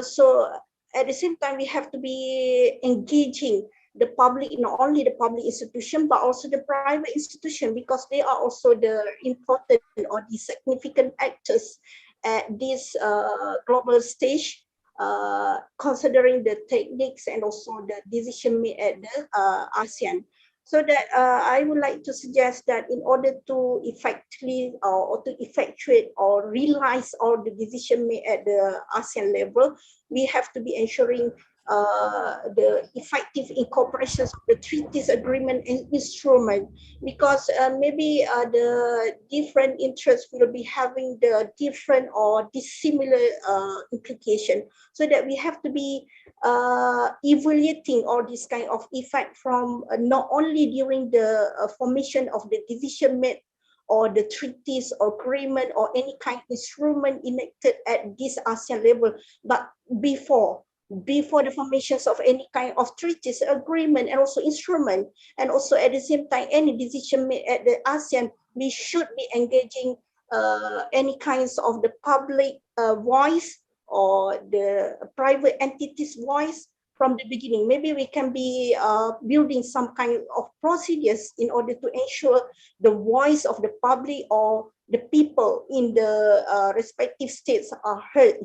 Speaker 8: So at the same time, we have to be engaging the public, not only the public institution, but also the private institution, because they are also the important or the significant actors at this global stage, considering the techniques and also the decision made at the ASEAN. So that I would like to suggest that in order to effectively or to effectuate or realize all the decision made at the ASEAN level, we have to be ensuring the effective incorporations of the treaties, agreement, and instrument, because maybe the different interests will be having the different or dissimilar implication. So that we have to be evaluating all this kind of effect from not only during the formation of the decision made or the treaties or agreement or any kind of instrument enacted at this ASEAN level, but before the formations of any kind of treaties, agreement, and also instrument, and also at the same time any decision made at the ASEAN, we should be engaging any kinds of the public voice or the private entities' voice from the beginning. Maybe we can be building some kind of procedures in order to ensure the voice of the public or the people in the respective states are heard.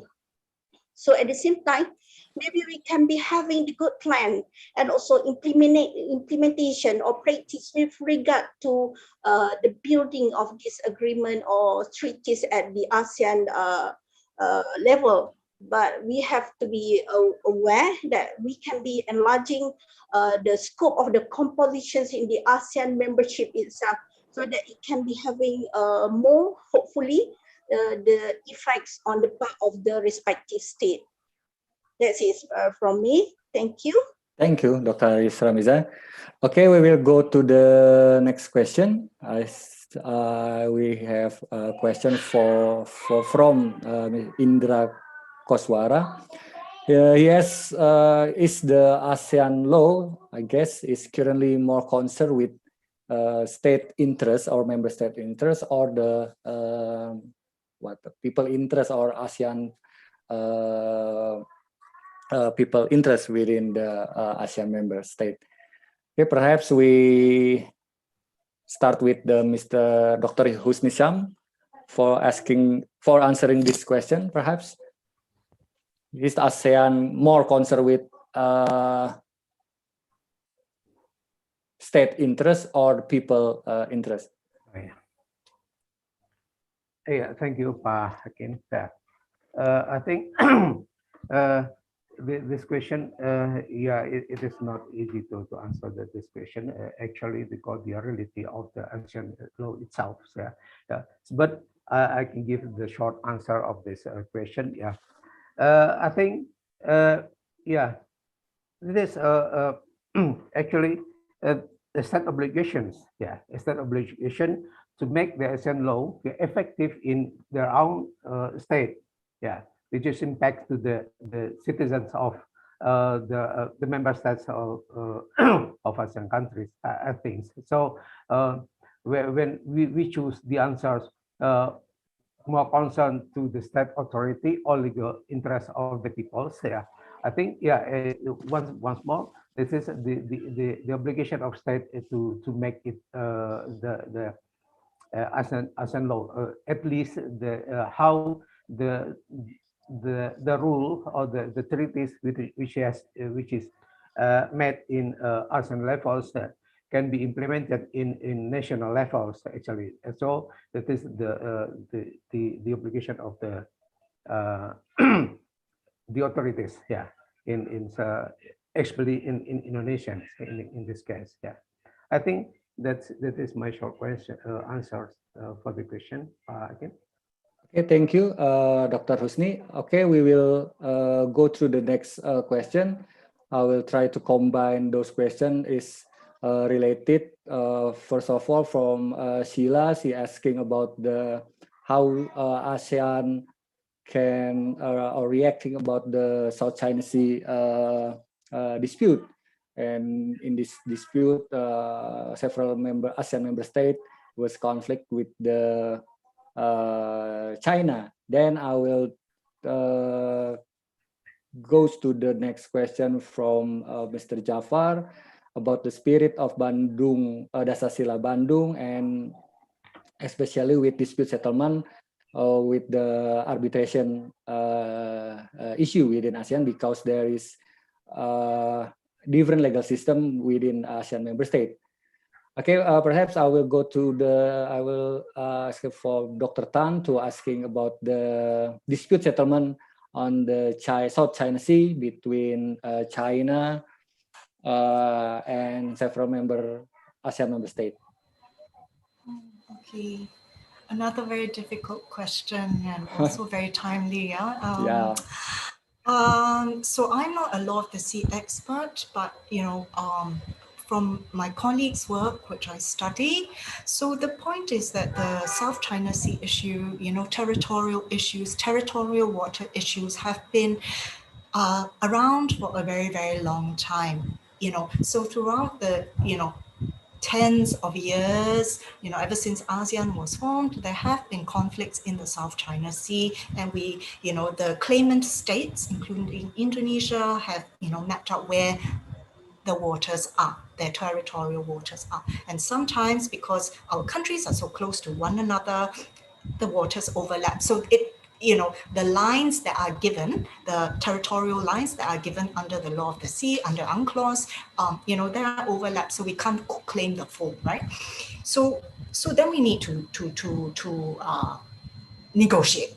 Speaker 8: So at the same time, maybe we can be having the good plan and also implementation or practice with regard to the building of this agreement or treaties at the ASEAN level. But we have to be aware that we can be enlarging the scope of the compositions in the ASEAN membership itself, so that it can be having more, hopefully, the effects on the part of the respective state. That's it from me. Thank you.
Speaker 7: Thank you, Dr. Isramiza. Okay, we will go to the next question. We have a question from Indra Koswara. He has, is the ASEAN law, I guess, is currently more concerned with state interest or member state interest, or the people interest or ASEAN people interest within the ASEAN member state. Okay, perhaps we start with Mr. Dr. Husni Syam for answering this question. Perhaps is ASEAN more concerned with state interest or people interest?
Speaker 13: Yeah, thank you, Pak Hakim. I think this question, it is not easy to answer this question, actually, because the reality of the ASEAN law itself. But I can give the short answer of this question. I think, it is actually the state obligations. A state obligation to make the ASEAN law effective in their own state. Which is impact to the citizens of the member states of ASEAN countries, I think. So when we choose the answers more concerned to the state authority or legal interest of the people, I think once more, this is the obligation of state to make it the ASEAN law, at least how the rule or the treaties which is made in ASEAN levels can be implemented in national levels, actually. And so that is the obligation of the the authorities, especially in Indonesia in this case. I think that is my short question answers for the question. Again.
Speaker 7: Okay, thank you, Dr. Husni. Okay, we will go through the next question. I will try to combine those questions. Is related. First of all, from Sheila, she asking about how ASEAN can or reacting about the South China Sea dispute. And in this dispute, several ASEAN member states was conflict with the China. Then I will goes to the next question from Mr. Jafar about the spirit of Bandung, Dasasila Bandung, and especially with dispute settlement with the arbitration issue within ASEAN, because there is different legal system within ASEAN member state. Okay, perhaps I will go to I will ask for Dr. Tan to asking about the dispute settlement on the South China Sea between China and several ASEAN member states.
Speaker 12: Okay, another very difficult question and also very timely.
Speaker 7: Yeah.
Speaker 12: So I'm not a law of the sea expert, but from my colleagues' work, which I study, so the point is that the South China Sea issue, territorial issues, territorial water issues have been around for a very, very long time. So throughout the tens of years, ever since ASEAN was formed, there have been conflicts in the South China Sea, and the claimant states, including Indonesia, have, mapped out where the waters are, their territorial waters are. And sometimes because our countries are so close to one another, the waters overlap. So the lines that are given, the territorial lines that are given under the law of the sea, under UNCLOS, there are overlaps, so we can't claim the full, right? So then we need to negotiate,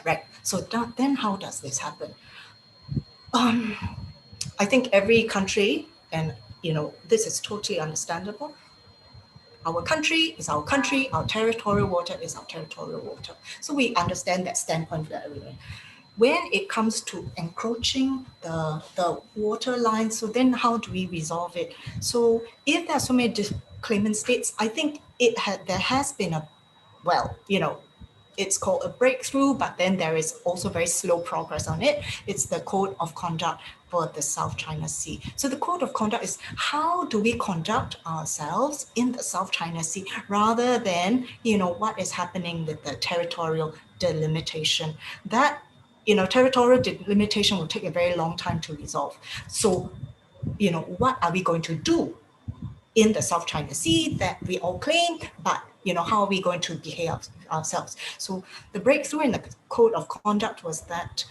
Speaker 12: right? So then how does this happen? I think every country, and this is totally understandable. Our country is our country, our territorial water is our territorial water. So we understand that standpoint very well. When it comes to encroaching the water line, so then how do we resolve it? So if there are so many claimant states, I think there has been it's called a breakthrough, but then there is also very slow progress on it. It's the Code of Conduct for the South China Sea. So the Code of Conduct is how do we conduct ourselves in the South China Sea rather than, what is happening with the territorial delimitation. That, territorial delimitation will take a very long time to resolve. So, what are we going to do in the South China Sea that we all claim, but how are we going to behave ourselves? So the breakthrough in the Code of Conduct was that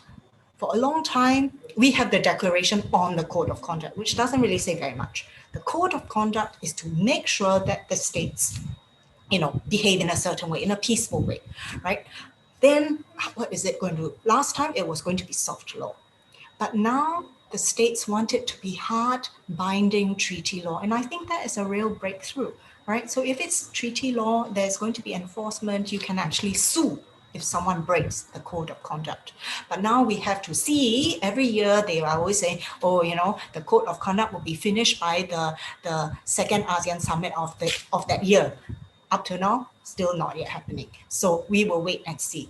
Speaker 12: for a long time, we have the declaration on the Code of Conduct, which doesn't really say very much. The Code of Conduct is to make sure that the states, behave in a certain way, in a peaceful way, right? Then what is it going to do? Last time it was going to be soft law, but now the states want it to be hard, binding treaty law. And I think that is a real breakthrough, right? So if it's treaty law, there's going to be enforcement. You can actually sue if someone breaks the Code of Conduct. But now we have to see, every year they are always saying, the Code of Conduct will be finished by the second ASEAN summit of that year. Up to now, still not yet happening. So we will wait and see.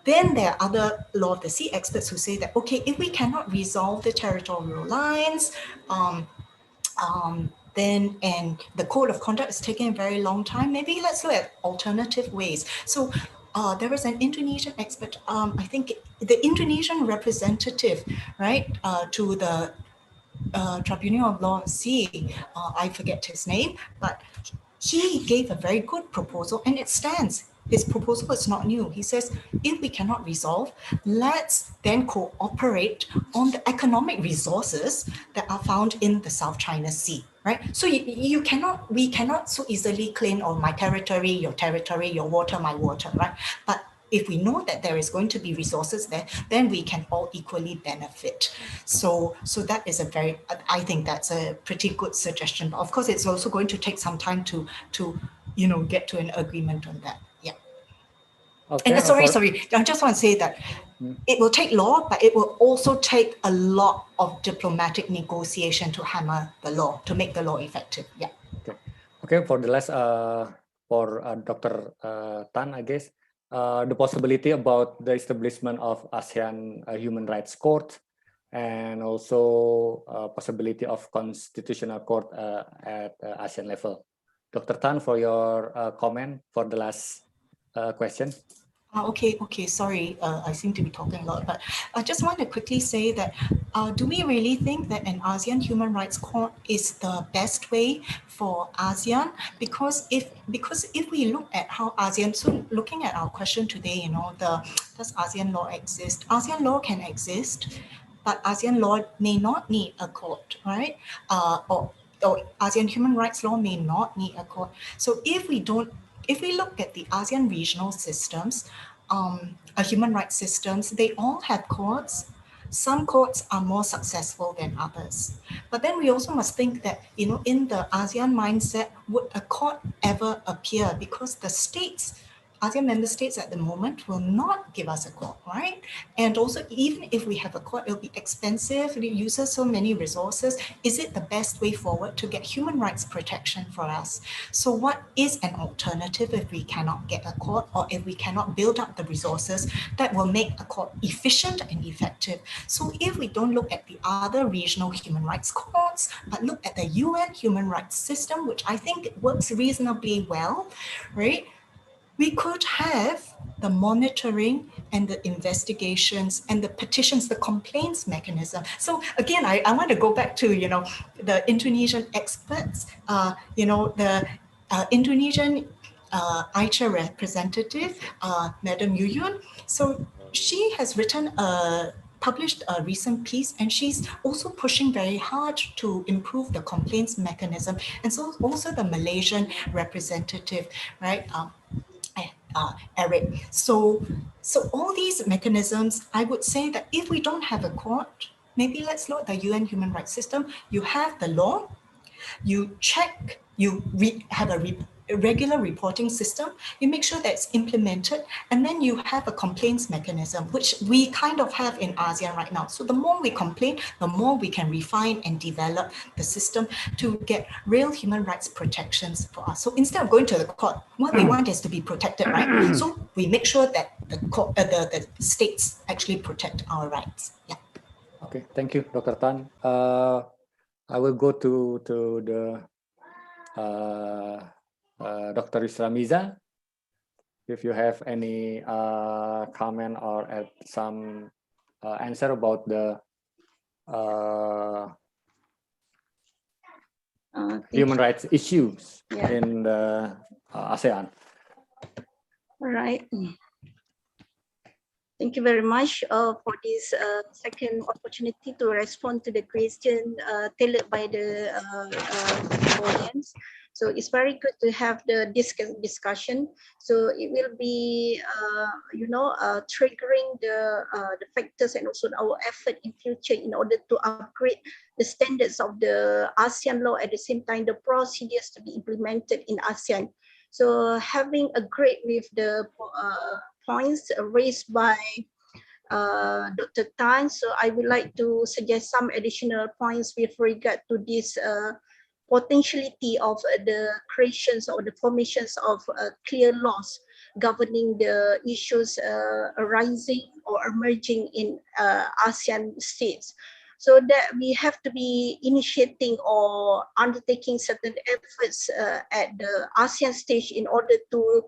Speaker 12: Then there are other law of the sea experts who say that, okay, if we cannot resolve the territorial lines, then, and the Code of Conduct is taking a very long time, maybe let's look at alternative ways. So there was an Indonesian expert, I think the Indonesian representative, right, to the Tribunal of Law of the Sea, I forget his name, but he gave a very good proposal and it stands. His proposal is not new. He says, if we cannot resolve, let's then cooperate on the economic resources that are found in the South China Sea, right? So we cannot so easily claim, my territory, your water, my water, right? But if we know that there is going to be resources there, then we can all equally benefit. So that is I think that's a pretty good suggestion. But of course, it's also going to take some time to get to an agreement on that. Yeah.
Speaker 7: Okay.
Speaker 12: And sorry, I just want to say that it will take law, but it will also take a lot of diplomatic negotiation to hammer the law, to make the law effective. Yeah.
Speaker 7: Okay. For the last, for Dr. Tan, I guess. The possibility about the establishment of ASEAN Human Rights Court, and also possibility of constitutional court at ASEAN level. Dr. Tan, for your comment for the last question.
Speaker 12: Okay, sorry, I seem to be talking a lot, but I just want to quickly say that do we really think that an ASEAN Human Rights Court is the best way for ASEAN? Because if we look at how ASEAN, so looking at our question today, does ASEAN law exist? ASEAN law can exist, but ASEAN law may not need a court, right? Or or ASEAN human rights law may not need a court. So if we look at the ASEAN regional systems, human rights systems, they all have courts. Some courts are more successful than others. But then we also must think that, in the ASEAN mindset, would a court ever appear? Because the ASEAN member states at the moment will not give us a court, right? And also, even if we have a court, it'll be expensive, it uses so many resources. Is it the best way forward to get human rights protection for us? So what is an alternative if we cannot get a court, or if we cannot build up the resources that will make a court efficient and effective? So if we don't look at the other regional human rights courts, but look at the UN human rights system, which I think works reasonably well, right? We could have the monitoring and the investigations and the petitions, the complaints mechanism. So again, I want to go back to, the Indonesian experts, the Indonesian ICHA representative, Madam Yuyun. So she has published a recent piece, and she's also pushing very hard to improve the complaints mechanism. And so also the Malaysian representative, right? Eric. So all these mechanisms, I would say that if we don't have a court, maybe let's look at the UN human rights system. You have the law, you check, have a regular reporting system, you make sure that it's implemented, and then you have a complaints mechanism, which we kind of have in ASEAN right now. So the more we complain, the more we can refine and develop the system to get real human rights protections for us. So instead of going to the court, what we want is to be protected, right? So we make sure that the states actually protect our rights. Yeah.
Speaker 7: Okay, thank you, Dr. Tan. I will go to the Dr. Islamiza. If you have any comment or add some answer about the human rights issues in the ASEAN.
Speaker 8: All right. Thank you very much for this second opportunity to respond to the question tailored by the audience. So it's very good to have the discussion. So it will be, triggering the factors and also our effort in future in order to upgrade the standards of the ASEAN law, at the same time the procedures to be implemented in ASEAN. So having agreed with the points raised by Dr. Tan, so I would like to suggest some additional points with regard to this potentiality of the creations or the formations of clear laws governing the issues arising or emerging in ASEAN states. So that we have to be initiating or undertaking certain efforts at the ASEAN stage in order to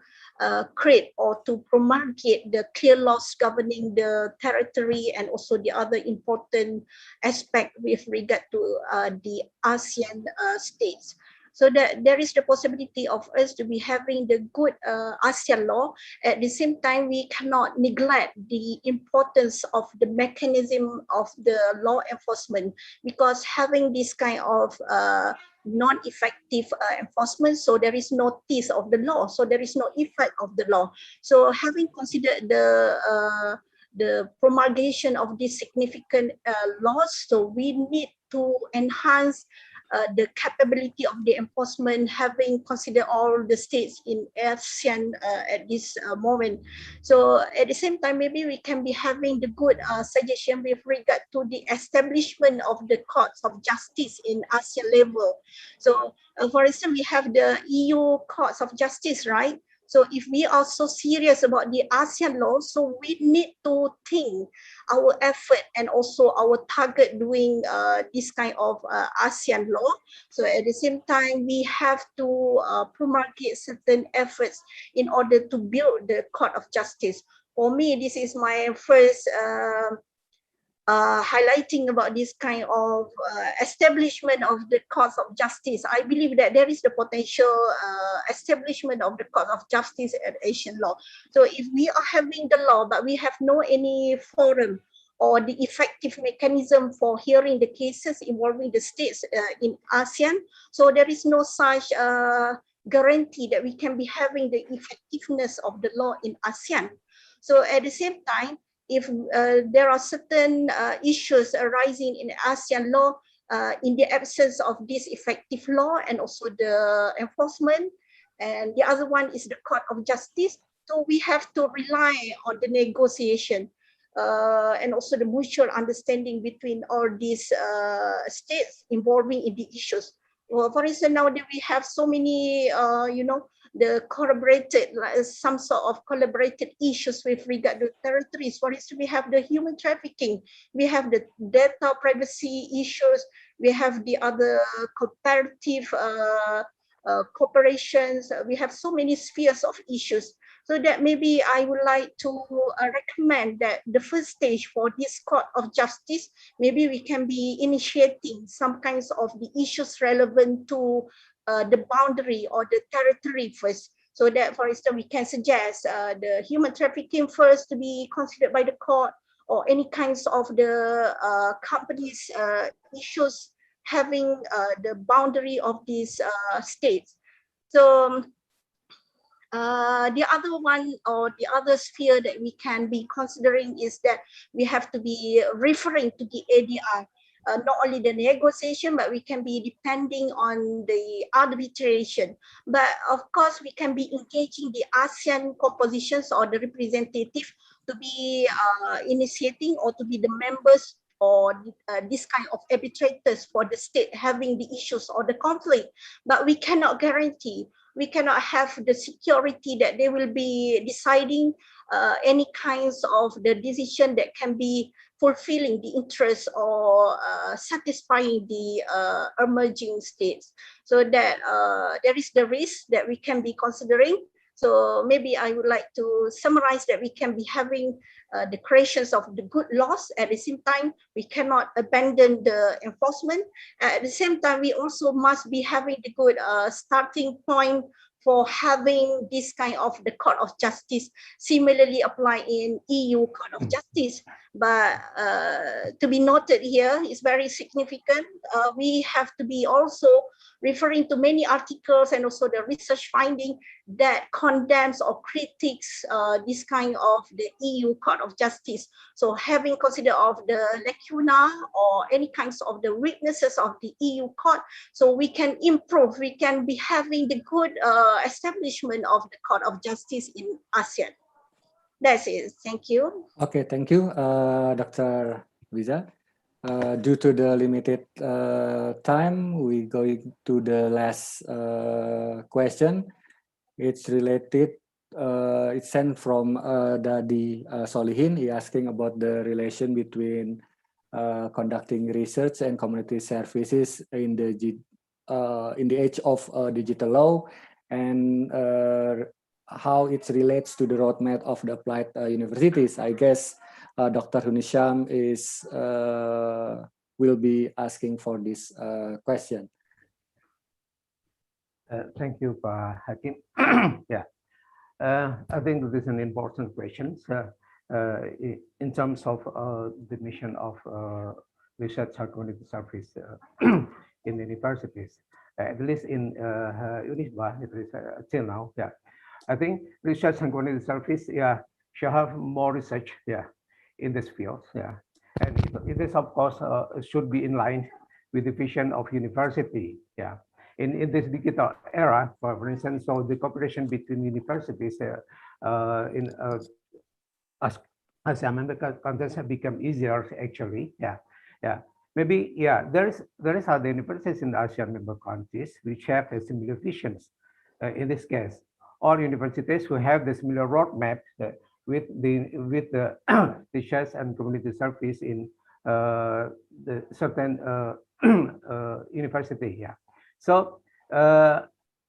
Speaker 8: create or to promulgate the clear laws governing the territory and also the other important aspect with regard to the ASEAN states. So that there is the possibility of us to be having the good ASEAN law. At the same time, we cannot neglect the importance of the mechanism of the law enforcement, because having this kind of non-effective enforcement, so there is no teeth of the law, so there is no effect of the law. So having considered the promulgation of these significant laws, so we need to enhance the capability of the enforcement, having considered all the states in ASEAN at this moment. So at the same time, maybe we can be having the good suggestion with regard to the establishment of the courts of justice in ASEAN level. So for instance, we have the EU courts of justice, right? So if we are so serious about the ASEAN law, so we need to think our effort and also our target doing this kind of ASEAN law. So at the same time, we have to promulgate certain efforts in order to build the court of justice. For me, this is my first highlighting about this kind of establishment of the courts of justice. I believe that there is the potential establishment of the court of justice at Asian law. So if we are having the law, but we have no any forum or the effective mechanism for hearing the cases involving the states in ASEAN. So there is no such guarantee that we can be having the effectiveness of the law in ASEAN. So at the same time, if there are certain issues arising in ASEAN law in the absence of this effective law and also the enforcement, and the other one is the Court of Justice, so we have to rely on the negotiation and also the mutual understanding between all these states involving in the issues. Well, for instance, nowadays we have so many, the collaborated, some sort of collaborated issues with regard to territories. For instance, we have the human trafficking, we have the data privacy issues, we have the other comparative corporations. We have so many spheres of issues. So that maybe I would like to recommend that the first stage for this Court of Justice, maybe we can be initiating some kinds of the issues relevant to the boundary or the territory first. So that, for instance, we can suggest the human trafficking first to be considered by the court, or any kinds of the companies issues having the boundary of these states. So the other one, or the other sphere that we can be considering, is that we have to be referring to the ADR, not only the negotiation, but we can be depending on the arbitration. But of course, we can be engaging the ASEAN compositions or the representative to be initiating or to be the members or this kind of arbitrators for the state having the issues or the conflict. But we cannot guarantee, we cannot have the security that they will be deciding any kinds of the decision that can be fulfilling the interests or satisfying the emerging states. So that there is the risk that we can be considering. So maybe I would like to summarize that we can be having the creations of the good laws. At the same time, we cannot abandon the enforcement. At the same time, we also must be having the good starting point for having this kind of the Court of Justice similarly apply in EU Court of Justice. But to be noted here is very significant. We have to be also referring to many articles and also the research finding that condemns or critiques this kind of the EU Court of Justice. So having considered of the lacuna or any kinds of the weaknesses of the EU Court, so we can improve, we can be having the good establishment of the Court of Justice in ASEAN. That's it. Thank you.
Speaker 1: Okay, thank you, Dr. Wiza. Due to the limited time, we going to the last question. It's related, it's sent from Dadi Solihin. He asking about the relation between conducting research and community services in the age of digital law, and how it relates to the roadmap of the applied universities. I guess Dr. Hunisham is will be asking for this question.
Speaker 13: Thank you, Pak Hakim. Yeah, I think this is an important question in terms of the mission of research and community service in universities, at least in Unisba, it is till now. Yeah, I think research and community service, yeah, should have more research, yeah, in this field, yeah, and it is of course should be in line with the vision of university, yeah. In this digital era, for instance, so the cooperation between universities in as member countries have become easier actually, yeah, yeah. Maybe, yeah, there is other universities in the ASEAN member countries which have a similar visions. In this case, all universities who have the similar roadmap with the research and community service in the certain university. Yeah. So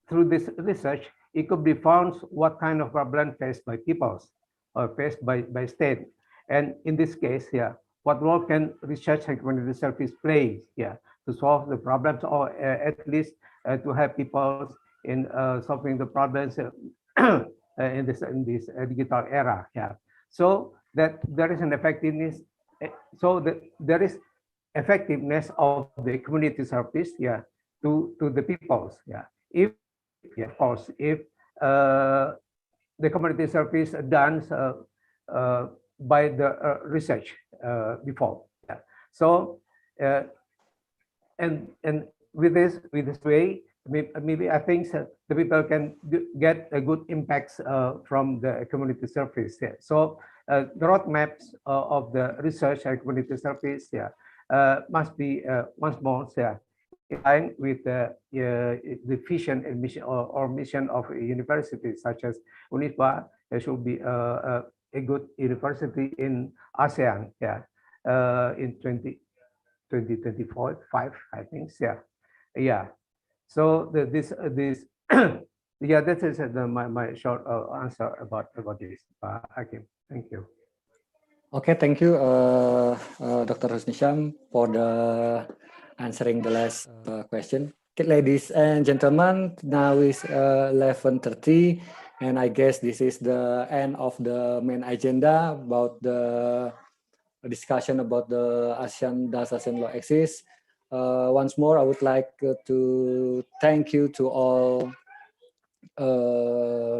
Speaker 13: through this research, it could be found what kind of problem faced by peoples or faced by state, and in this case, yeah, what role can research and community service play, yeah, to solve the problems, or at least to help people in solving the problems in this digital era, yeah. So that there is an effectiveness so there is effectiveness of the community service, yeah, to the peoples, yeah. If, yeah, of course, if the community service done by the research before, yeah. So and with this way, maybe I think the people can get a good impacts from the community service. Yeah. So the roadmaps of the research and community service, yeah, must be once more, yeah, in line with the vision and mission or mission of a university such as UNISBA. There should be a good university in ASEAN, yeah, in 2024, 5, I think, yeah, yeah. So this yeah, that is my short answer about this, Hakim. Thank you.
Speaker 1: Okay, thank you, Dr. Husnisham, for the answering the last question. Okay, ladies and gentlemen, now is 11:30, and I guess this is the end of the main agenda about the discussion about the ASEAN Does ASEAN Law Exist. Once more, I would like to thank you to all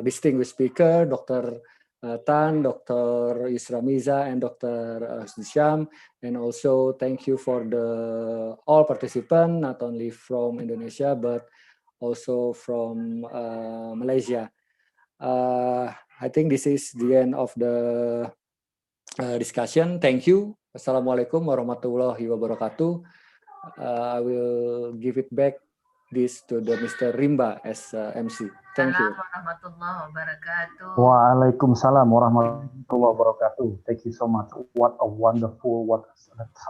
Speaker 1: distinguished speaker, Dr. Tan, Dr. Yusra Miza, and Dr. Husnisham, and also thank you for the all participants, not only from Indonesia but also from Malaysia. I think this is the end of the discussion. Thank you. Assalamualaikum warahmatullahi wabarakatuh. I will give it back this to the Mr. Rimba as MC. Thank you.
Speaker 3: Waalaikumsalam warahmatullahi wabarakatuh. Thank you so much. What a wonderful, what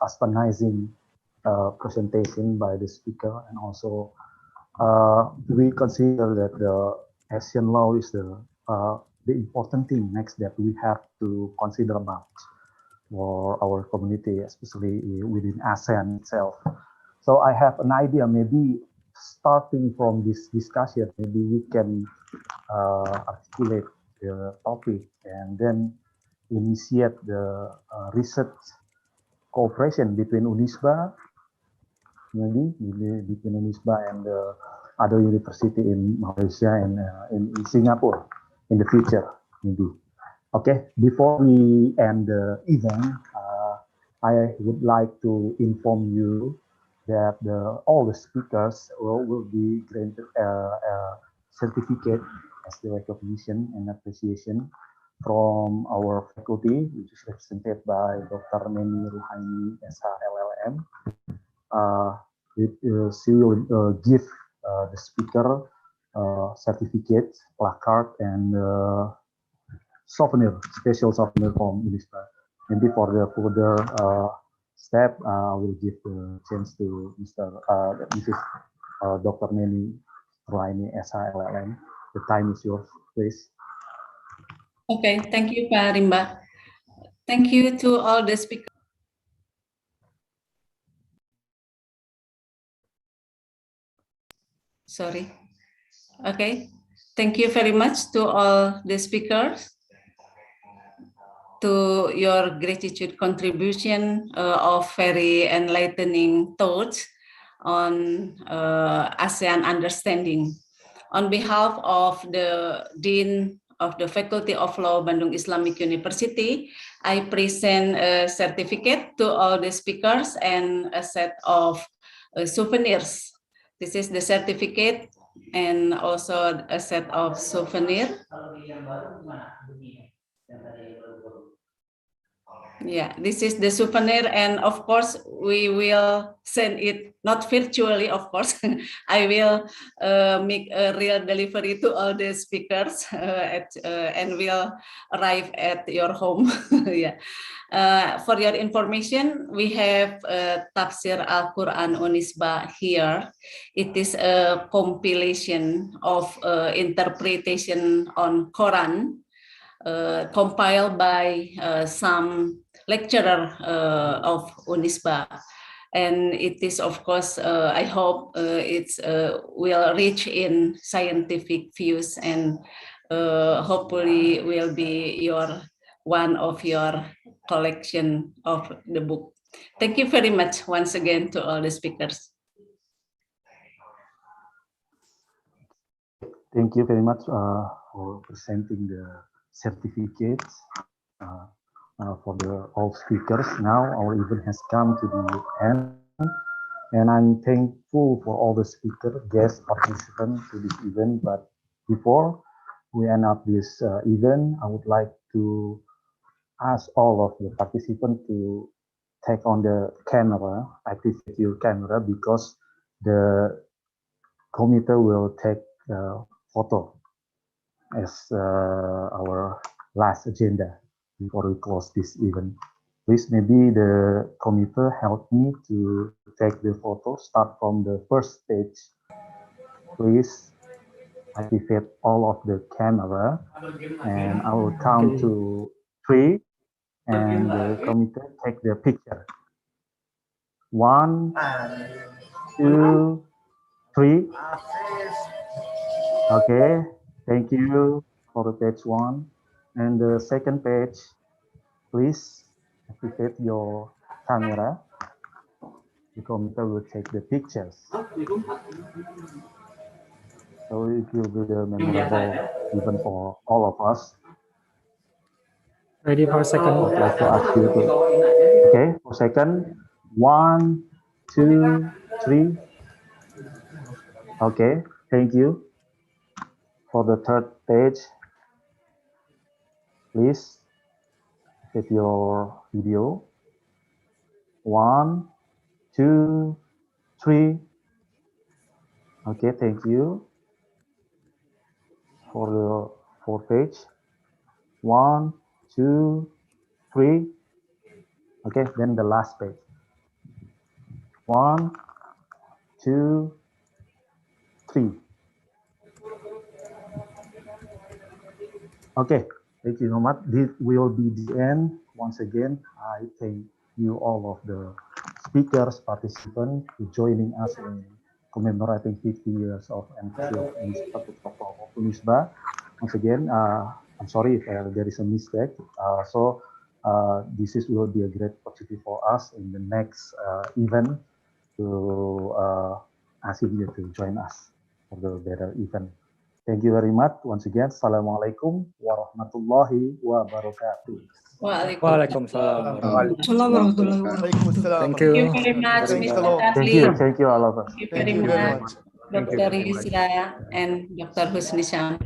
Speaker 3: astonishing presentation by the speaker, and also we consider that the ASEAN law is the important thing next that we have to consider about for our community, especially within ASEAN itself. So I have an idea, maybe starting from this discussion, maybe we can articulate the topic and then initiate the research cooperation between UNISBA, maybe between UNISBA and the other university in Malaysia and in Singapore in the future, maybe. Okay, before we end the event, I would like to inform you that all the speakers will be granted a certificate as the recognition and appreciation from our faculty, which is represented by Dr. Neni Ruhaini, SHLLM. She will give the speaker certificate, placard, and souvenir, special souvenir from UNISBA. Maybe for the further step, I will give the chance to Mrs. Dr. Neni Ruhaini, SHLLM. The time is yours, please.
Speaker 9: Okay, thank you, Pak Rimba. Thank you to all the speakers. Sorry. Okay, thank you very much to all the speakers, to your gratitude contribution of very enlightening thoughts on ASEAN understanding. On behalf of the Dean of the Faculty of Law, Bandung Islamic University, I present a certificate to all the speakers and a set of souvenirs. This is the certificate and also a set of souvenir. Yeah, this is the souvenir, and of course we will send it not virtually, of course. I will make a real delivery to all the speakers and will arrive at your home. Yeah. For your information, we have Tafsir Al-Quran Unisba here. It is a compilation of interpretation on Quran compiled by some lecturer of Unisba, and it is, of course, I hope it's will reach in scientific views, and hopefully will be one of your collection of the book. Thank you very much once again to all the speakers.
Speaker 3: Thank you very much for presenting the certificates for all speakers. Now our event has come to the end, and I'm thankful for all the speakers, guest participants to this event. But before we end up this event, I would like to ask all of the participants to take on the camera, activate your camera, because the committee will take photo as our last agenda before we close this event. Please, maybe the committee help me to take the photo. Start from the first stage. Please activate all of the camera, and I will count to 3, and the committee take the picture. 1, 2, 3. Okay, thank you for the page 1. And the second page, please activate your camera. The computer will take the pictures. So it will be a memorable event for all of us.
Speaker 1: Ready for second?
Speaker 3: I would like to ask you to, okay, for second, 1, 2, 3. Okay, thank you. For the third page, please hit your video. 1, 2, 3. Okay, thank you. For the fourth page, 1, 2, 3. Okay, then the last page. 1, 2, 3. Okay, thank you so much. This will be the end. Once again, I thank you all of the speakers, participants, for joining us in commemorating 50 years of anniversary of Unisba. Once again, I'm sorry if there is a mistake. This will be a great opportunity for us in the next event to ask you to join us for the better event. Thank you very much. Once again, Assalamualaikum warahmatullahi wabarakatuh.
Speaker 1: Waalaikumsalam.
Speaker 9: Thank you very much, Mr. Fadli.
Speaker 3: Thank you all of us.
Speaker 9: Thank you very much, Dr. Yusra and Dr. Husni Syam.